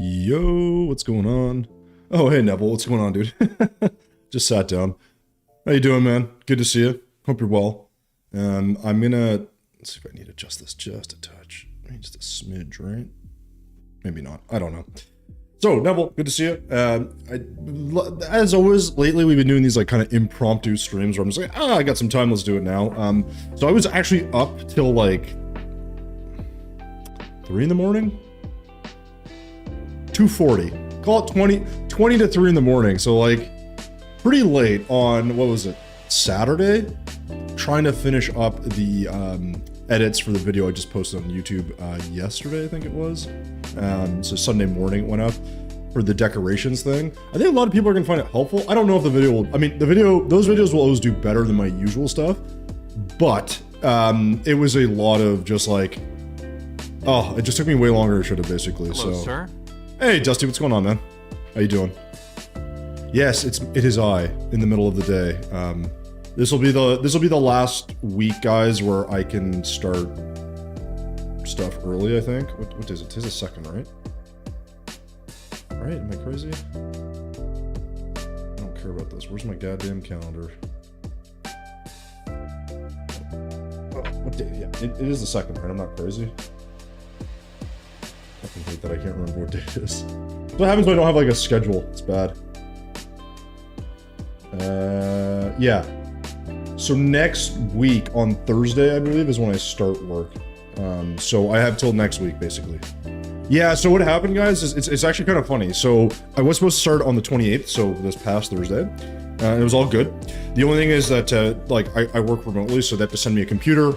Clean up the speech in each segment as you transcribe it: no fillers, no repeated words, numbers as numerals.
Yo, what's going on? Oh, hey Neville, what's going on, dude? Just sat down. How you doing, man? Good to see you. Hope you're well. I'm gonna, let's see if I need to adjust this just a touch. Maybe just a smidge, right? Maybe not. I don't know. So, Neville, good to see you. As always, lately we've been doing these like kind of impromptu streams where I'm just like, I got some time, let's do it now. So I was actually up till like 3 in the morning? 2:40. Call it 20 to 3 in the morning. So like pretty late on, what was it, Saturday? Trying to finish up the edits for the video I just posted on YouTube yesterday, I think it was. So Sunday morning it went up for the decorations thing. I think a lot of people are gonna find it helpful. I don't know if the video will, I mean, those videos will always do better than my usual stuff, but it was a lot of just like, it just took me way longer than it should have, basically. Hello, sir. Hey, Dusty, what's going on, man? How you doing? Yes, it is I in the middle of the day. This will be the last week, guys, where I can start stuff early. I think. What is it? Tis the second, right? Right? Am I crazy? I don't care about this. Where's my goddamn calendar? Oh, what day? Yeah, it is the second, right? I'm not crazy. I fucking hate that I can't remember what day it is. What happens when I don't have like a schedule? It's bad. Yeah. So next week on Thursday, I believe, is when I start work. So I have till next week, basically. Yeah, so what happened, guys, is it's actually kind of funny. So I was supposed to start on the 28th, so this past Thursday, and it was all good. The only thing is that, like, I work remotely, so they have to send me a computer.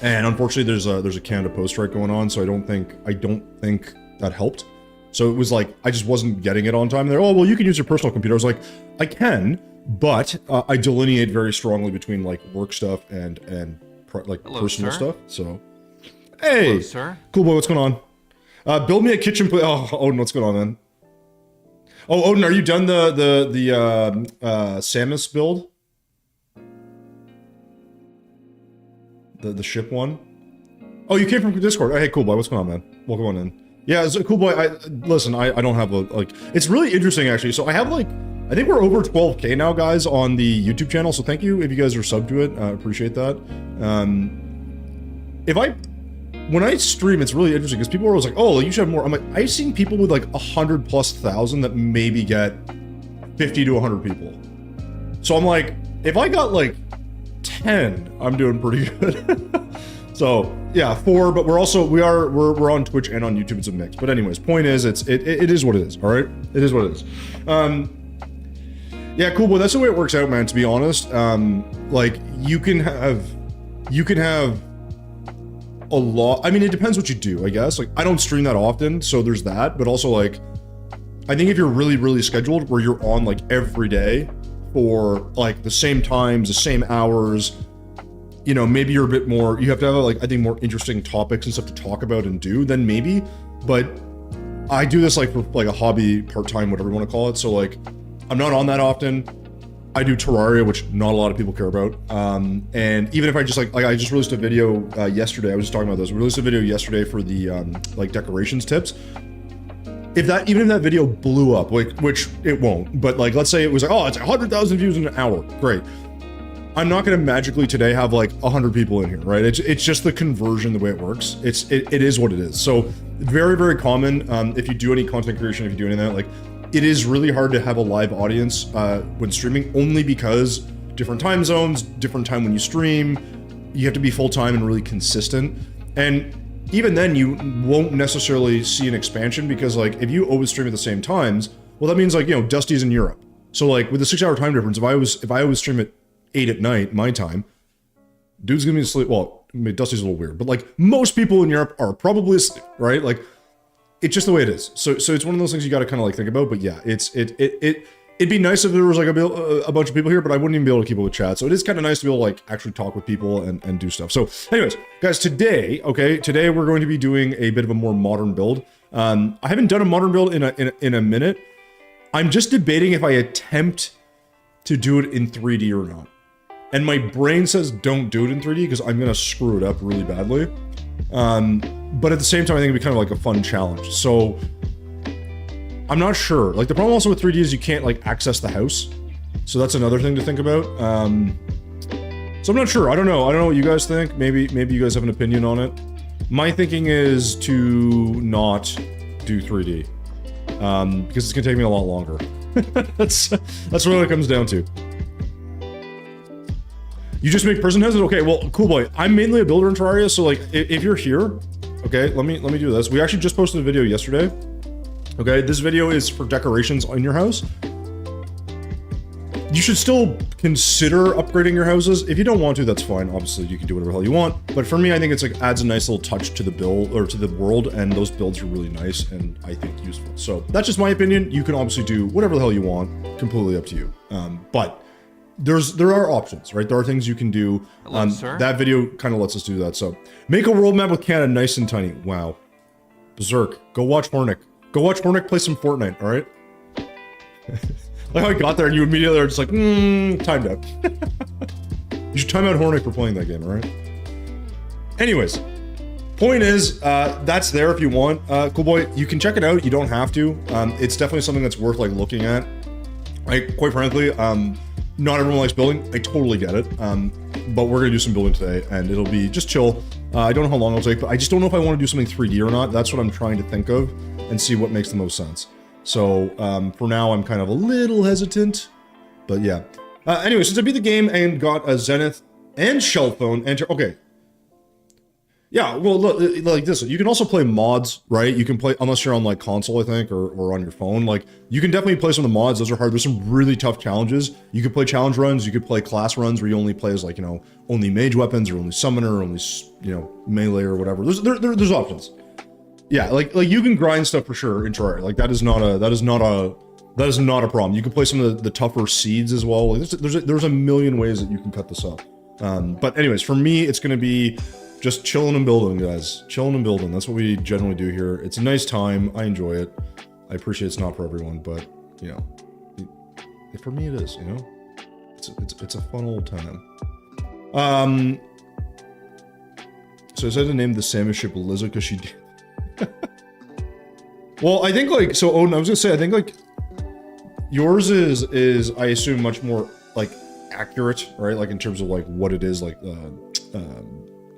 And unfortunately, there's a Canada Post strike going on, so I don't think that helped. So it was like, I just wasn't getting it on time. They're, oh, well, you can use your personal computer. I was like, I can, but I delineate very strongly between like work stuff and like hello, personal sir. Stuff. So, hey, hello, sir. Cool boy, what's going on? Build me a kitchen. Oh, Odin, what's going on, man? Oh, Odin, are you done the Samus build? The ship one? Oh, you came from Discord. Oh, hey, cool boy, what's going on, man? Welcome on in. Yeah, it's a cool boy. Listen, I don't have a, like, it's really interesting, actually. So I have, like, I think we're over 12K now, guys, on the YouTube channel. So thank you if you guys are subbed to it. I appreciate that. When I stream, it's really interesting because people are always like, oh, you should have more. I'm like, I've seen people with like 100,000+ that maybe get 50 to 100 people. So I'm like, if I got like 10, I'm doing pretty good. So yeah, 4, but we're on Twitch and on YouTube. It's a mix. But anyways, point is, it is what it is. All right, it is what it is. Yeah, cool. Well, that's the way it works out, man. To be honest, like you can have a lot. I mean, it depends what you do, I guess. Like I don't stream that often, so there's that. But also, like, I think if you're really scheduled, where you're on like every day for like the same times, the same hours. You know, maybe you're a bit more, you have to have like, I think more interesting topics and stuff to talk about and do, then maybe, but I do this like for like a hobby, part-time, whatever you want to call it. So like, I'm not on that often. I do Terraria, which not a lot of people care about. And even if I just like I just released a video yesterday, I was just talking about this, we released a video yesterday for the like decorations tips. Even if that video blew up, like, which it won't, but like, let's say it was like, oh, it's 100,000 views in an hour, great. I'm not gonna magically today have like 100 people in here, right? It's just the conversion, the way it works. It is what it is. So very common. If you do any content creation, if you do any of that, like it is really hard to have a live audience when streaming, only because different time zones, different time when you stream, you have to be full time and really consistent. And even then, you won't necessarily see an expansion because like if you always stream at the same times, well, that means like, you know, Dusty's in Europe. So like with the 6-hour time difference, if I always stream at 8 at night, my time, dude's gonna be asleep. Well, I mean, Dusty's a little weird, but like most people in Europe are probably asleep, right? Like, it's just the way it is. So it's one of those things you got to kind of like think about. But yeah, it'd be nice if there was like a bunch of people here, but I wouldn't even be able to keep up with chat. So it is kind of nice to be able to like actually talk with people and do stuff. So anyways, guys, today we're going to be doing a bit of a more modern build. I haven't done a modern build in a minute. I'm just debating if I attempt to do it in 3D or not. And my brain says don't do it in 3D because I'm gonna screw it up really badly. But at the same time, I think it'd be kind of like a fun challenge. So I'm not sure. Like the problem also with 3D is you can't like access the house. So that's another thing to think about. So I'm not sure. I don't know. I don't know what you guys think. Maybe you guys have an opinion on it. My thinking is to not do 3D. Because it's gonna take me a lot longer. That's what it comes down to. You just make person houses? Okay, well, cool boy. I'm mainly a builder in Terraria, so like, if you're here, okay, let me do this. We actually just posted a video yesterday. Okay, this video is for decorations on your house. You should still consider upgrading your houses. If you don't want to, that's fine. Obviously, you can do whatever the hell you want. But for me, I think it's like adds a nice little touch to the build or to the world, and those builds are really nice and I think useful. So that's just my opinion. You can obviously do whatever the hell you want. Completely up to you. But there are options, right? There are things you can do. Hello, sir. That video kind of lets us do that. So make a world map with Canada nice and tiny. Wow. Berserk. Go watch Hornick. Go watch Hornick play some Fortnite, all right? Like how I got there and you immediately are just like, timed out. You should time out Hornick for playing that game, all right? Anyways, point is, that's there if you want. Cool boy, you can check it out. You don't have to. It's definitely something that's worth like looking at. Like, quite frankly, not everyone likes building. I totally get it. But we're gonna do some building today and it'll be just chill. I don't know how long it'll take, but I just don't know if I want to do something 3D or not. That's what I'm trying to think of and see what makes the most sense. So, for now, I'm kind of a little hesitant, but yeah. Anyway, since I beat the game and got a Zenith and Shell Phone, okay. Yeah, well, look, like this, you can also play mods, right? You can play, unless you're on like console, I think, or on your phone, like, you can definitely play some of the mods. Those are hard. There's some really tough challenges. You could play challenge runs, you could play class runs where you only play as like, you know, only mage weapons or only summoner or only, you know, melee or whatever. There's options. Yeah, like you can grind stuff for sure in Terraria. Like that is not a problem. You can play some of the tougher seeds as well. Like, there's a million ways that you can cut this up. But anyways, for me, it's gonna be just chilling and building, guys. Chilling and building. That's what we generally do here. It's a nice time. I enjoy it. I appreciate it's not for everyone, but you know, for me it is. You know, it's a fun old time. So I said to name the salmon ship Liza because she did. Well, I think like, so Odin, I was gonna say, I think like yours is I assume much more like accurate, right? Like in terms of like what it is, like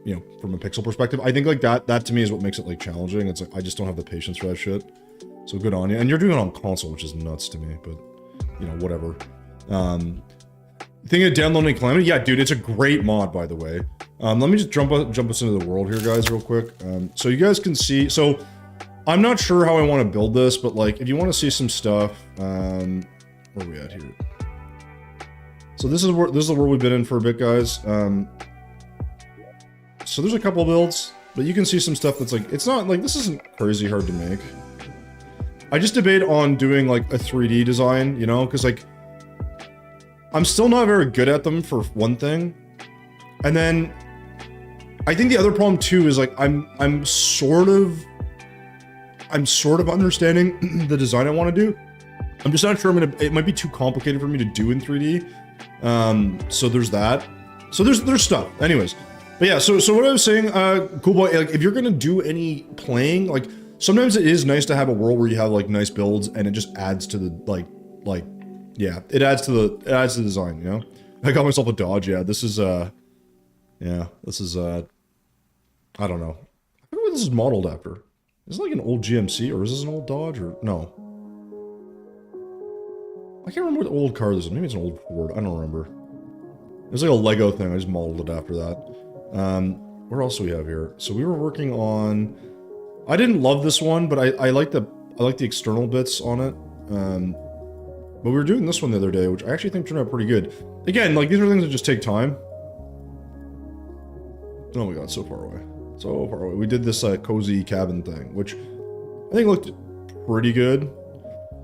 you know, from a pixel perspective. I think like that to me is what makes it like challenging. It's like I just don't have the patience for that shit. So good on you. And you're doing it on console, which is nuts to me, but you know, whatever. Thinking of downloading Calamity? Yeah, dude, it's a great mod, by the way. Let me just jump us into the world here, guys, real quick. So you guys can see, so I'm not sure how I want to build this, but like, if you want to see some stuff, where are we at here? So this is the world we've been in for a bit, guys. So there's a couple builds, but you can see some stuff that's like, it's not like, this isn't crazy hard to make. I just debate on doing like a 3D design, you know, because like, I'm still not very good at them for one thing. And then I think the other problem too is like I'm sort of understanding the design I want to do. I'm just not sure it might be too complicated for me to do in 3D. So there's that. So there's stuff. Anyways. But yeah, so what I was saying, cool boy, like if you're gonna do any playing, like sometimes it is nice to have a world where you have like nice builds and it just adds to the like yeah, it adds to the design, you know? I got myself a Dodge, yeah. This is I don't know. I don't know what this is modeled after. Is it like an old GMC or is this an old Dodge or no? I can't remember what old car this is. Maybe it's an old Ford. I don't remember. It was like a Lego thing. I just modeled it after that. Where else do we have here? So we were working on. I didn't love this one, but I like the external bits on it. But we were doing this one the other day, which I actually think turned out pretty good. Again, like these are things that just take time. Oh my god, so far away. So far away. We did this cozy cabin thing, which I think looked pretty good.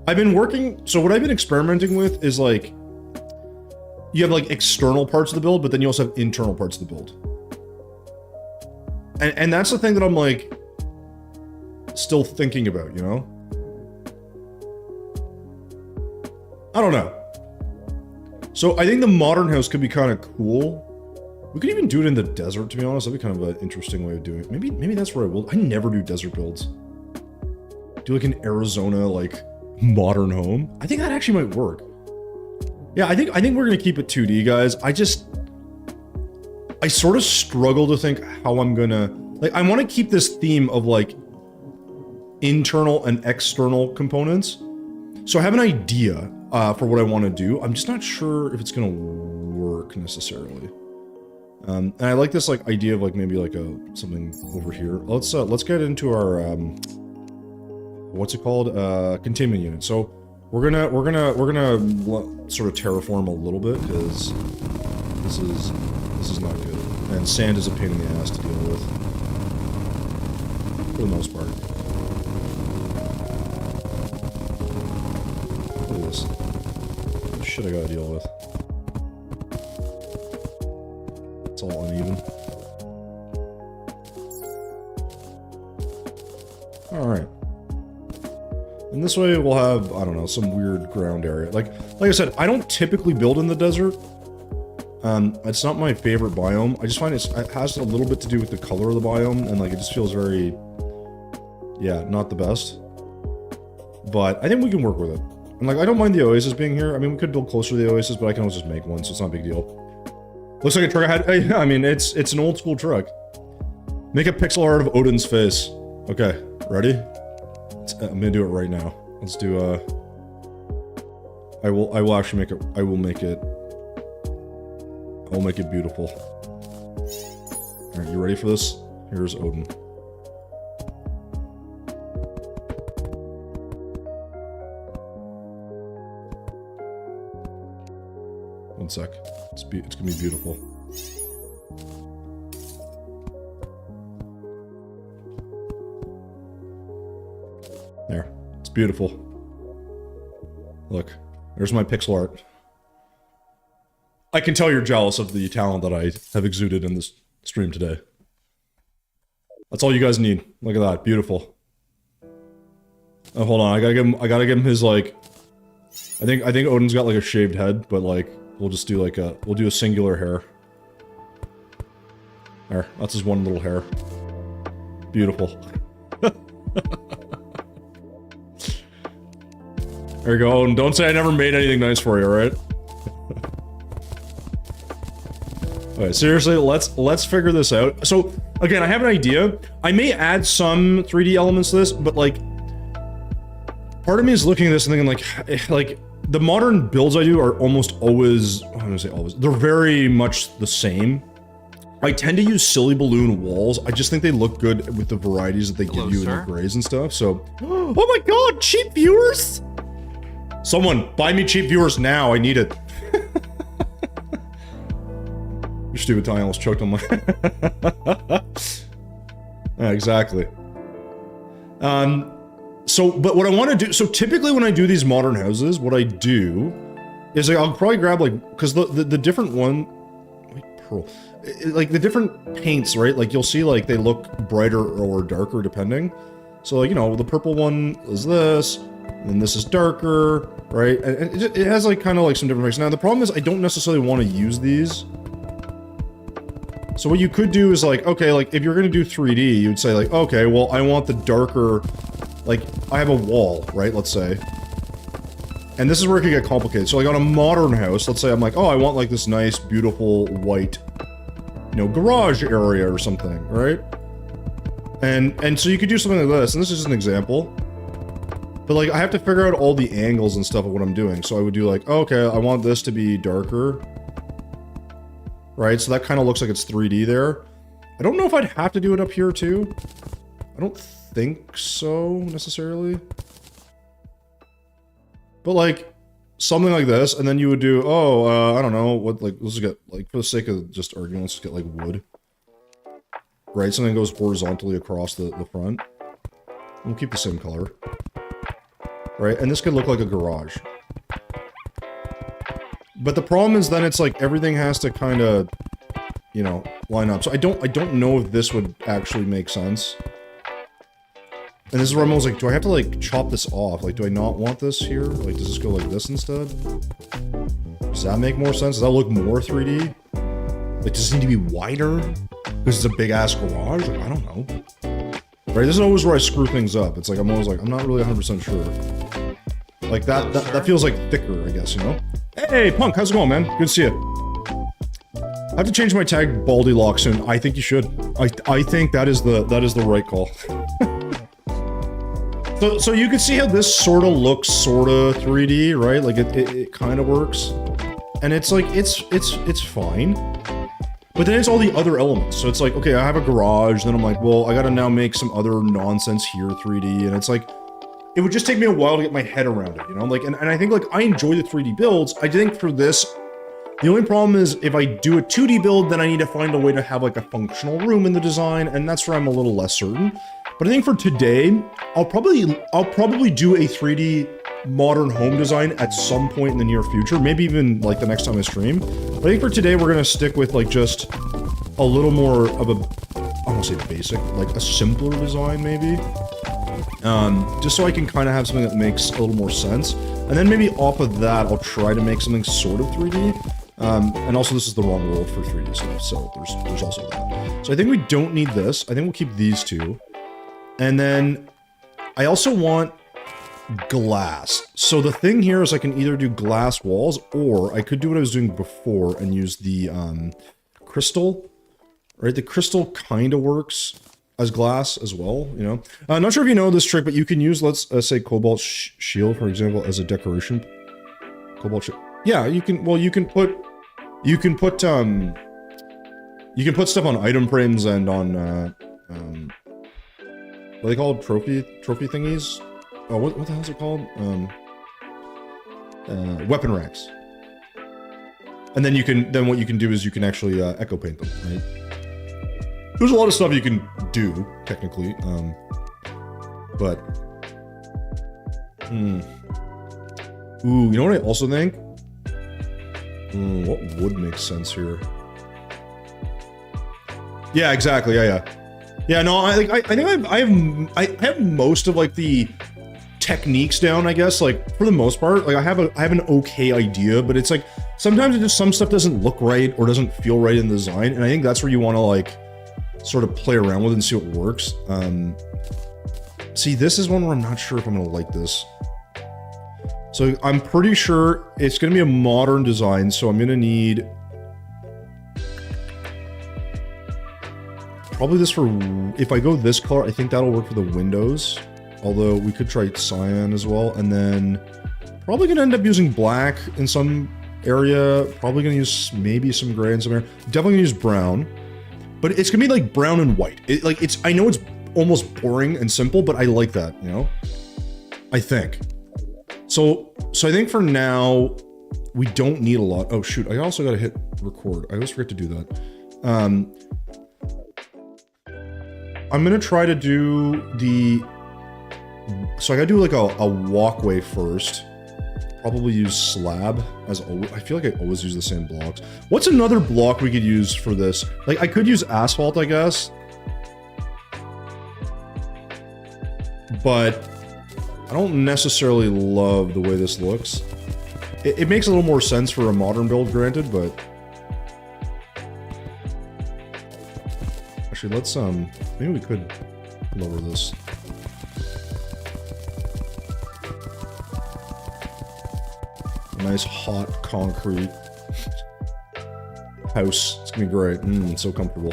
I've been working, so what I've been experimenting with is like, you have like external parts of the build, but then you also have internal parts of the build. And that's the thing that I'm like, still thinking about, you know? I don't know. So I think the modern house could be kind of cool. We could even do it in the desert, to be honest. That'd be kind of an interesting way of doing it. Maybe that's where I will. I never do desert builds. Do like an Arizona, like Modern home. I think that actually might work. Yeah, I think we're gonna keep it 2D, guys. I sort of struggle to think how I'm gonna, like, I want to keep this theme of like internal and external components. So I have an idea for what I want to do. I'm just not sure if it's gonna work necessarily. And I like this like idea of like maybe like something over here. Let's get into our what's it called? Containment unit. So we're gonna sort of terraform a little bit because this is not good. And sand is a pain in the ass to deal with. For the most part. Look at this. What shit I gotta deal with. It's all uneven. Alright. And this way we'll have, I don't know, some weird ground area. Like I said, I don't typically build in the desert. It's not my favorite biome. I just find it has a little bit to do with the color of the biome, and like it just feels very, yeah, not the best. But I think we can work with it. And like, I don't mind the oasis being here. I mean, we could build closer to the oasis, but I can always just make one, so it's not a big deal. Looks like a truck ahead. I mean, it's an old school truck. Make a pixel art of Odin's face. Okay, ready? I'm gonna do it right now. Let's do I will actually make it. I will make it beautiful. Alright, you ready for this? Here's Odin. One sec. It's gonna be beautiful. There. It's beautiful. Look. There's my pixel art. I can tell you're jealous of the talent that I have exuded in this stream today. That's all you guys need. Look at that. Beautiful. Oh, hold on. I gotta give him his, like... I think Odin's got, like, a shaved head, but, like, we'll just do, like, we'll do a singular hair. There. That's his one little hair. Beautiful. There you go, Odin. Don't say I never made anything nice for you, alright? Okay, seriously, let's figure this out. So, again, I have an idea. I may add some 3D elements to this, but, like... Part of me is looking at this and thinking, like, the modern builds I do are almost always... I'm gonna say always. They're very much the same. I tend to use silly balloon walls. I just think they look good with the varieties that they give you in the grays and stuff, so... Oh my god, cheap viewers! Someone, buy me cheap viewers now, I need it. Your stupid tongue almost choked on my... Yeah, exactly. So, but what I want to do... So typically when I do these modern houses, what I do is like, I'll probably grab like... Because the different one... Wait, pearl. Like the different paints, right? Like you'll see like they look brighter or darker depending. So like, you know, the purple one is this, and then this is darker, right? And it has like kind of like some different mix. Now the problem is I don't necessarily want to use these. So what you could do is like, okay, like if you're gonna do 3D, you'd say like, okay, well I want the darker, like I have a wall, right? Let's say. And this is where it could get complicated. So like on a modern house, let's say I'm like, oh, I want like this nice, beautiful, white, you know, garage area or something, right? And so you could do something like this, and this is just an example. But like, I have to figure out all the angles and stuff of what I'm doing. So I would do like, okay, I want this to be darker. Right, so that kind of looks like it's 3D there. I don't know if I'd have to do it up here too. I don't think so, necessarily. But like, something like this, and then you would do, oh, I don't know, what, like, let's get, like, for the sake of just arguing, let's get, like, wood. Right, something that goes horizontally across the front. We'll keep the same color. Right, and this could look like a garage. But the problem is then it's like everything has to kind of, you know, line up. So I don't know if this would actually make sense. And this is where I'm always like, do I have to like chop this off? Like, do I not want this here? Like, does this go like this instead? Does that make more sense? Does that look more 3D? Like, does it need to be wider? Because it's a big ass garage? Like, I don't know. Right, this is always where I screw things up. It's like, I'm always like, I'm not really 100% sure. Like that feels like thicker, I guess, you know? Hey, Punk, how's it going, man? Good to see you. I have to change my tag Baldy Lock soon. I think you should. I think that is the right call. So you can see how this sort of looks sort of 3D, right? Like it kind of works. And it's like, it's fine. But then it's all the other elements. So it's like, okay, I have a garage, then I'm like, well, I gotta now make some other nonsense here 3D, and it's like, it would just take me a while to get my head around it, you know? Like, and I think, like, I enjoy the 3D builds. I think for this, the only problem is if I do a 2D build, then I need to find a way to have, like, a functional room in the design, and that's where I'm a little less certain. But I think for today, I'll probably do a 3D modern home design at some point in the near future, maybe even, like, the next time I stream. But I think for today, we're gonna stick with, like, just a little more of a, I don't want to say basic, like, a simpler design, maybe. Just so I can kind of have something that makes a little more sense. And then maybe off of that, I'll try to make something sort of 3D. And also this is the wrong world for 3D stuff, so there's also that. So I think we don't need this. I think we'll keep these two. And then I also want glass. So the thing here is I can either do glass walls, or I could do what I was doing before and use the crystal, right? The crystal kind of works as glass as well, you know? I'm not sure if you know this trick, but you can use, let's say, cobalt shield, for example, as a decoration. Cobalt shield. Yeah, you can, well, you can put stuff on item frames and on, what are they called? Trophy thingies? Oh, what the hell is it called? Weapon racks. And then what you can do is you can actually, echo paint them, right? There's a lot of stuff you can do, technically, but... Ooh, you know what I also think? What would make sense here? Yeah, exactly, yeah. Yeah, no, I think I have most of, like, the techniques down, I guess, like, for the most part. Like, I have an okay idea, but it's like, sometimes some stuff doesn't look right or doesn't feel right in the design, and I think that's where you want to, like, sort of play around with it and see what works. See, this is one where I'm not sure if I'm gonna like this. So I'm pretty sure it's gonna be a modern design, so I'm gonna need probably this for, if I go this color, I think that'll work for the windows. Although we could try cyan as well, and then probably gonna end up using black in some area, probably gonna use maybe some gray in some area, definitely gonna use brown. But it's gonna be like brown and white. I know it's almost boring and simple, but I like that, you know? I think. So I think for now, we don't need a lot. Oh shoot, I also gotta hit record. I always forget to do that. I'm gonna try to do so I gotta do like a walkway first. Probably use slab as always. I feel like I always use the same blocks. What's another block we could use for this? Like, I could use asphalt, I guess. But I don't necessarily love the way this looks. It makes a little more sense for a modern build, granted, but... Actually, let's, maybe we could lower this. Nice hot concrete house. It's gonna be great. It's so comfortable.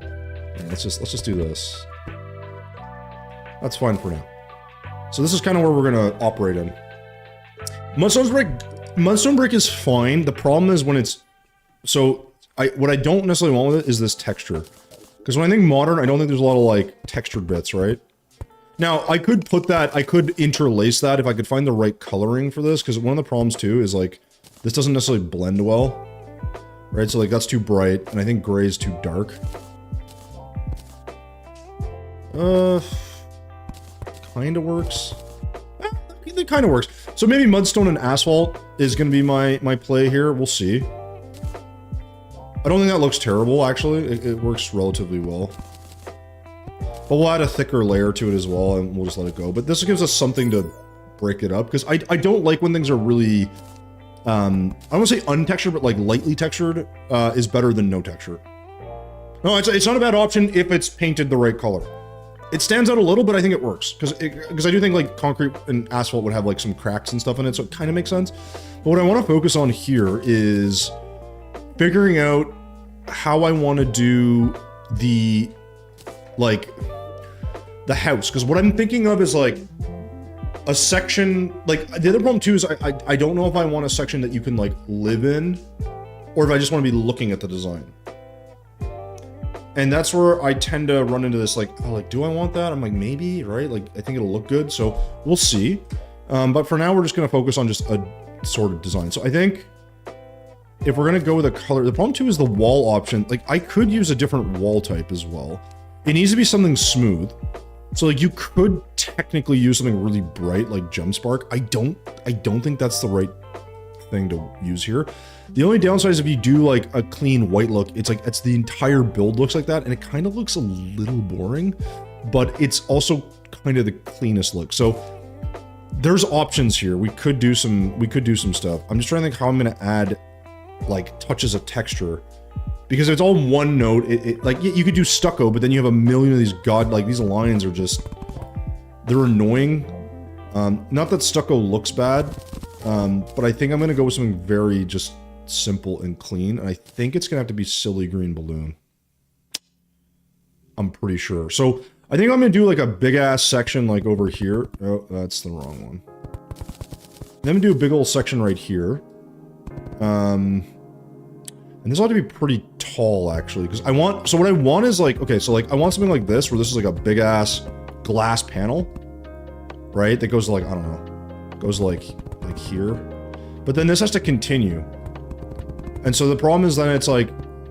Yeah, let's just do this. That's fine for now. So this is kind of where we're gonna operate in. Mudstone brick is fine. The problem is when it's what I don't necessarily want with it is this texture. Because when I think modern, I don't think there's a lot of like textured bits, right? Now, I could interlace that if I could find the right coloring for this, because one of the problems too is like, this doesn't necessarily blend well, right? So like, that's too bright, and I think gray is too dark. Kinda works. It kinda works. So maybe mudstone and asphalt is gonna be my play here, we'll see. I don't think that looks terrible, actually. It works relatively well. But we'll add a thicker layer to it as well, and we'll just let it go. But this gives us something to break it up, because I don't like when things are really, I don't want to say untextured, but like lightly textured is better than no texture. No, it's not a bad option if it's painted the right color. it stands out a little, but I think it works because I do think like concrete and asphalt would have like some cracks and stuff in it, so it kind of makes sense. But what I want to focus on here is figuring out how I want to do the house, because what I'm thinking of is like a section. Like the other problem too is I don't know if I want a section that you can like live in, or if I just want to be looking at the design. And that's where I tend to run into this, like, oh, like, do I want that? I'm like, maybe, right? Like, I think it'll look good, so we'll see. But for now, we're just gonna focus on just a sort of design. So I think if we're gonna go with a color, the problem too is the wall option. Like, I could use a different wall type as well. It needs to be something smooth. So like, you could technically use something really bright, like Gemspark. I don't think that's the right thing to use here. The only downside is if you do like a clean white look, it's the entire build looks like that, and it kind of looks a little boring, but it's also kind of the cleanest look. So there's options here. We could do some stuff. I'm just trying to think how I'm going to add like touches of texture, because if it's all one note, like you could do stucco, but then you have a million of these these lines are just, they're annoying. Not that stucco looks bad, but I think I'm going to go with something very just simple and clean, and I think it's gonna have to be silly green balloon. I'm pretty sure. So I think I'm gonna do like a big ass section like over here. Oh, that's the wrong one. Then I'm gonna do a big old section right here. And this ought to be pretty tall actually, because so what I want is like, okay, so like I want something like this, where this is like a big ass glass panel, right? That goes to like, I don't know, goes like here. But then this has to continue. And so the problem is then it's like,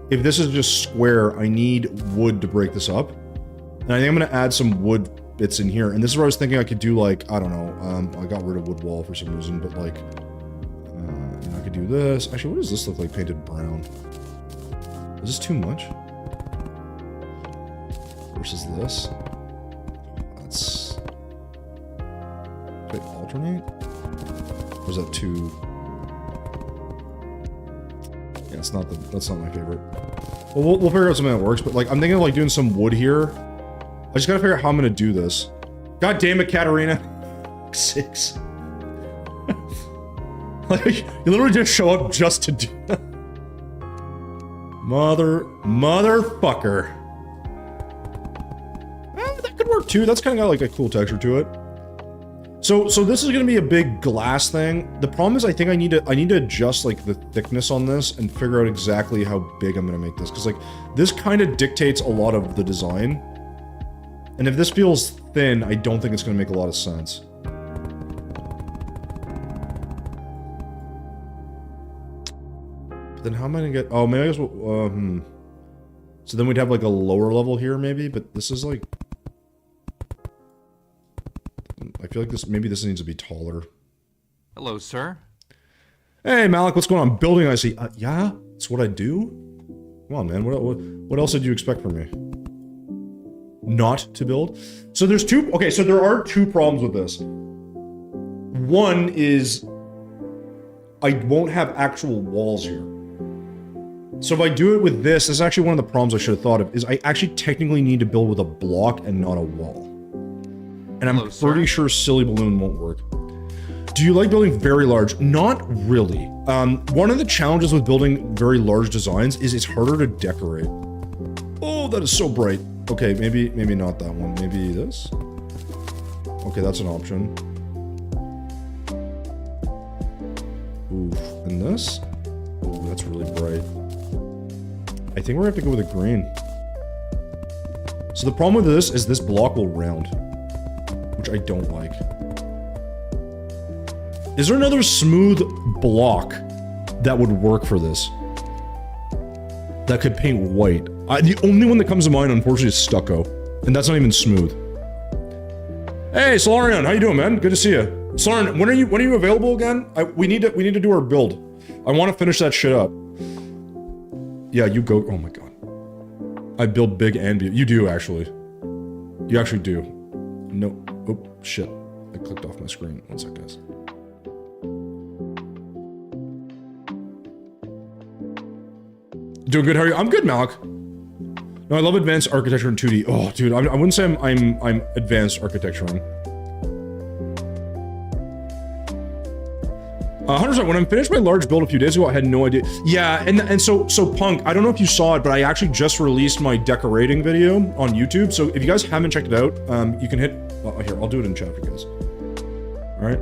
if this is just square, I need wood to break this up. And I think I'm gonna add some wood bits in here. And this is where I was thinking I could do like, I don't know, I got rid of wood wall for some reason, but like, you know, I could do this. Actually, what does this look like painted brown? Is this too much? Versus this? That's... Can I alternate? Or is that too... Yeah, that's not my favorite. Well, we'll figure out something that works, but like, I'm thinking of like doing some wood here. I just gotta figure out how I'm gonna do this. God damn it, Katarina. 6. Like, you literally just show up just to do that. Motherfucker. Well, that could work too. That's kind of got like a cool texture to it. So this is gonna be a big glass thing. The problem is I think I need to adjust like the thickness on this and figure out exactly how big I'm gonna make this, because like this kind of dictates a lot of the design. And if this feels thin, I don't think it's gonna make a lot of sense. But then how am I gonna get? Oh, maybe I guess. So then we'd have like a lower level here, maybe. But this is like. I feel like maybe this needs to be taller. Hello, sir. Hey, Malik, what's going on? Building, I see. Yeah, that's what I do. Come on, man. What else did you expect from me? Not to build? So there's two. Okay, so there are two problems with this. One is I won't have actual walls here. So if I do it with this is actually one of the problems I should have thought of, is I actually technically need to build with a block and not a wall. And I'm pretty sure silly balloon won't work. Do you like building very large? Not really. One of the challenges with building very large designs is it's harder to decorate. Oh, that is so bright. Okay, maybe not that one. Maybe this? Okay, that's an option. Oof. And this? Oh, that's really bright. I think we're gonna have to go with a green. So the problem with this is this block will round, which I don't like. Is there another smooth block that would work for this? That could paint white? The only one that comes to mind, unfortunately, is stucco. And that's not even smooth. Hey, Solarian, how you doing, man? Good to see you. Solarian, when are you available again? We need to do our build. I want to finish that shit up. Yeah, you go. Oh my god. I build big and beautiful. You do, actually. You actually do. No. Oh, shit. I clicked off my screen. One sec, guys. Doing good, how are you? I'm good, Malik. No, I love advanced architecture in 2D. Oh, dude, I wouldn't say I'm advanced architecturing. 100%, when I finished my large build a few days ago, I had no idea. Yeah, and so Punk, I don't know if you saw it, but I actually just released my decorating video on YouTube. So if you guys haven't checked it out, you can hit, well, here, I'll do it in chat for you guys. All right,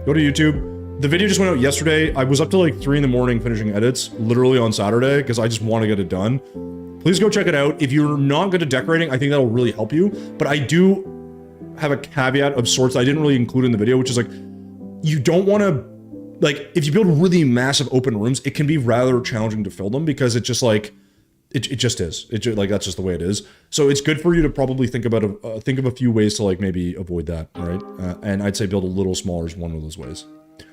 go to YouTube. The video just went out yesterday. I was up till like 3 in the morning finishing edits, literally on Saturday, because I just want to get it done. Please go check it out. If you're not good at decorating, I think that'll really help you. But I do have a caveat of sorts I didn't really include in the video, which is like, you don't want to, like, if you build really massive open rooms, it can be rather challenging to fill them because it just like, it just is. Like, that's just the way it is. So it's good for you to probably think about, think of a few ways to like maybe avoid that, all right? And I'd say build a little smaller is one of those ways.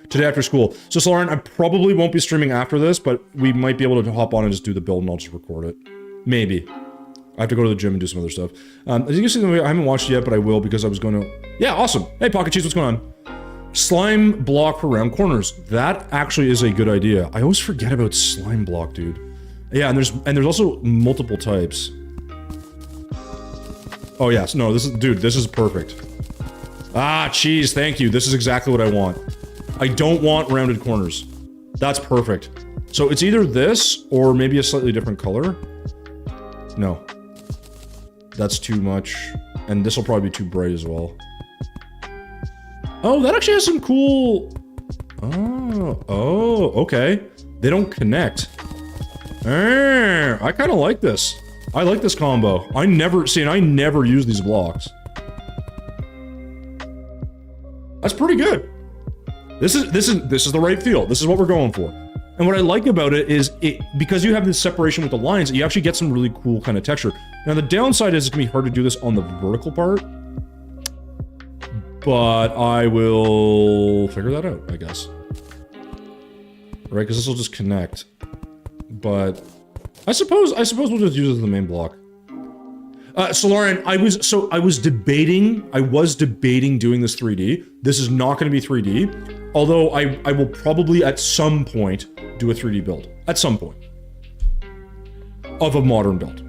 Today after school. So Lauren, I probably won't be streaming after this, but we might be able to hop on and just do the build and I'll just record it. Maybe. I have to go to the gym and do some other stuff. As you can see, I haven't watched it yet, but I will because I was going to... Yeah, awesome. Hey, Pocket Cheese, what's going on? Slime block for round corners. That actually is a good idea. I always forget about slime block, dude. Yeah, and there's also multiple types. Oh yes, no, this is perfect. Ah, cheese, thank you. This is exactly what I want. I don't want rounded corners. That's perfect. So it's either this or maybe a slightly different color. No. That's too much. And this will probably be too bright as well. Oh, that actually has some cool... Oh, okay. They don't connect. I kind of like this. I like this combo. I never use these blocks. That's pretty good. This is the right feel. This is what we're going for. And what I like about it is because you have this separation with the lines, you actually get some really cool kind of texture. Now the downside is it's gonna be hard to do this on the vertical part. But I will figure that out, I guess. Right, because this will just connect. But I suppose we'll just use it as the main block. So Lauren, I was debating doing this 3D. This is not going to be 3D, although I will probably at some point do a 3D build. At some point. Of a modern build.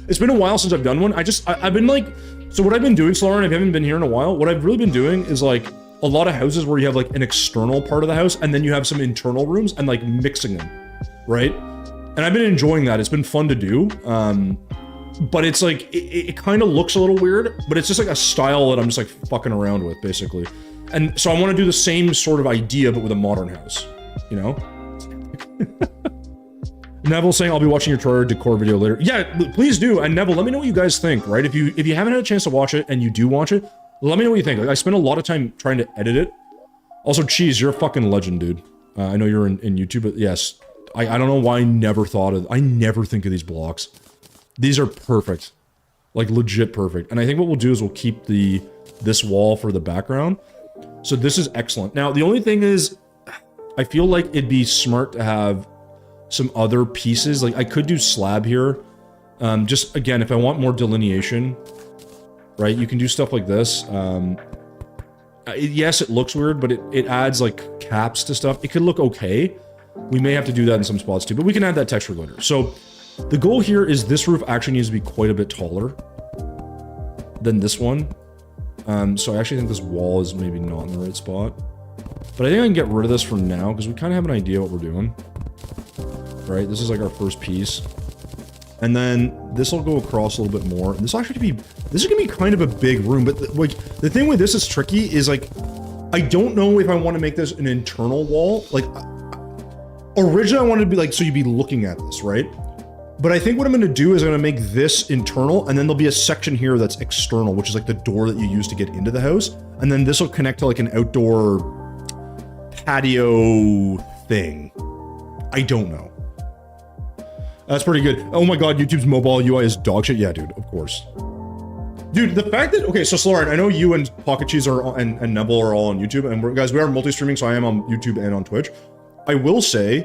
It's been a while since I've done one. I've been like, so what I've been doing, Lauren, if you haven't been here in a while, what I've really been doing is like a lot of houses where you have like an external part of the house and then you have some internal rooms and like mixing them, right? And I've been enjoying that. It's been fun to do. But it's like, it kind of looks a little weird, but it's just like a style that I'm just like fucking around with, basically. And so I want to do the same sort of idea, but with a modern house, you know? Neville saying, I'll be watching your Troyer decor video later. Yeah, please do. And Neville, let me know what you guys think, right? If you haven't had a chance to watch it and you do watch it, let me know what you think. Like, I spent a lot of time trying to edit it. Also, Cheese, you're a fucking legend, dude. I know you're in YouTube, but yes, I don't know why I never think of these blocks. These are perfect. Like, legit perfect. And I think what we'll do is we'll keep this wall for the background. So this is excellent. Now, the only thing is, I feel like it'd be smart to have some other pieces. Like, I could do slab here. Just, again, if I want more delineation, right? You can do stuff like this. Yes, it looks weird, but it adds, like, caps to stuff. It could look okay. We may have to do that in some spots, too. But we can add that texture later. So the goal here is this roof actually needs to be quite a bit taller than this one. So I actually think this wall is maybe not in the right spot. But I think I can get rid of this for now, because we kind of have an idea what we're doing. Right, this is like our first piece. And then this will go across a little bit more. And this is gonna be kind of a big room, but the thing with this is tricky is like, I don't know if I want to make this an internal wall. Like, originally I wanted to be like, so you'd be looking at this, right? But I think what I'm going to do is I'm going to make this internal, and then there'll be a section here that's external, which is like the door that you use to get into the house. And then this will connect to like an outdoor patio thing. I don't know. That's pretty good. Oh my god, YouTube's mobile UI is dog shit. Yeah, dude, of course. Dude, the fact that... Okay, so Sloran, I know you and Pocket Cheese and Neville are all on YouTube, and guys, we are multi-streaming, so I am on YouTube and on Twitch. I will say,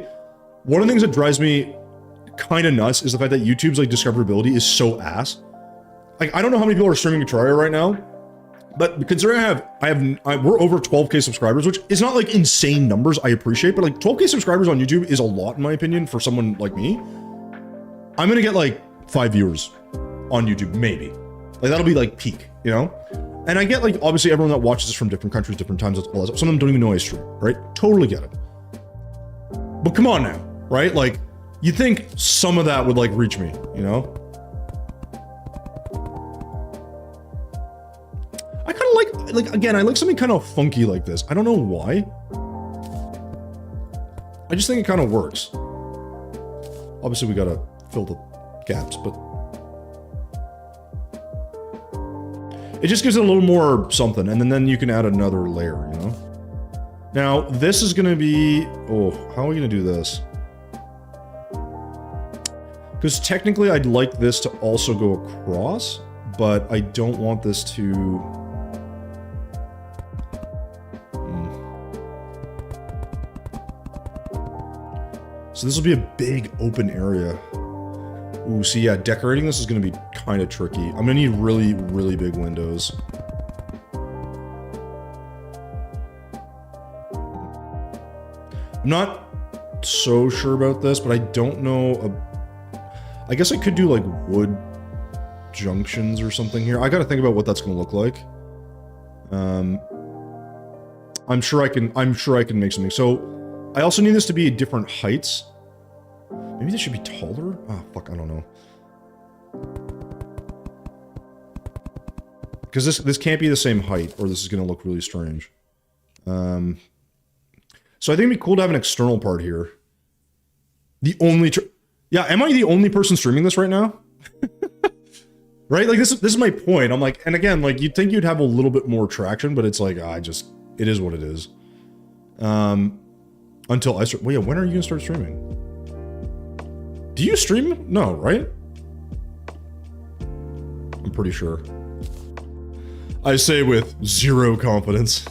one of the things that drives me kind of nuts is the fact that YouTube's like discoverability is so ass. Like, I don't know how many people are streaming Terraria right now, but considering we're over 12k subscribers, which is not like insane numbers, I appreciate, but like 12k subscribers on YouTube is a lot in my opinion for someone like me. I'm gonna get like 5 viewers on YouTube, maybe. Like, that'll be like peak, you know? And I get, like, obviously everyone that watches this from different countries, different times, all that stuff. Some of them don't even know I stream, right? Totally get it. But come on now, right? Like, you think some of that would, like, reach me, you know? I kind of like, again, I like something kind of funky like this. I don't know why. I just think it kind of works. Obviously, we gotta fill the gaps, but... it just gives it a little more something, and then you can add another layer, you know? Now, this is gonna be... oh, how are we gonna do this? Because technically, I'd like this to also go across, but I don't want this to... So this will be a big open area. Ooh, see, yeah, decorating this is going to be kind of tricky. I'm going to need really, really big windows. I'm not so sure about this, but I don't know. I guess I could do like wood junctions or something here. I got to think about what that's going to look like. I'm sure I can make something. So I also need this to be at different heights. Maybe this should be taller? Oh, fuck, I don't know. Because this can't be the same height, or this is going to look really strange. So I think it'd be cool to have an external part here. The only... yeah, am I the only person streaming this right now? Right? Like, this is my point. I'm like... and again, like, you'd think you'd have a little bit more traction, but it's like, it is what it is. Until I start... well, yeah, when are you going to start streaming? Do you stream? No, right? I'm pretty sure. I say with zero confidence.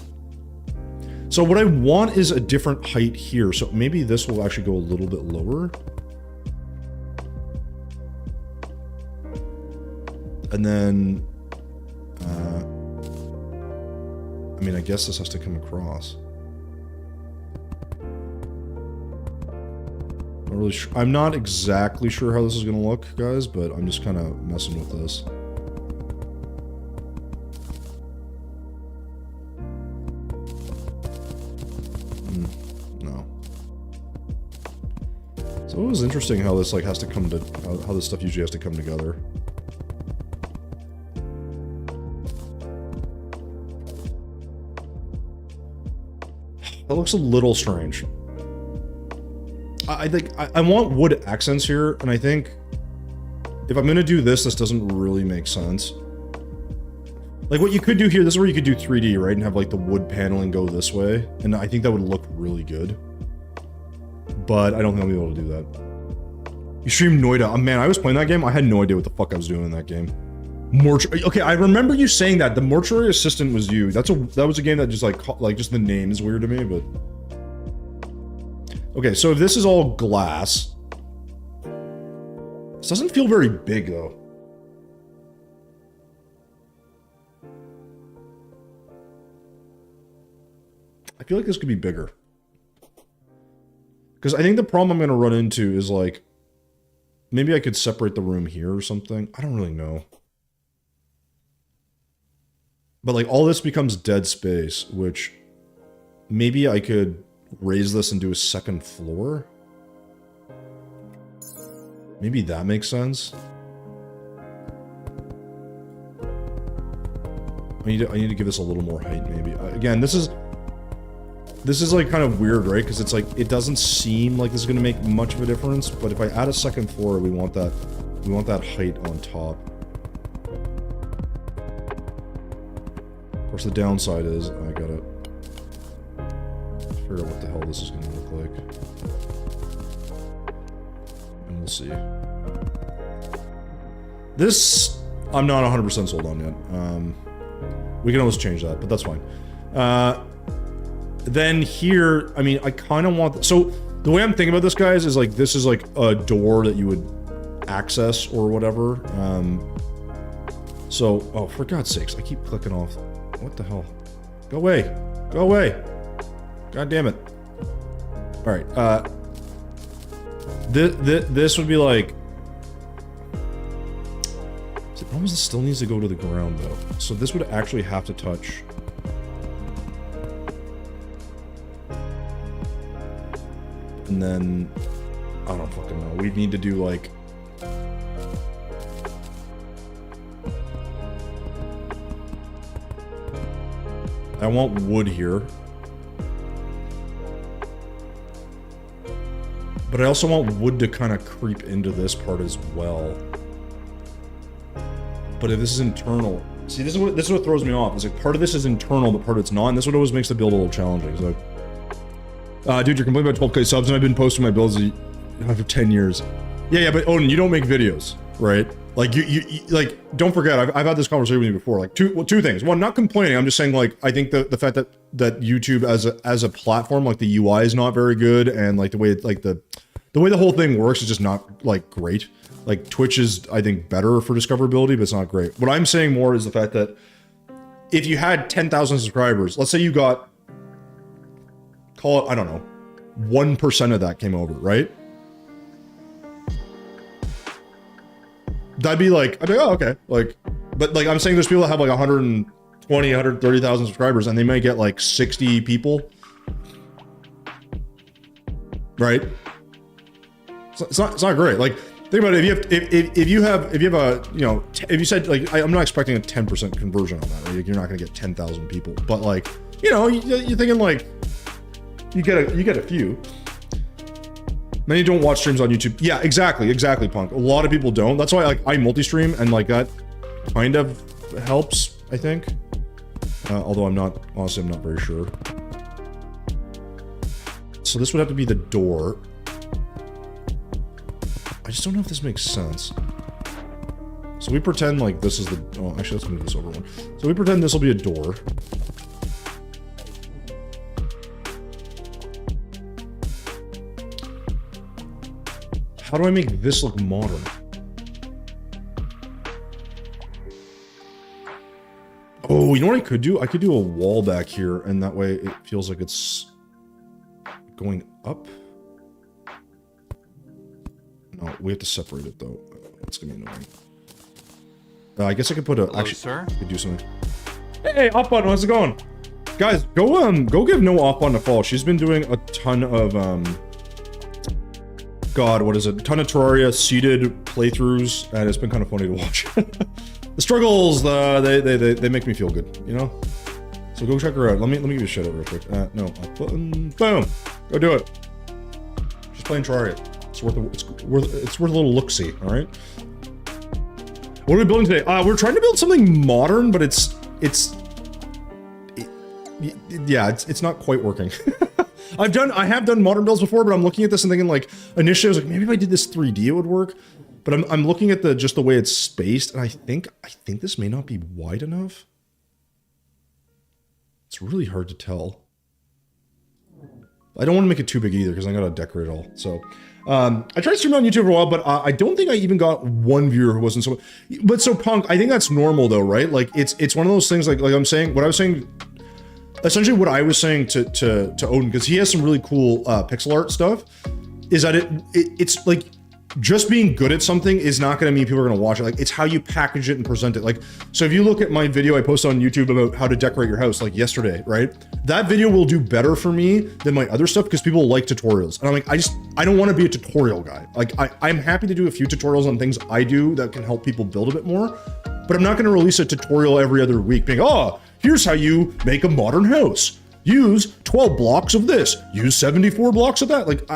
So what I want is a different height here. So maybe this will actually go a little bit lower. And then... I mean, I guess this has to come across. I'm not exactly sure how this is going to look, guys, but I'm just kind of messing with this. No. So it was interesting how this like has to come to how this stuff usually has to come together. That looks a little strange. I think I want wood accents here, and I think if I'm gonna do this, this doesn't really make sense. Like, what you could do here, this is where you could do 3D, right? And have, like, the wood paneling go this way. And I think that would look really good. But I don't think I'll be able to do that. You stream Noida. Oh, man, I was playing that game. I had no idea what the fuck I was doing in that game. Okay, I remember you saying that. The Mortuary Assistant was you. That was a game that just, like, just the name is weird to me, but... okay, so if this is all glass... this doesn't feel very big, though. I feel like this could be bigger. Because I think the problem I'm going to run into is, like... maybe I could separate the room here or something. I don't really know. But, like, all this becomes dead space, which... maybe I could raise this and do a second floor? Maybe that makes sense. I need to give this a little more height, maybe. Again, this is like kind of weird, right? Because it's like, it doesn't seem like this is going to make much of a difference, but if I add a second floor, we want that height on top. Of course, the downside is, I gotta figure out what the hell this is going to look like. And we'll see. This, I'm not 100% sold on yet. We can always change that, but that's fine. Then here, I mean, I kind of want... so, the way I'm thinking about this, guys, is like, this is like a door that you would access or whatever. So, oh, for God's sakes, I keep clicking off. What the hell? Go away. Go away. God damn it. Alright, this would be like... Problem is, this still needs to go to the ground though. So this would actually have to touch. And then, I don't fucking know. We'd need to do like... I want wood here. But I also want wood to kind of creep into this part as well. But if this is internal... See, this is what throws me off. It's like part of this is internal, but part of it's not, and this is what always makes the build a little challenging. So, dude, you're complaining about 12k subs, and I've been posting my builds for 10 years. Yeah, but Odin, you don't make videos, right? Like, you like, don't forget, I've had this conversation with you before. Like, two things. One, not complaining. I'm just saying, like, I think the fact that YouTube as a platform, like, the UI is not very good, and like the way the whole thing works is just not like great. Like, Twitch is, I think, better for discoverability, but it's not great. What I'm saying more is the fact that if you had 10,000 subscribers, let's say you got, call it, I don't know, 1% of that came over, right? That'd be like, I'd be like, oh, okay. Like, but like, I'm saying there's people that have like 120, 130,000 subscribers, and they might get like 60 people. Right? It's not great. Like, think about it. If you have a, you know, if you said, like, I'm not expecting a 10% conversion on that. Like, you're not going to get 10,000 people, but like, you know, you're thinking like, you get a few. Many don't watch streams on YouTube. Yeah, exactly, Punk. A lot of people don't. That's why, like, I multi-stream, and like that kind of helps, I think. Although honestly, I'm not very sure. So this would have to be the door. I just don't know if this makes sense. So we pretend like this is the... Oh, actually, let's move this over one. So we pretend this will be a door. How do I make this look modern? Oh, you know what I could do? I could do a wall back here, and that way it feels like it's going up. No, we have to separate it though. It's gonna be annoying. I guess I could put a... Hello, actually, sir? I could do something. Hey, Offbun, how's it going? Guys, go give No Offbun a follow. She's been doing a ton of, God, what is it? A ton of Terraria seeded playthroughs, and it's been kind of funny to watch. The struggles, they make me feel good, you know? So go check her out. Let me give you a shout out real quick. No, button, boom! Go do it. She's playing Terraria. It's worth a little look-see, alright? What are we building today? We're trying to build something modern, but it's not quite working. I have done modern builds before, but I'm looking at this and thinking, like, initially I was like, maybe if I did this 3D it would work. But I'm looking at just the way it's spaced, and I think this may not be wide enough. It's really hard to tell. I don't want to make it too big either, because I gotta decorate it all. So, I tried streaming on YouTube for a while, but I don't think I even got one viewer who wasn't so... But so, Punk, I think that's normal though, right? Like, it's one of those things, like I'm saying, what I was saying... Essentially what I was saying to Odin, because he has some really cool pixel art stuff, is that it's like, just being good at something is not going to mean people are going to watch it. Like, it's how you package it and present it. Like, so if you look at my video I posted on YouTube about how to decorate your house, like yesterday, right? That video will do better for me than my other stuff because people like tutorials. And I'm like, I don't want to be a tutorial guy. Like, I'm happy to do a few tutorials on things I do that can help people build a bit more, but I'm not going to release a tutorial every other week being, oh, here's how you make a modern house. Use 12 blocks of this. Use 74 blocks of that. Like,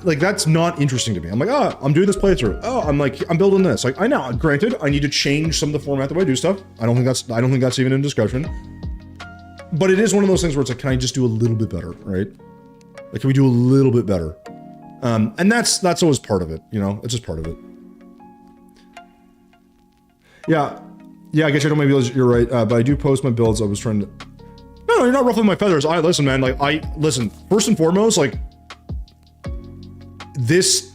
like, that's not interesting to me. I'm like, oh, I'm doing this playthrough. Oh, I'm building this. Like, I know, granted, I need to change some of the format the way I do stuff. I don't think that's even in discussion. But it is one of those things where it's like, can I just do a little bit better, right? Like, can we do a little bit better? And that's always part of it, you know? It's just part of it. Yeah, I guess I don't maybe you're right, but I do post my builds. I was trying to... No, you're not ruffling my feathers. Listen, man, like, listen, first and foremost, like, this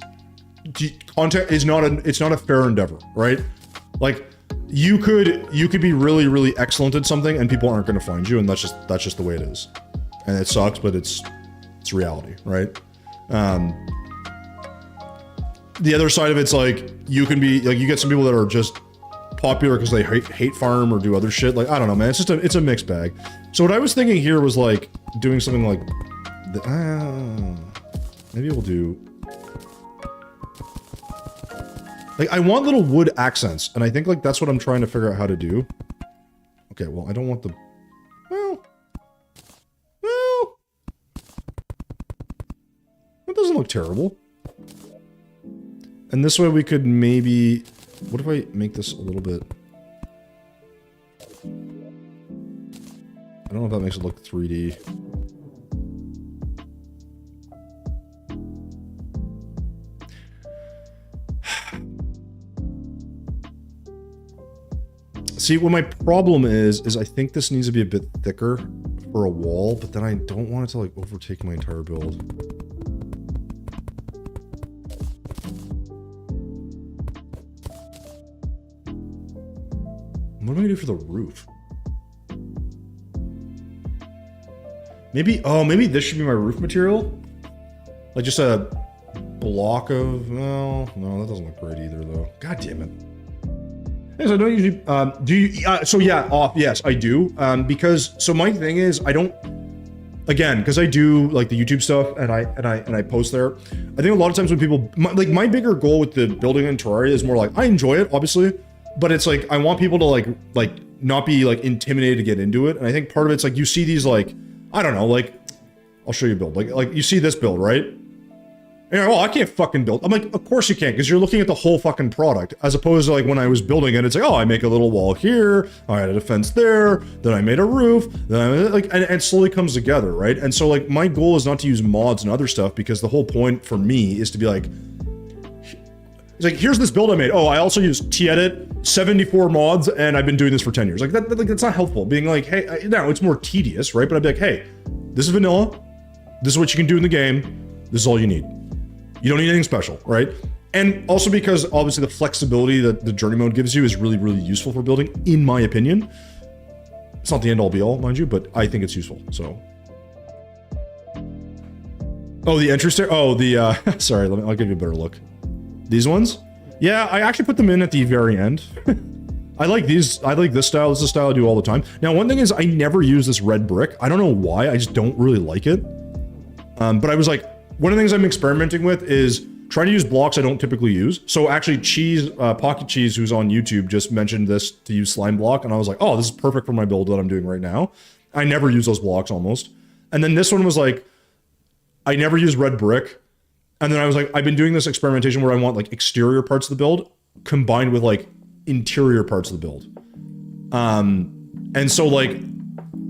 content is it's not a fair endeavor, right? Like, you could be really, really excellent at something and people aren't going to find you, and that's just the way it is. And it sucks, but it's reality, right? The other side of it's like, you can be, like, you get some people that are just popular because they hate farm or do other shit. Like, I don't know, man. It's just it's a mixed bag. So what I was thinking here was like doing something like, maybe we'll do. Like, I want little wood accents, and I think like that's what I'm trying to figure out how to do. Okay, well, I don't want the. Well, that doesn't look terrible. And this way we could maybe... What if I make this a little bit... I don't know if that makes it look 3D. See, what my problem is I think this needs to be a bit thicker for a wall, but then I don't want it to, like, overtake my entire build. What am I gonna do for the roof? Maybe, oh, maybe this should be my roof material? Like just a block of, no, that doesn't look great either though. God damn it. Yes, I don't usually, do you, so yeah, yes, I do. Because, so my thing is, I don't, again, because I do like the YouTube stuff and I post there. I think a lot of times when people, my bigger goal with the building in Terraria is more like, I enjoy it, obviously. But it's like, I want people to like not be like intimidated to get into it. And I think part of it's like, you see these like, I don't know, like, I'll show you a build. Like you see this build, right? And you're like, well, I can't fucking build. I'm like, of course you can't, because you're looking at the whole fucking product. As opposed to like when I was building it, it's like, oh, I make a little wall here, I added a fence there, then I made a roof, then I made, like, and it slowly comes together, right? And so like, my goal is not to use mods and other stuff, because the whole point for me is to be like, it's like, here's this build I made. Oh, I also use T-Edit, 74 mods, and I've been doing this for 10 years. Like, that's not helpful. Being like, hey, no, it's more tedious, right? But I'd be like, hey, this is vanilla. This is what you can do in the game. This is all you need. You don't need anything special, right? And also because, obviously, the flexibility that the journey mode gives you is really, really useful for building, in my opinion. It's not the end-all be-all, mind you, but I think it's useful, so. Oh, the entry stair? Oh, the, sorry, I'll give you a better look. These ones? Yeah, I actually put them in at the very end. I like these. I like this style. This is the style I do all the time. Now, one thing is I never use this red brick. I don't know why. I just don't really like it. But I was like, one of the things I'm experimenting with is trying to use blocks I don't typically use. So actually, Pocket Cheese, who's on YouTube, just mentioned this to use slime block. And I was like, oh, this is perfect for my build that I'm doing right now. I never use those blocks almost. And then this one was like, I never use red brick. And then I was like, I've been doing this experimentation where I want like exterior parts of the build combined with like interior parts of the build. And so like,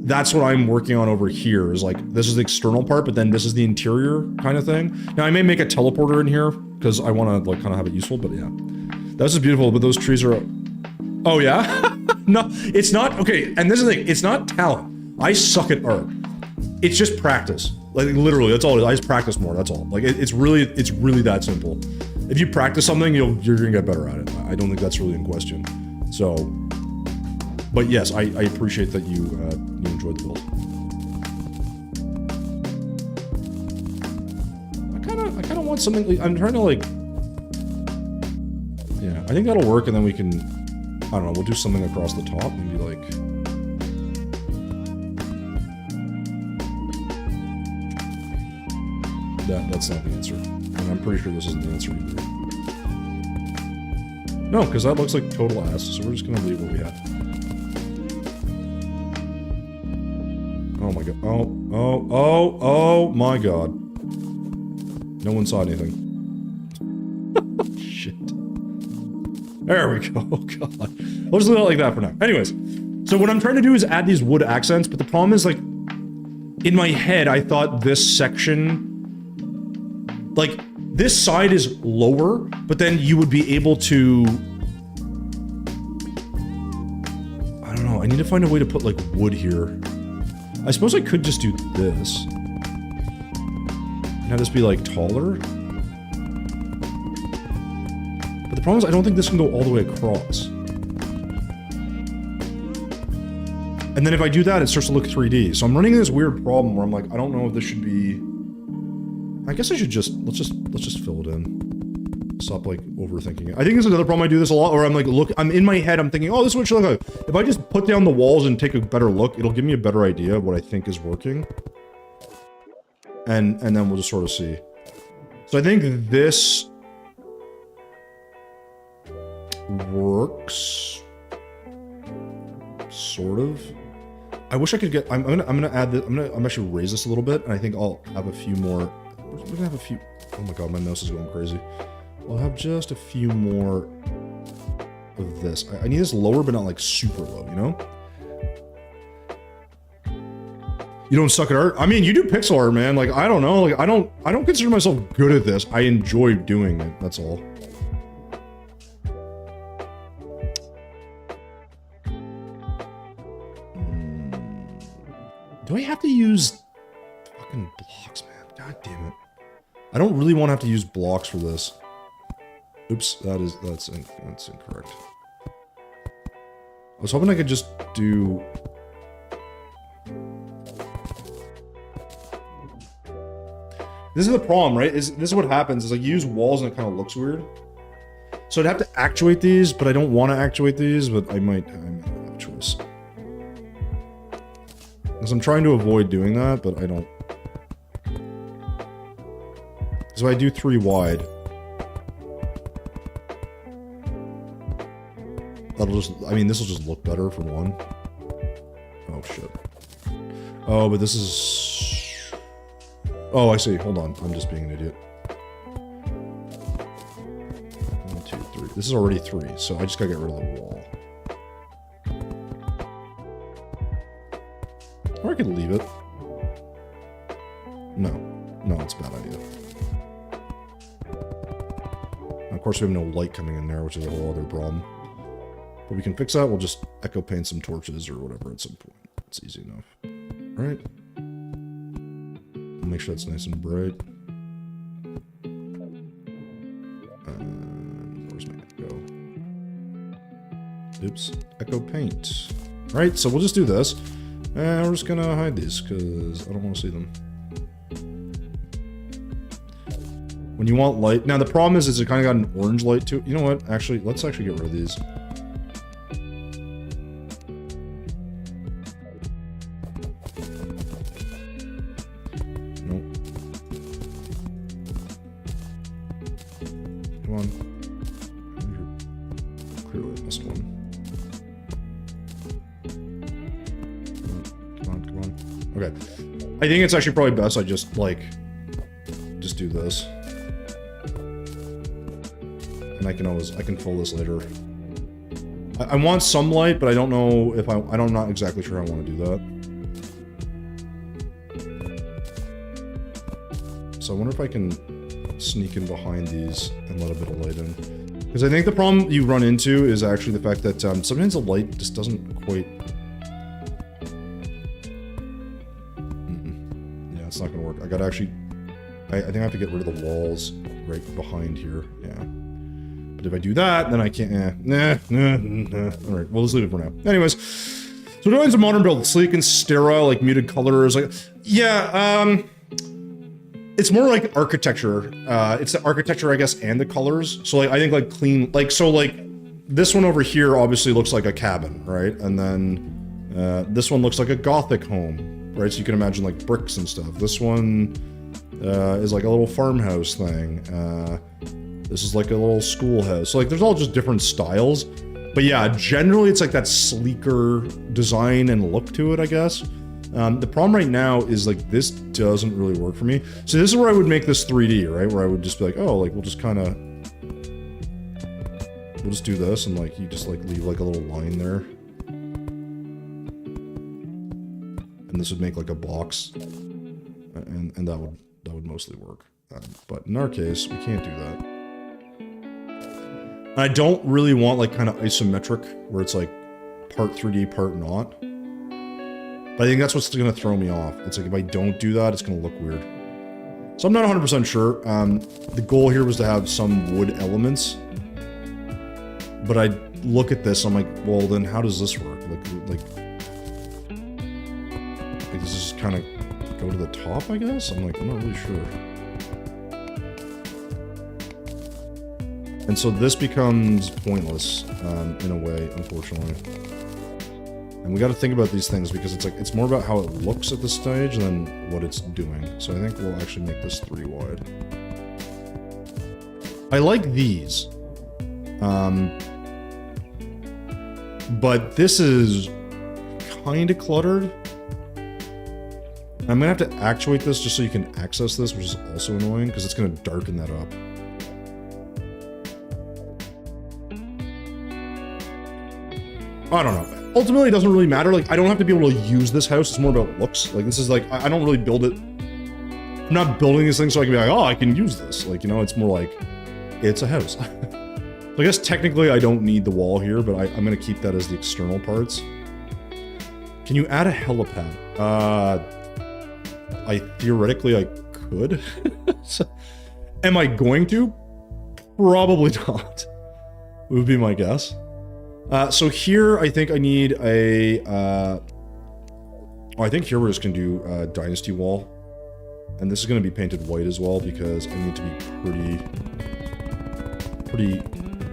that's what I'm working on over here is like, this is the external part, but then this is the interior kind of thing. Now I may make a teleporter in here because I want to like kind of have it useful, but yeah. That's just beautiful, but those trees are, oh yeah? No, it's not, okay, and this is the thing, it's not talent. I suck at art. It's just practice. Like literally, that's all it is. I just practice more, that's all. Like it's really that simple. If you practice something, you're gonna get better at it. I don't think that's really in question. So, but yes, I appreciate that you enjoyed the build. I kind of want something, like, I'm trying to like, yeah, I think that'll work and then we can, I don't know, we'll do something across the top, maybe like, that's not the answer. And I'm pretty sure this isn't the answer either. No, because that looks like total ass, so we're just gonna leave what we have. Oh my god. Oh my god. No one saw anything. Shit. There we go. Oh god. We'll just leave it like that for now. Anyways, so what I'm trying to do is add these wood accents, but the problem is like, in my head, I thought this section, like, this side is lower, but then you would be able to... I don't know, I need to find a way to put, like, wood here. I suppose I could just do this. And have this be, like, taller. But the problem is I don't think this can go all the way across. And then if I do that, it starts to look 3D. So I'm running into this weird problem where I'm like, I don't know if this should be... I guess I should just, let's just fill it in. Stop like overthinking it. I think there's another problem I do this a lot, or I'm like, look, I'm in my head, I'm thinking, oh, this is what it should look like. If I just put down the walls and take a better look, it'll give me a better idea of what I think is working. And then we'll just sort of see. So I think this works. Sort of. I wish I could get, I'm gonna add this, I'm actually raise this a little bit, and I think I'll have a few more, we're gonna have a few, oh my god, my mouse is going crazy. I'll have just a few more of this. I need this lower, but not like super low, you know? You don't suck at art? I mean, you do pixel art, man. Like, I don't know, like, I don't consider myself good at this. I enjoy doing it, that's all. Do I have to use fucking blocks, man? God damn it. I don't really want to have to use blocks for this. Oops, that's incorrect. I was hoping I could just do... This is the problem, right? This is what happens, is I use walls and it kind of looks weird. So I'd have to actuate these, but I don't want to actuate these, but I might have a choice. Because I'm trying to avoid doing that, but I don't. So I do 3 wide. That'll just, I mean, this will just look better for one. Oh, shit. Oh, but this is... Oh, I see. Hold on. I'm just being an idiot. 1, 2, 3. This is already 3, so I just gotta get rid of the wall. Or I could leave it. No. No, it's a bad idea. And of course, we have no light coming in there, which is a whole other problem. But we can fix that. We'll just echo paint some torches or whatever at some point. It's easy enough. Alright. We'll make sure that's nice and bright. Where's my echo? Oops. Echo paint. Alright, so we'll just do this. And we're just gonna hide these, because I don't want to see them. When you want light... Now, the problem is it kind of got an orange light to it. You know what? Actually, let's actually get rid of these. Nope. Come on. Clearly missed one. Okay. I think it's actually probably best I just, like, just do this. And I can fill this later. I want some light, but I don't know if I'm not exactly sure I want to do that. So I wonder if I can sneak in behind these and let a bit of light in. Because I think the problem you run into is actually the fact that sometimes the light just doesn't quite... It's not gonna work. I gotta actually... I think I have to get rid of the walls right behind here. Yeah. But if I do that, then I can't... Alright, we'll just leave it for now. Anyways. So we're doing some modern build. Sleek and sterile, like muted colors. Like, yeah, it's more like architecture. It's the architecture, I guess, and the colors. So, like, I think, like, clean... Like, so, like, this one over here obviously looks like a cabin, right? And then this one looks like a gothic home. Right, so you can imagine like bricks and stuff. This one is like a little farmhouse thing. This is like a little schoolhouse. So like there's all just different styles. But yeah, generally it's like that sleeker design and look to it, I guess. The problem right now is like this doesn't really work for me. So this is where I would make this 3D, right? Where I would just be like, oh, like we'll just kind of... We'll just do this and like you just like leave like a little line there. And this would make like a box, and that would mostly work. But in our case, we can't do that. I don't really want like kind of isometric, where it's like part 3D, part not. But I think that's what's going to throw me off. It's like if I don't do that, it's going to look weird. So I'm not 100% sure. The goal here was to have some wood elements. But I look at this, I'm like, well, then how does this work? Like does this just kind of go to the top, I guess? I'm not really sure. And so this becomes pointless, in a way, unfortunately. And we got to think about these things because it's like, it's more about how it looks at this stage than what it's doing. So I think we'll actually make this 3 wide. I like these. But this is kind of cluttered. I'm gonna have to actuate this just so you can access this, which is also annoying because it's gonna darken that up. I don't know. Ultimately, it doesn't really matter. Like, I don't have to be able to use this house. It's more about looks. Like, this is like, I don't really build it. I'm not building these things so I can be like, oh, I can use this. Like, you know, it's more like, it's a house. I guess technically I don't need the wall here, but I'm going to keep that as the external parts. Can you add a helipad? Theoretically I could. So, am I going to? Probably not. Would be my guess. So here I think I need a, I think here we're just going to do a dynasty wall. And this is going to be painted white as well because I need to be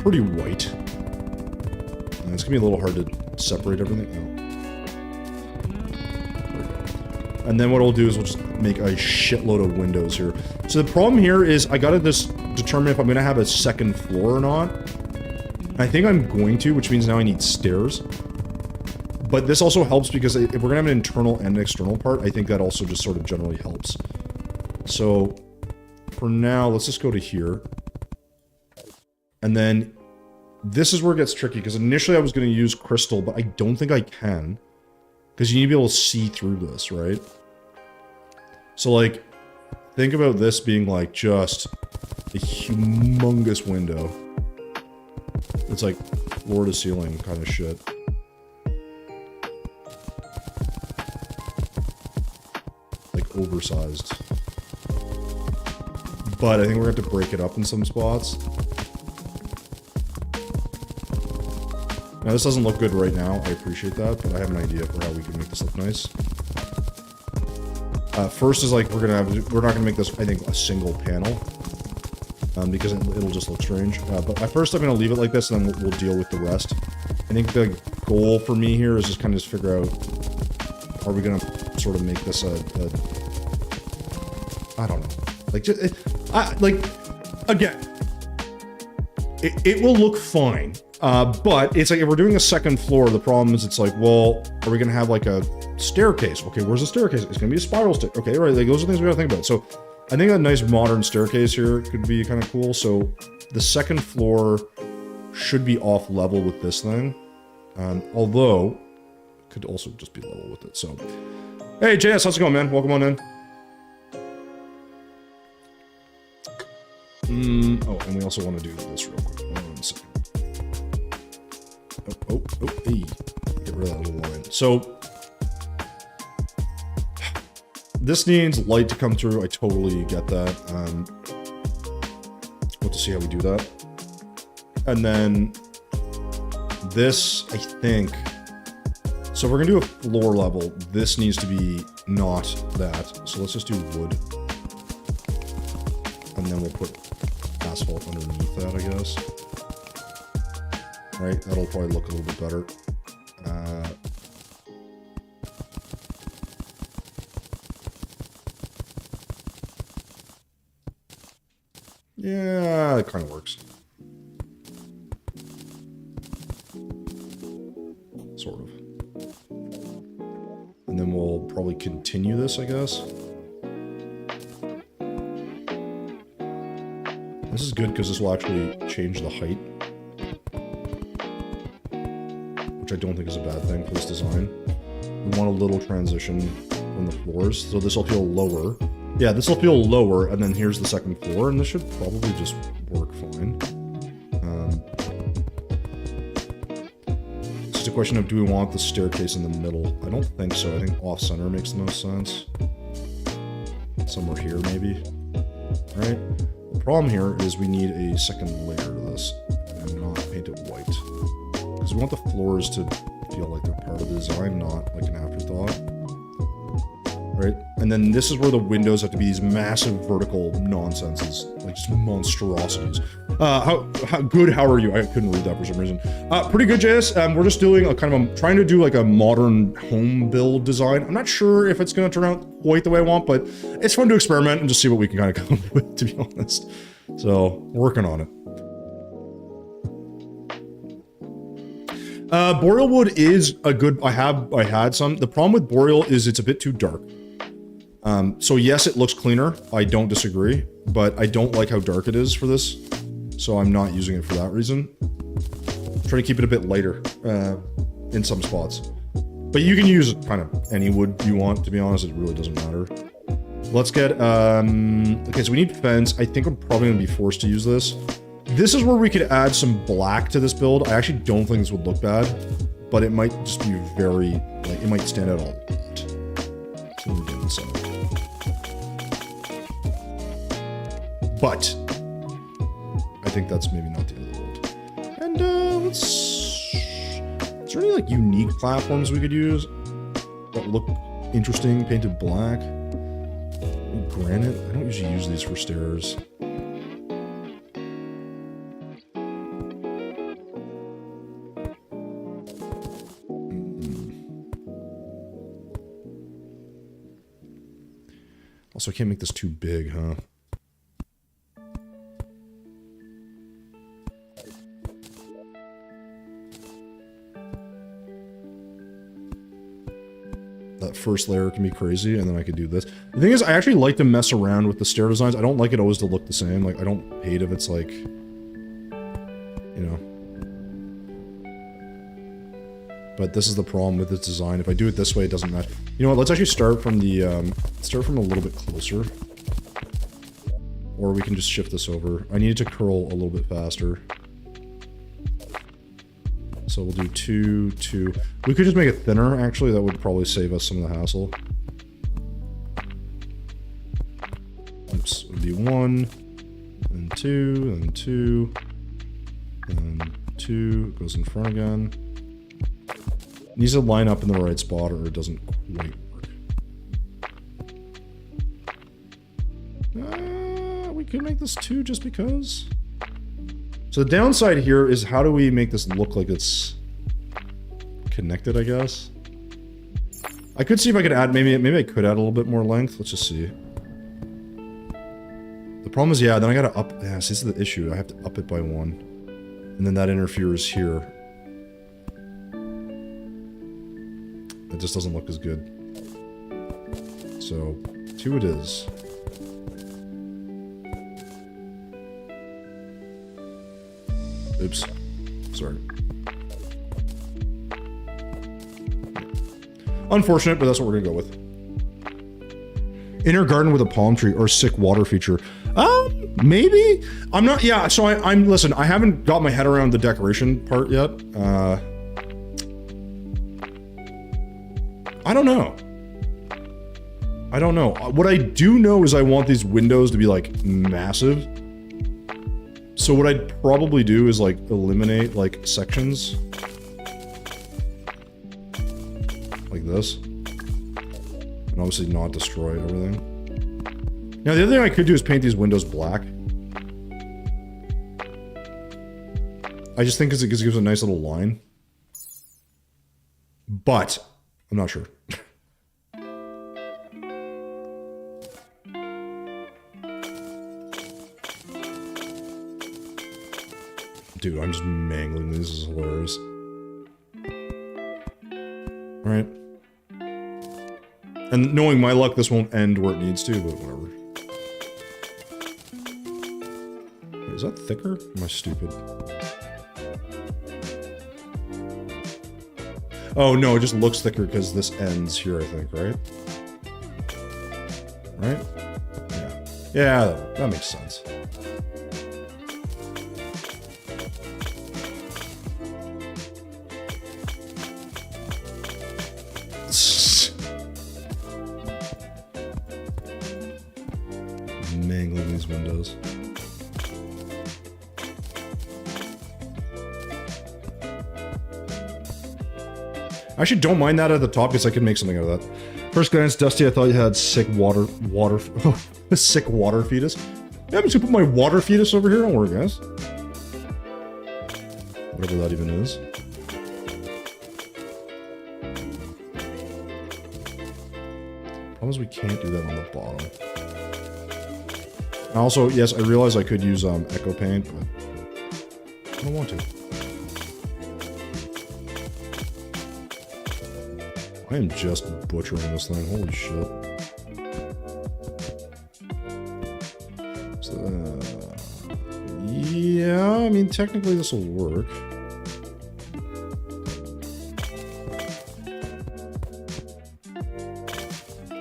pretty white. And it's gonna be a little hard to separate everything. Oh. And then what I'll do is we'll just make a shitload of windows here. So the problem here is I gotta just determine if I'm gonna have a second floor or not. I think I'm going to, which means now I need stairs. But this also helps because if we're gonna have an internal and an external part, I think that also just sort of generally helps. So for now, let's just go to here. And then this is where it gets tricky, because initially I was going to use crystal, but I don't think I can. Because you need to be able to see through this, right? So, like, think about this being, like, just a humongous window. It's like floor to ceiling kind of shit. Like, oversized. But I think we're going to have to break it up in some spots. Now, this doesn't look good right now. I appreciate that, but I have an idea for how we can make this look nice. First is like we're not gonna make this, I think, a single panel, because it'll just look strange. But at first, I'm gonna leave it like this, and then we'll deal with the rest. I think the goal for me here is just kind of just figure out: are we gonna sort of make this a I don't know, like again, it will look fine. But it's like, if we're doing a second floor, the problem is it's like, well, are we going to have like a staircase? Okay, where's the staircase? It's going to be a spiral stair. Okay, right, like those are things we got to think about. So I think a nice modern staircase here could be kind of cool. So the second floor should be off level with this thing. Although, it could also just be level with it. So, hey, JS, how's it going, man? Welcome on in. Oh, and we also want to do this real quick. 1 second. Oh, hey. Get rid of that little line. So, this needs light to come through. I totally get that. We'll have to see how we do that. And then, this, I think... So we're going to do a floor level. This needs to be not that. So let's just do wood. And then we'll put asphalt underneath that, I guess. Right, that'll probably look a little bit better. Yeah, it kind of works. Sort of. And then we'll probably continue this, I guess. This is good because this will actually change the height. Which I don't think is a bad thing for this design. We want a little transition from the floors, so this will feel lower. Yeah, this will feel lower, and then here's the second floor, and this should probably just work fine. It's just a question of, do we want the staircase in the middle? I don't think so. I think off-center makes the most sense. Somewhere here, maybe. Right? The problem here is we need a second layer to this, and not paint it white. Because we want the floors to feel like they're part of the design, not like an afterthought. right? And then this is where the windows have to be these massive vertical nonsenses, like just monstrosities. How good, how are you? I couldn't read that for some reason. Pretty good, JS. We're just doing a kind of trying to do like a modern home build design. I'm not sure if it's gonna turn out quite the way I want, but it's fun to experiment and just see what we can kind of come up with, to be honest. So, working on it. Boreal wood is a good, I had some. The problem with Boreal is it's a bit too dark. So yes, it looks cleaner. I don't disagree, but I don't like how dark it is for this. So I'm not using it for that reason. Try to keep it a bit lighter, in some spots. But you can use kind of any wood you want, to be honest, it really doesn't matter. Let's get, okay, so we need fence. I think I'm probably gonna be forced to use this. This is where we could add some black to this build. I actually don't think this would look bad, but it might just be very, like, it might stand out a lot. So we're getting some. But I think that's maybe not the end of the world. And let's, is there any like unique platforms we could use that look interesting, painted black? Granite? I don't usually use these for stairs. Also, I can't make this too big, huh? That first layer can be crazy, and then I could do this. The thing is, I actually like to mess around with the stair designs. I don't like it always to look the same. Like, I don't hate if it's like, you know. But this is the problem with this design. If I do it this way, it doesn't match. You know what? Let's actually start from the, start from a little bit closer. Or we can just shift this over. I need it to curl a little bit faster. So we'll do 2, 2. We could just make it thinner, actually. That would probably save us some of the hassle. Oops. It would be 1, and 2, and 2, and 2. Goes in front again. It needs to line up in the right spot or it doesn't quite work. We could make this 2 just because. So the downside here is how do we make this look like it's connected, I guess? I could see if I could add, maybe I could add a little bit more length. Let's just see. The problem is, yeah, then I gotta up, yeah, see, this is the issue. I have to up it by 1. And then that interferes here. It just doesn't look as good. So, 2 it is. Oops. Sorry. Unfortunate, but that's what we're gonna go with. Inner garden with a palm tree or sick water feature. Maybe? I'm not, yeah, so I'm, listen, I haven't got my head around the decoration part yet. I don't know. I don't know. What I do know is I want these windows to be, like, massive. So what I'd probably do is, like, eliminate, like, sections. Like this. And obviously not destroy everything. Now, the other thing I could do is paint these windows black. I just think because it gives a nice little line. But, I'm not sure. Dude, I'm just mangling these. This is hilarious. Alright. And knowing my luck, this won't end where it needs to, but whatever. Wait, is that thicker? Am I stupid? Oh no, it just looks thicker because this ends here, I think, right? Right? Yeah. Yeah, that makes sense. Mangling these windows. I actually don't mind that at the top because I can make something out of that. First glance, Dusty, I thought you had sick sick water fetus. Yeah, I'm just gonna put my water fetus over here. Don't worry, guys. Whatever that even is. Problem is we can't do that on the bottom. And also, yes, I realize I could use Echo Paint, but I don't want to. I am just butchering this thing. Holy shit. So, yeah, I mean, technically this will work.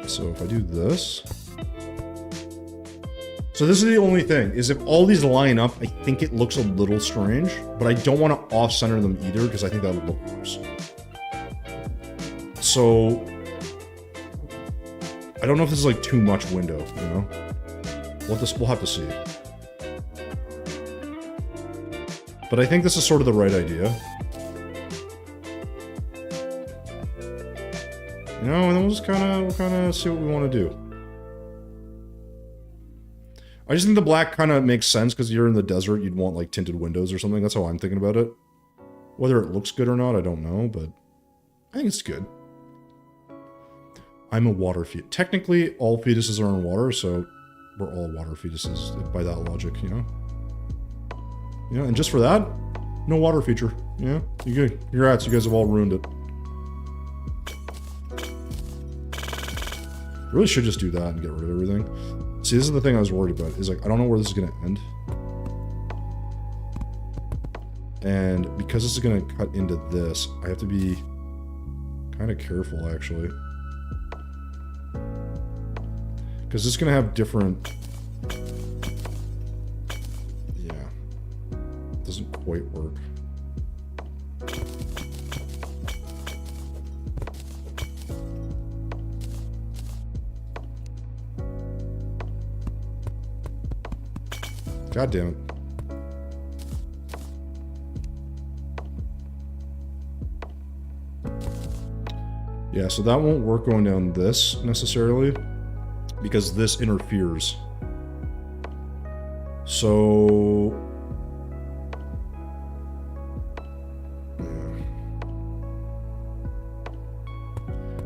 So if I do this... So this is the only thing, is if all these line up, I think it looks a little strange, but I don't want to off-center them either, because I think that would look worse. So... I don't know if this is like too much window, you know? We'll have to see. But I think this is sort of the right idea. You know, and then we'll kind of see what we want to do. I just think the black kind of makes sense because you're in the desert, you'd want like tinted windows or something. That's how I'm thinking about it. Whether it looks good or not, I don't know, but I think it's good. I'm a water fetus. Technically, all fetuses are in water, so we're all water fetuses by that logic, you know? Yeah, and just for that, no water feature. Yeah, you good. Congrats, you guys have all ruined it. Really should just do that and get rid of everything. See, this is the thing I was worried about, is like, I don't know where this is going to end. And because this is going to cut into this, I have to be kind of careful, actually. Because it's going to have different... Yeah. It doesn't quite work. God damn it. Yeah, so that won't work going down this necessarily, because this interferes. So... yeah.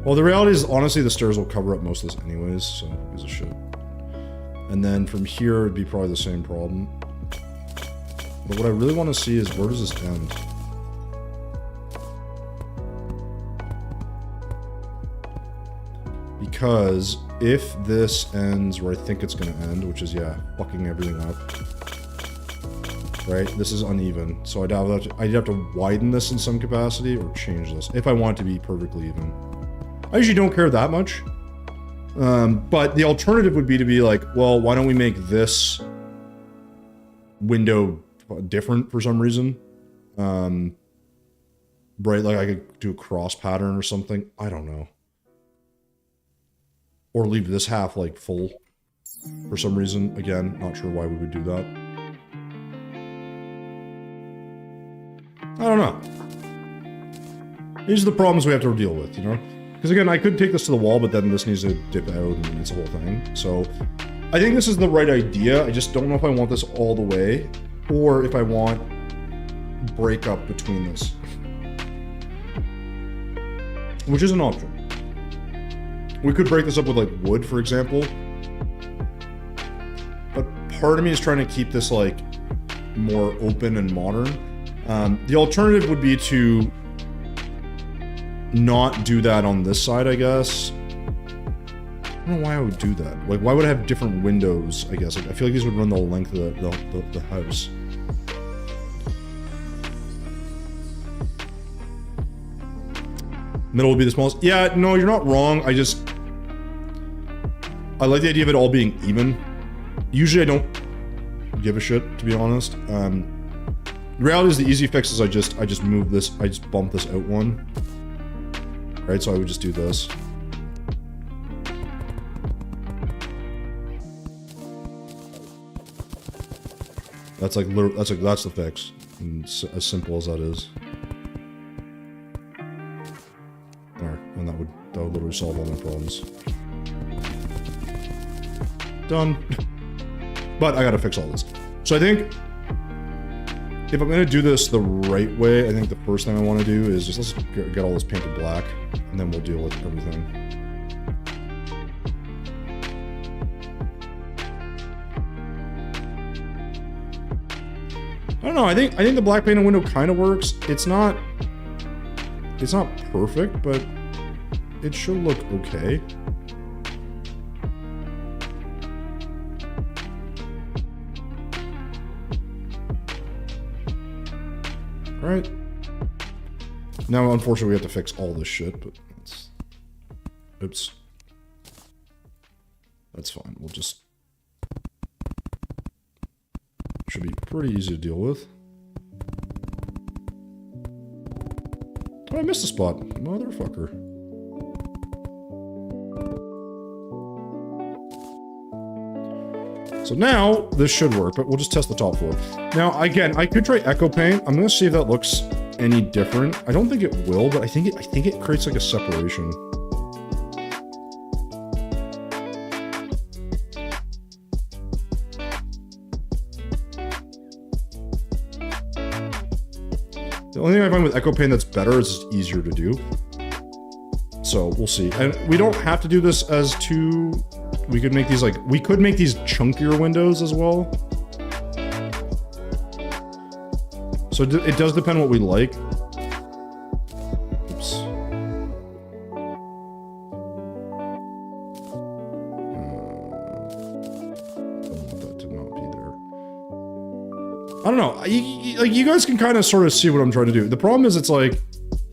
Well, the reality is, honestly, the stairs will cover up most of this anyways, so who gives a shit. And then from here, it'd be probably the same problem. But what I really want to see is, where does this end? Because if this ends where I think it's going to end, which is, yeah, fucking everything up. Right? This is uneven. So I'd have to widen this in some capacity or change this if I want it to be perfectly even. I usually don't care that much. But the alternative would be to be like, well, why don't we make this window different for some reason? Right, like I could do a cross pattern or something. I don't know. Or leave this half like full for some reason. Again, not sure why we would do that. I don't know. These are the problems we have to deal with, you know? Because again, I could take this to the wall, but then this needs to dip out and it's a whole thing. So I think this is the right idea. I just don't know if I want this all the way or if I want break up between this. Which is an option. We could break this up with like wood, for example. But part of me is trying to keep this like more open and modern. The alternative would be to not do that on this side, I guess. I don't know why I would do that. Like, why would I have different windows, I guess? Like, I feel like these would run the length of the house. Middle would be the smallest. Yeah, no, you're not wrong. I like the idea of it all being even. Usually I don't give a shit, to be honest. The reality is the easy fix is I just move this, I just bump this out one. Right, so I would just do this. That's like that's the fix. And as simple as that is. Alright, and and that would literally solve all my problems. Done. But I gotta fix all this. So I think if I'm gonna do this the right way, I think the first thing I want to do is just let's get all this painted black, and then we'll deal with everything. I don't know. I think the black painted window kind of works. It's not perfect, but it should look okay. All right. Now, unfortunately, we have to fix all this shit, but it's... Oops. That's fine. We'll just... Should be pretty easy to deal with. Oh, I missed a spot. Motherfucker. So now, this should work, but we'll just test the top floor. Now, again, I could try Echo Paint. I'm gonna see if that looks any different. I don't think it will, but I think it creates like a separation. The only thing I find with Echo Paint that's better is it's easier to do. So we'll see. And we don't have to do this as two. We could make these like, we could make these chunkier windows as well. So it does depend what we like. Oops. I want that to not be there. I don't know. You guys can kind of sort of see what I'm trying to do. The problem is it's like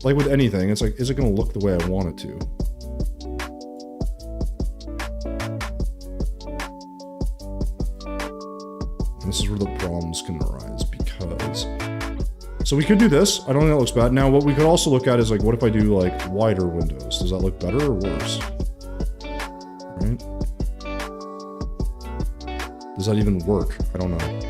with anything, it's like, is it going to look the way I want it to? And this is where the problems can arise because... So we could do this. I don't think that looks bad. Now, what we could also look at is like, what if I do like wider windows? Does that look better or worse? Right? Does that even work? I don't know.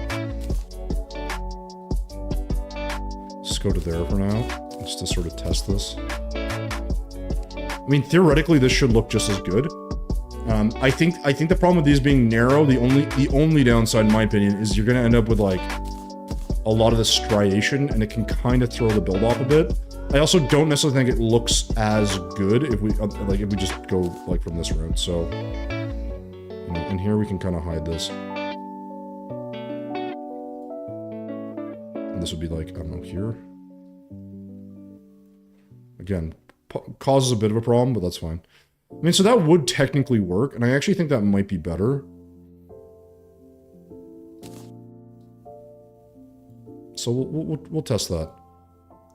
Just go to there for now, just to sort of test this. I mean, theoretically, this should look just as good. I think the problem with these being narrow, the only downside, in my opinion, is you're gonna end up with like a lot of the striation, and it can kind of throw the build off a bit. I also don't necessarily think it looks as good if we just go like from this route. So, you know, in here we can kind of hide this. And this would be like, I don't know, here. Again, causes a bit of a problem, but that's fine. I mean, so that would technically work, and I actually think that might be better. So we'll test that.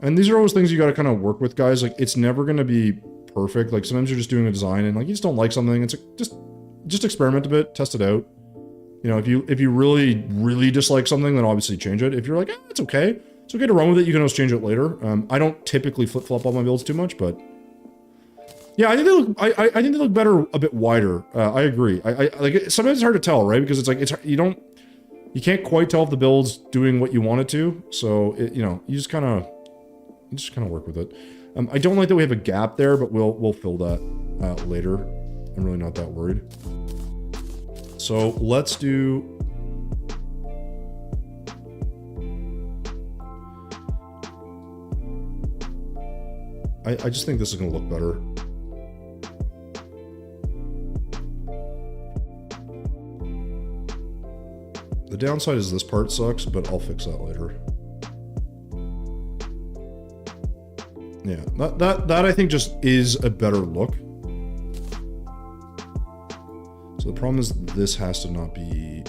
And these are always things you got to kind of work with, guys. Like, it's never going to be perfect. Like, sometimes you're just doing a design and like you just don't like something. It's like, just experiment a bit, test it out. You know, if you really dislike something, then obviously change it. If you're like, it's okay. It's okay to run with it. You can always change it later. I don't typically flip-flop all my builds too much, but yeah, I think they look. I think they look better a bit wider. I agree. I like. Sometimes it's hard to tell, right? Because it's like you can't quite tell if the build's doing what you want it to. So you know, you just kind of work with it. I don't like that we have a gap there, but we'll fill that later. I'm really not that worried. So let's do. I just think this is gonna look better. The downside is this part sucks, but I'll fix that later. Yeah, that I think just is a better look. So the problem is this has to not be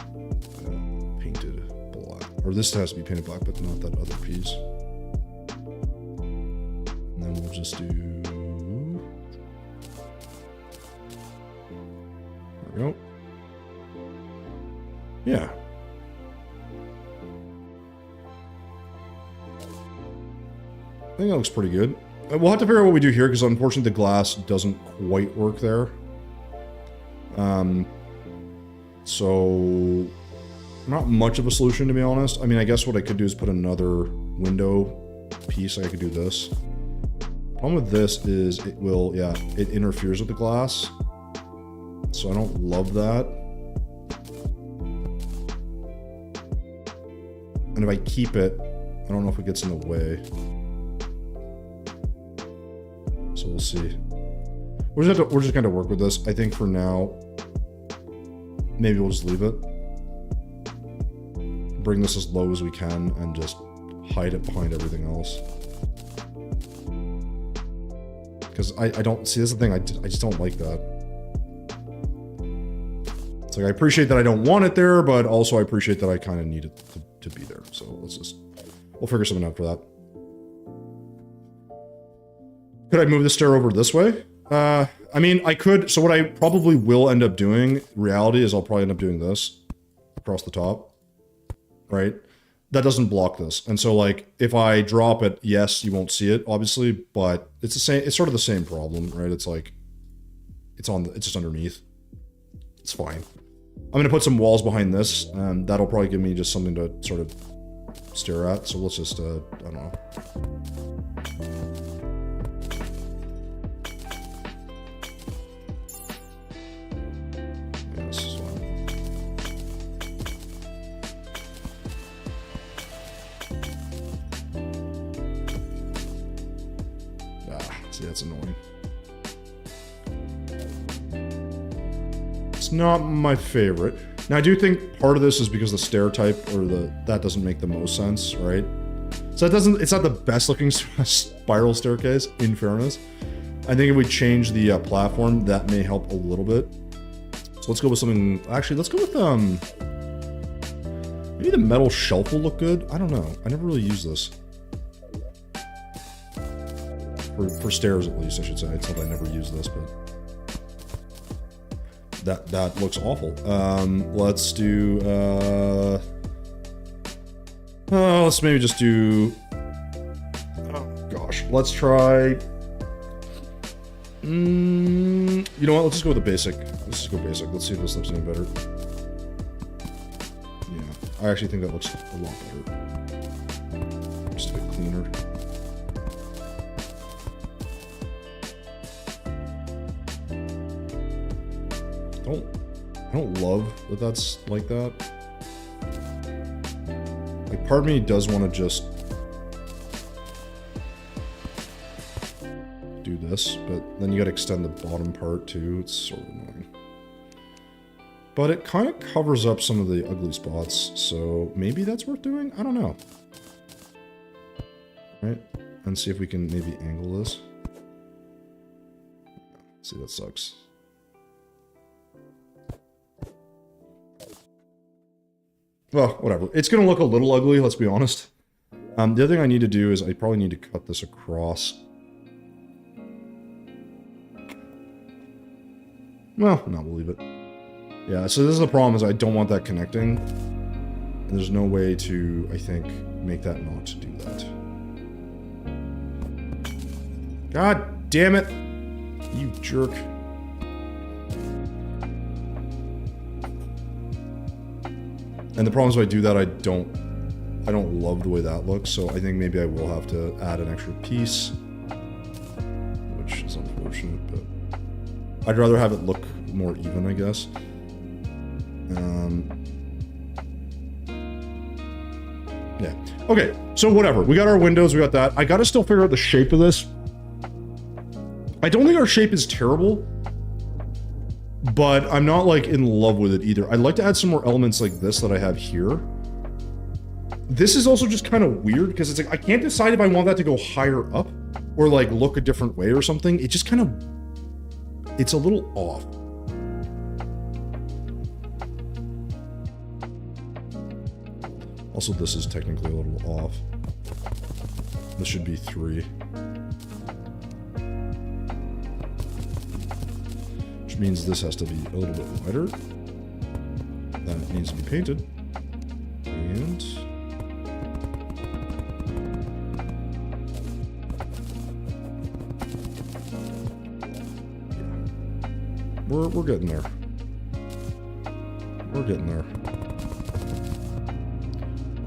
painted black. Or this has to be painted black, but not that other piece. And then we'll just do... There we go. Yeah. I think that looks pretty good. We'll have to figure out what we do here, because unfortunately the glass doesn't quite work there. So not much of a solution, to be honest. I mean, I guess what I could do is put another window piece. I could do this. Problem with this is it will, yeah, it interferes with the glass. So I don't love that. And if I keep it, I don't know if it gets in the way. So we'll see. We're just going to work with this. I think for now, maybe we'll just leave it. Bring this as low as we can and just hide it behind everything else. Because I don't, see, this is the thing, I just don't like that. It's like, I appreciate that I don't want it there, but also I appreciate that I kind of need it to be there. So let's just, we'll figure something out for that. Could I move the stair over this way? I mean, I could, so what I probably will end up doing, reality, is I'll probably end up doing this across the top, right? That doesn't block this. And so, like, if I drop it, yes, you won't see it, obviously, but it's the same, it's sort of the same problem, right? It's like, it's just underneath. It's fine. I'm gonna put some walls behind this, and that'll probably give me just something to sort of stare at. So let's just, I don't know. Yeah, this is fine. See, that's annoying. It's not my favorite. Now, I do think part of this is because the stair type, or that doesn't make the most sense, right? So it's not the best looking spiral staircase, in fairness. I think if we change the platform, that may help a little bit. So let's go with something, actually, let's go with, maybe the metal shelf will look good. I don't know. I never really used this. For stairs, at least, I should say. It's not that I never use this, but that looks awful. Let's do, let's maybe just do, oh gosh, let's try, you know what, let's just go with the basic. Let's just go basic. Let's see if this looks any better. Yeah, I actually think that looks a lot better. Just a bit cleaner. I don't love that that's like that. Like, part of me does want to just do this, but then you gotta extend the bottom part too. It's sort of annoying. But it kind of covers up some of the ugly spots, so maybe that's worth doing? I don't know. Right? And see if we can maybe angle this. See, that sucks. Well, whatever. It's going to look a little ugly, let's be honest. The other thing I need to do is I probably need to cut this across. Well, no, we'll leave it. Yeah, so this is the problem, is I don't want that connecting. And there's no way to, I think, make that not do that. God damn it! You jerk. And the problem is if I do that, I don't love the way that looks, so I think maybe I will have to add an extra piece, which is unfortunate, but I'd rather have it look more even, I guess. Yeah. Okay, so whatever. We got our windows, we got that. I gotta still figure out the shape of this. I don't think our shape is terrible, but I'm not, like, in love with it either. I'd like to add some more elements like this that I have here. This is also just kind of weird, because it's like, I can't decide if I want that to go higher up, or, like, look a different way or something. It just kind of... it's a little off. Also, this is technically a little off. This should be 3. Means this has to be a little bit wider. Then it needs to be painted. And yeah. We're getting there. We're getting there.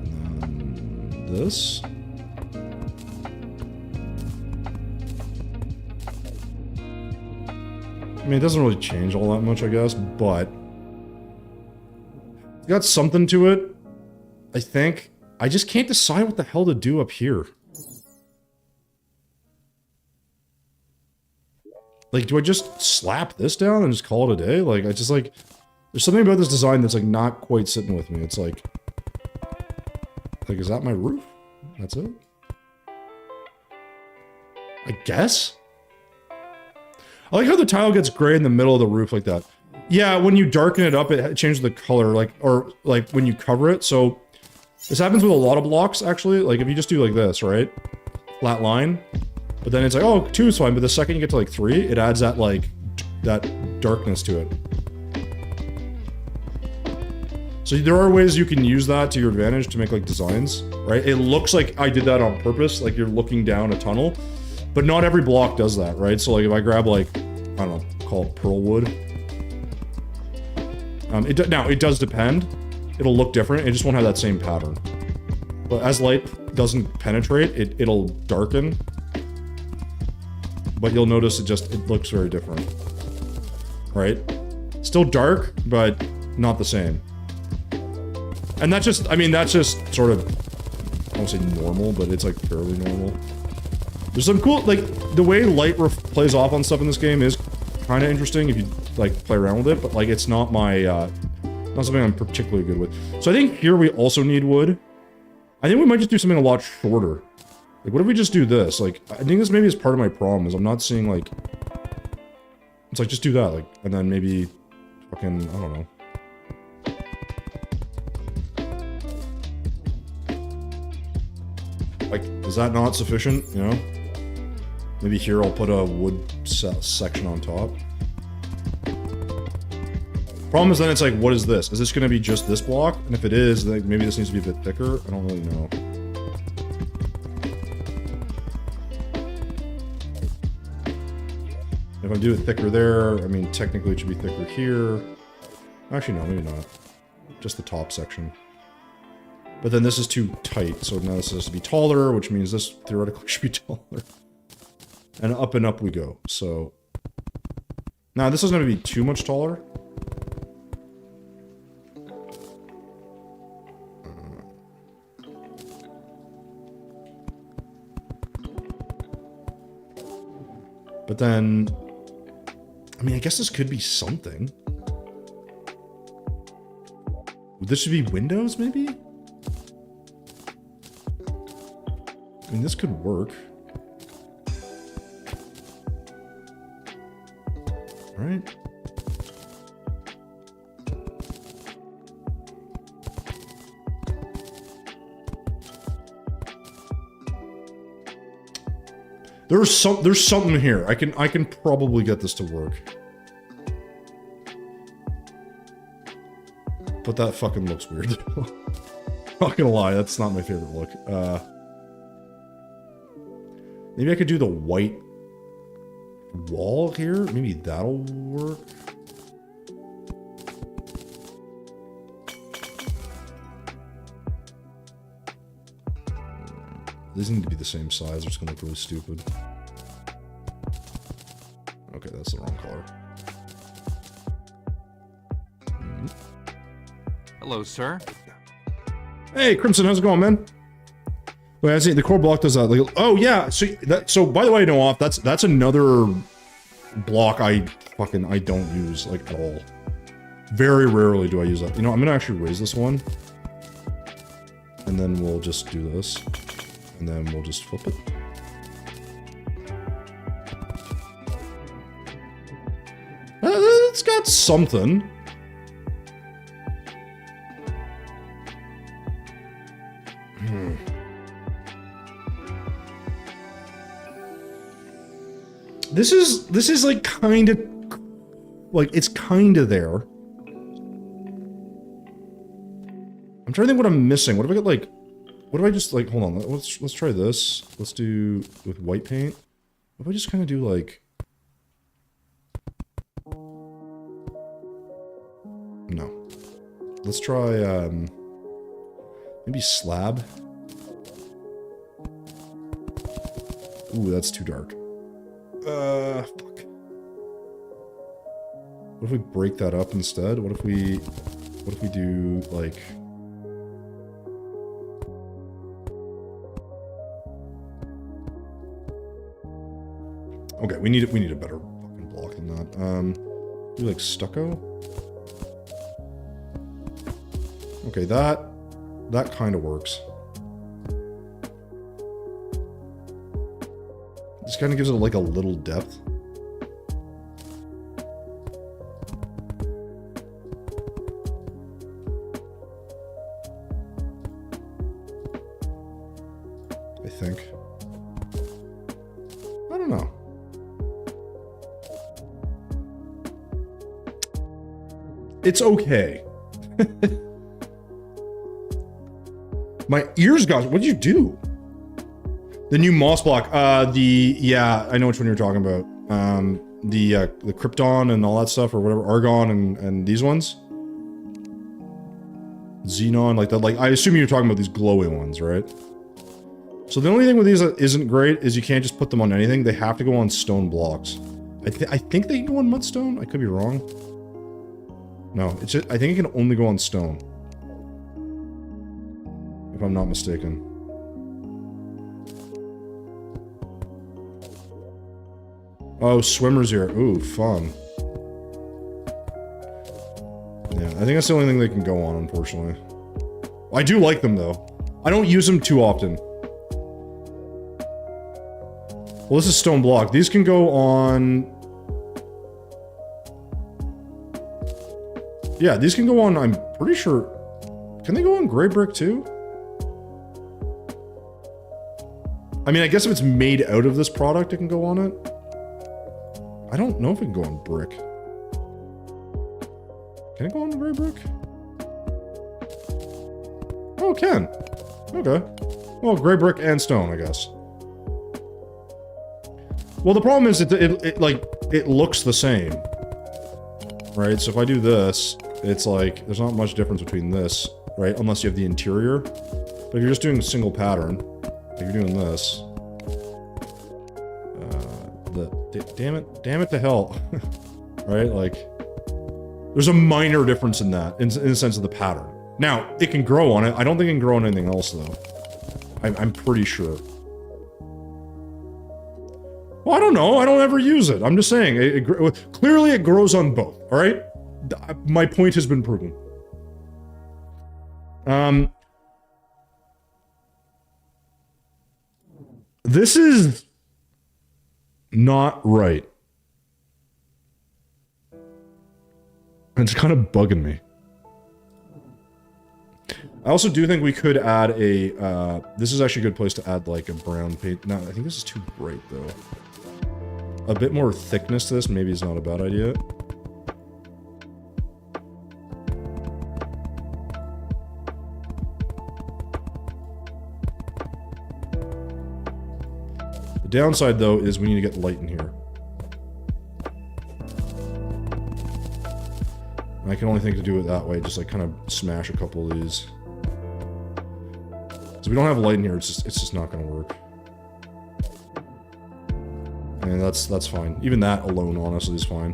And then this. I mean, it doesn't really change all that much, I guess, but it's got something to it, I think. I just can't decide what the hell to do up here. Like, do I just slap this down and just call it a day? Like, I just, like... There's something about this design that's, like, not quite sitting with me. It's like... Like, is that my roof? That's it? I guess? I like how the tile gets gray in the middle of the roof like that. Yeah, when you darken it up, it changes the color, like, or, like, when you cover it, so... This happens with a lot of blocks, actually. Like, if you just do like this, right? Flat line. But then it's like, oh, 2 is fine, but the second you get to, like, 3, it adds that, like, that darkness to it. So there are ways you can use that to your advantage to make, like, designs, right? It looks like I did that on purpose, like you're looking down a tunnel. But not every block does that, right? So, like, if I grab, like, I don't know, call it pearl wood. Now, it does depend. It'll look different, it just won't have that same pattern. But as light doesn't penetrate, it'll darken. But you'll notice it looks very different. Right? Still dark, but not the same. And that's just, I mean, that's just sort of, I won't say normal, but it's like fairly normal. There's some cool, like, the way light plays off on stuff in this game is kind of interesting if you, like, play around with it, but, like, it's not my, not something I'm particularly good with. So I think here we also need wood. I think we might just do something a lot shorter. Like, what if we just do this? Like, I think this maybe is part of my problem, is I'm not seeing, like... It's like, just do that, like, and then maybe... Fucking, I don't know. Like, is that not sufficient, you know? Maybe here I'll put a wood section on top. Problem is then it's like, what is this? Is this gonna be just this block? And if it is, then maybe this needs to be a bit thicker? I don't really know. If I do it thicker there, I mean, technically it should be thicker here. Actually, no, maybe not. Just the top section. But then this is too tight, so now this has to be taller, which means this theoretically should be taller. And up we go, so... Now, this doesn't have to be too much taller. But then... I mean, I guess this could be something. This should be windows, maybe? I mean, this could work. Right? There's something here. I can probably get this to work. But that fucking looks weird. Not gonna lie, that's not my favorite look. Maybe I could do the white wall here? Maybe that'll work? These need to be the same size, or it's gonna look really stupid. Okay, that's the wrong color. Hello, sir. Hey, Crimson, how's it going, man? Wait, I see, the core block does that. Like, oh, yeah, so by the way, Noah, that's another block I don't use, like, at all. Very rarely do I use that. You know, I'm gonna actually raise this one. And then we'll just do this. And then we'll just flip it. It's got something. This is like kinda, like, it's kinda there. I'm trying to think what I'm missing. What if I get, like, what if I just, like, hold on, let's try this. Let's do with white paint. What if I just kinda do, like... No. Let's try, maybe slab. Ooh, that's too dark. Fuck. What if we break that up instead? What if we do, like... Okay, we need a better fucking block than that. Do like stucco? Okay, that kind of works. This kind of gives it like a little depth. I think. I don't know. It's okay. My ears got... What did you do? The new moss block. Yeah, I know which one you're talking about. The Krypton and all that stuff, or whatever. Argon and these ones. Xenon, like that. Like, I assume you're talking about these glowing ones, right? So the only thing with these that isn't great is you can't just put them on anything. They have to go on stone blocks. I think they can go on mudstone. I could be wrong. No, it's just, I think it can only go on stone. If I'm not mistaken. Oh, swimmers here. Ooh, fun. Yeah, I think that's the only thing they can go on, unfortunately. I do like them, though. I don't use them too often. Well, this is stone block. These can go on... Yeah, these can go on, I'm pretty sure... Can they go on gray brick, too? I mean, I guess if it's made out of this product, it can go on it. I don't know if it can go on brick. Can it go on gray brick? Oh, it can. Okay. Well, gray brick and stone, I guess. Well, the problem is it looks the same. Right? So if I do this, it's like, there's not much difference between this, right? Unless you have the interior. But if you're just doing a single pattern, if you're doing this, damn it to hell. Right? Like, there's a minor difference in that, in the sense of the pattern. Now, it can grow on it. I don't think it can grow on anything else, though. I'm pretty sure. Well, I don't know. I don't ever use it. I'm just saying. Clearly, it grows on both. All right? My point has been proven. This is not right. It's kind of bugging me. I also do think we could add a, this is actually a good place to add like a brown paint. No, I think this is too bright though. A bit more thickness to this maybe is not a bad idea. The downside though is we need to get light in here. I can only think to do it that way, just like kind of smash a couple of these. So we don't have light in here, it's just not gonna work. And that's fine. Even that alone, honestly, is fine.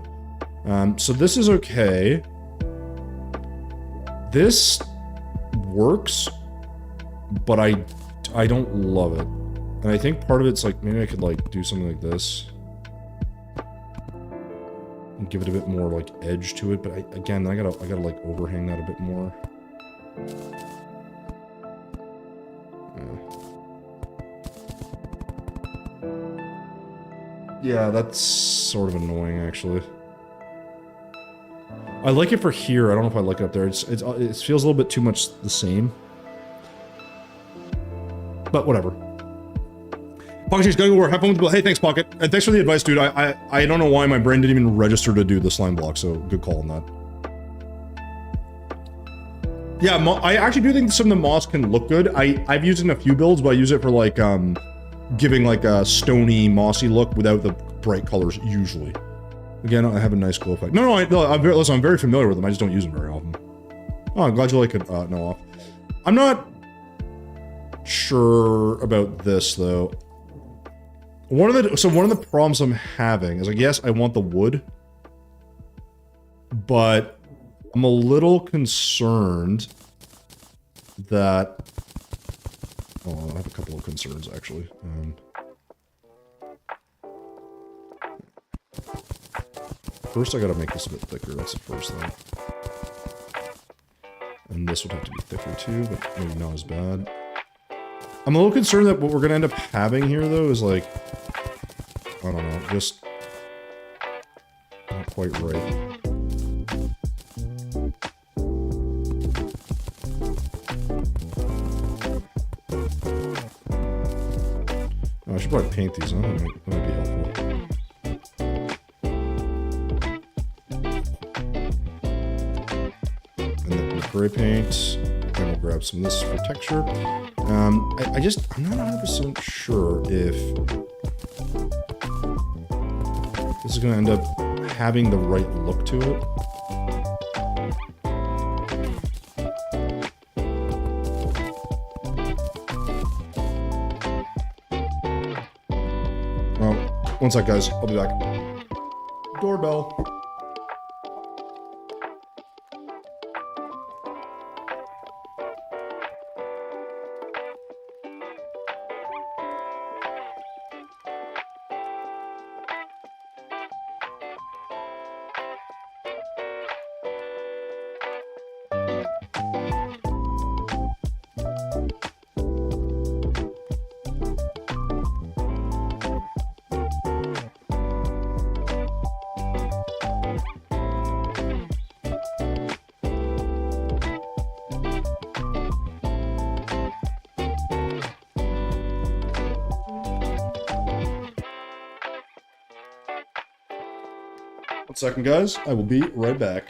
So this is okay. This works, but I don't love it. And I think part of it's like, maybe I could like do something like this. And give it a bit more like edge to it, but again, I gotta like overhang that a bit more. Yeah, that's sort of annoying, actually. I like it for here. I don't know if I like it up there. It feels a little bit too much the same. But whatever. Pocket gotta go work. Have fun with the bill. Hey, thanks, Pocket. And thanks for the advice, dude. I don't know why my brain didn't even register to do the slime block, so good call on that. Yeah, I actually do think some of the moss can look good. I've used it in a few builds, but I use it for like, giving like a stony, mossy look without the bright colors, usually. Again, I have a nice glow effect. No, listen, I'm very familiar with them, I just don't use them very often. Oh, I'm glad you like it, Noah. I'm not sure about this, though. One of the problems I'm having is like, yes, I want the wood. but I'm a little concerned that... Oh, I have a couple of concerns, actually. First, I gotta make this a bit thicker. That's the first thing. And this would have to be thicker too, but maybe not as bad. I'm a little concerned that what we're gonna end up having here, though, is like... I don't know, just... not quite right. Oh, I should probably paint these, huh? That might be helpful. Gray paint, and we'll grab some of this for texture. I'm not 100% sure if this is going to end up having the right look to it. Well, one sec, guys. I'll be back. Doorbell. One second, guys. I will be right back.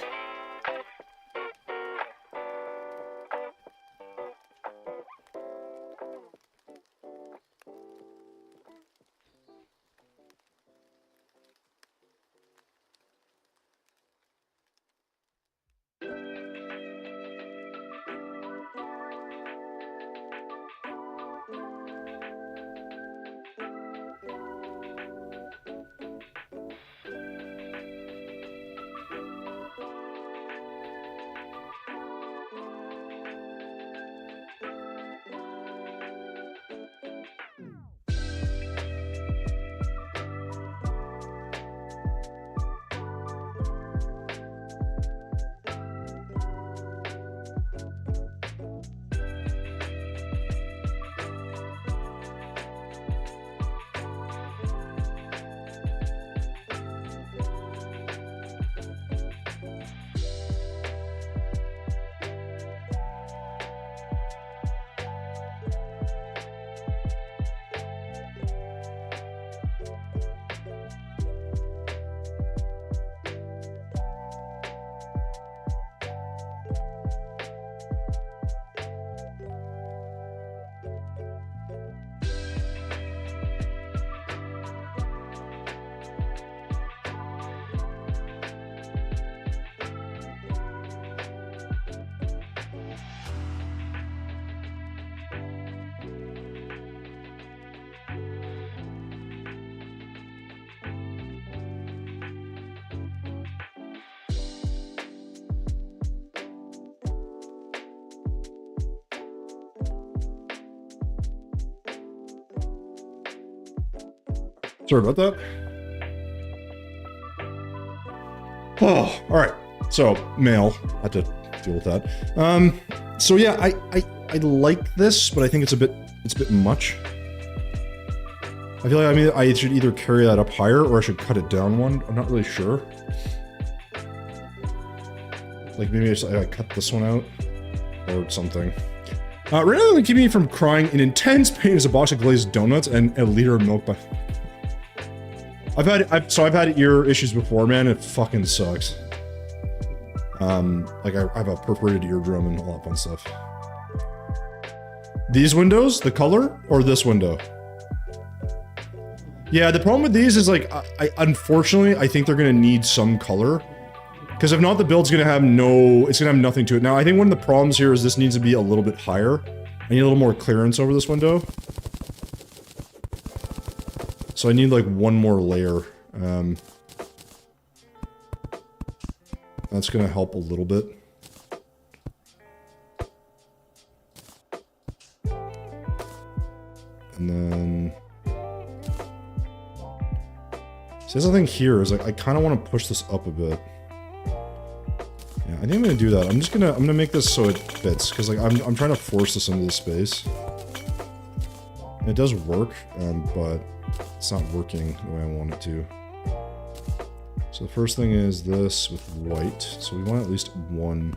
Sorry about that. Oh, all right. So, mail. Had to deal with that. So yeah, I like this, but I think it's a bit much. I feel like I should either carry that up higher or I should cut it down one. I'm not really sure. Like maybe I cut this one out or something. Rather than keeping me from crying in intense pain is a box of glazed donuts and a liter of milk. I've had ear issues before, man. It fucking sucks. Like I have a perforated eardrum and all that fun stuff. These windows, the color, or this window? Yeah, the problem with these is like, unfortunately, I think they're gonna need some color. Because if not, the build's gonna have it's gonna have nothing to it. Now, I think one of the problems here is this needs to be a little bit higher. I need a little more clearance over this window. So I need like one more layer. That's gonna help a little bit. And then... See, the thing here is like, I kind of want to push this up a bit. Yeah, I think I'm gonna do that. I'm gonna make this so it fits, because like I'm trying to force this into the space. And it does work, but it's not working the way I want it to. So the first thing is this with white. So we want at least one.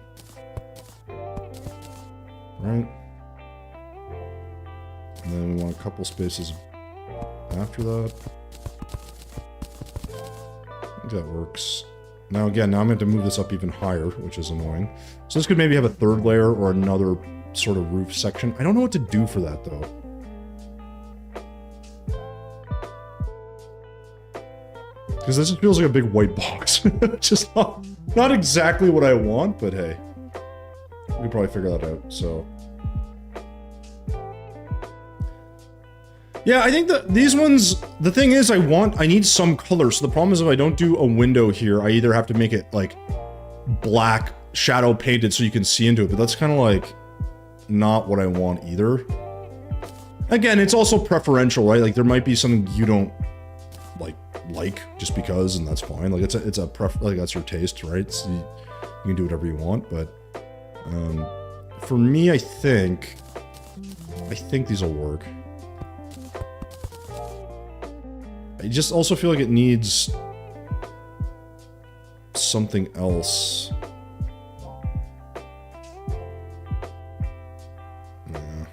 Right? And then we want a couple spaces after that. I think that works. Now again, now I'm going to move this up even higher, which is annoying. So this could maybe have a third layer or another sort of roof section. I don't know what to do for that though. Because this just feels like a big white box. Just not exactly what I want, but hey. We can probably figure that out, so. Yeah, I think that these ones, the thing is I need some color. So the problem is if I don't do a window here, I either have to make it like black shadow painted so you can see into it, but that's kind of like not what I want either. Again, it's also preferential, right? Like there might be something you don't like just because, and that's fine. Like it's a like that's your taste, right? So you can do whatever you want, but for me, I think these will work. I just also feel like it needs something else. Yeah.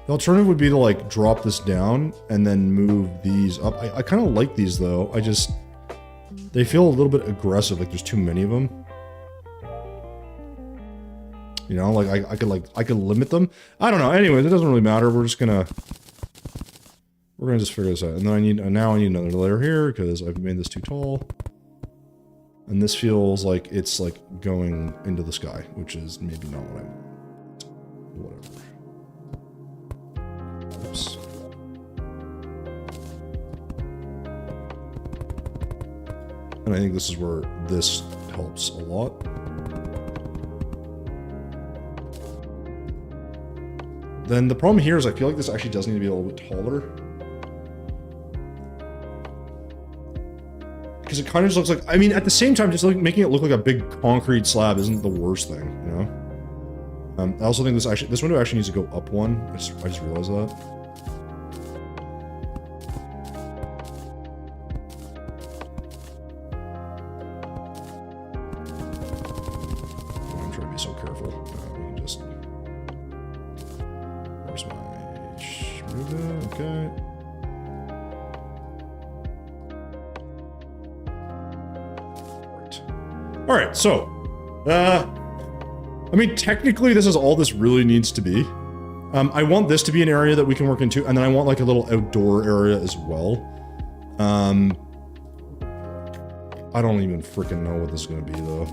The alternative would be to like drop this down and then move these up. I kind of like these though. They feel a little bit aggressive, like there's too many of them. You know, like I could limit them. I don't know. Anyway, it doesn't really matter. We're gonna just figure this out. And then now I need another layer here because I've made this too tall. And this feels like it's like going into the sky, which is maybe not what I want. Whatever. Oops. And I think this is where this helps a lot. Then the problem here is I feel like this actually does need to be a little bit taller. Because it kind of just looks like, I mean, at the same time, just like making it look like a big concrete slab isn't the worst thing, you know? I also think this window actually needs to go up one. I just realized that. I'm trying to be so careful. We can just... Where's my... Okay. Alright, so, I mean, technically this is all this really needs to be. I want this to be an area that we can work into, and then I want like a little outdoor area as well. I don't even freaking know what this is gonna be though.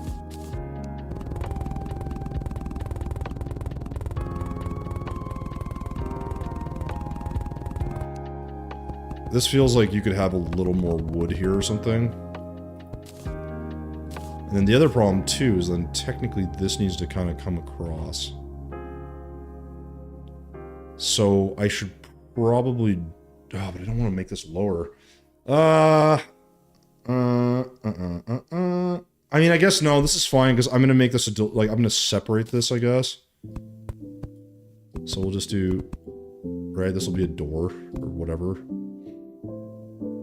This feels like you could have a little more wood here or something. And then the other problem too is then technically this needs to kind of come across. So I should probably, but I don't want to make this lower. I mean, I guess no, this is fine because I'm gonna make this like I'm gonna separate this, I guess. So we'll just do, right? This will be a door or whatever,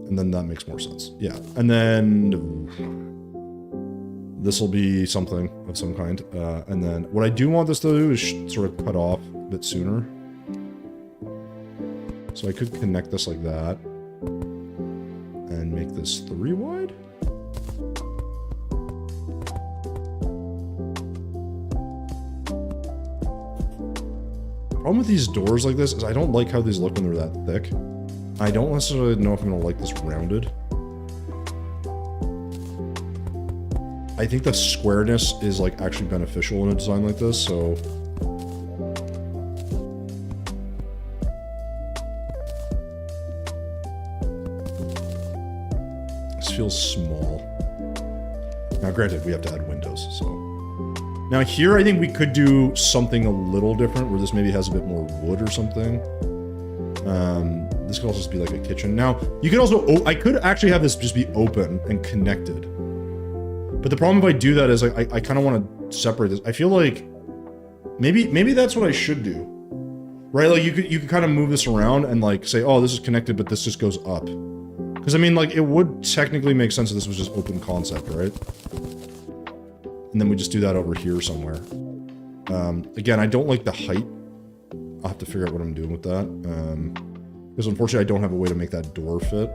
and then that makes more sense. Yeah, and then. This will be something of some kind, and then what I do want this to do is sort of cut off a bit sooner. So I could connect this like that, and make this 3 wide. Problem with these doors like this is I don't like how these look when they're that thick. I don't necessarily know if I'm gonna like this rounded. I think the squareness is like actually beneficial in a design like this, so... This feels small. Now, granted, we have to add windows, so. Now here, I think we could do something a little different, where this maybe has a bit more wood or something. This could also just be like a kitchen. Now, you could also, I could actually have this just be open and connected. But the problem if I do that is I kind of want to separate this. I feel like maybe that's what I should do. Right? Like you could kind of move this around and like say, oh, this is connected, but this just goes up. Because I mean, like, it would technically make sense if this was just open concept, right? And then we just do that over here somewhere. Again, I don't like the height. I'll have to figure out what I'm doing with that. Because unfortunately, I don't have a way to make that door fit.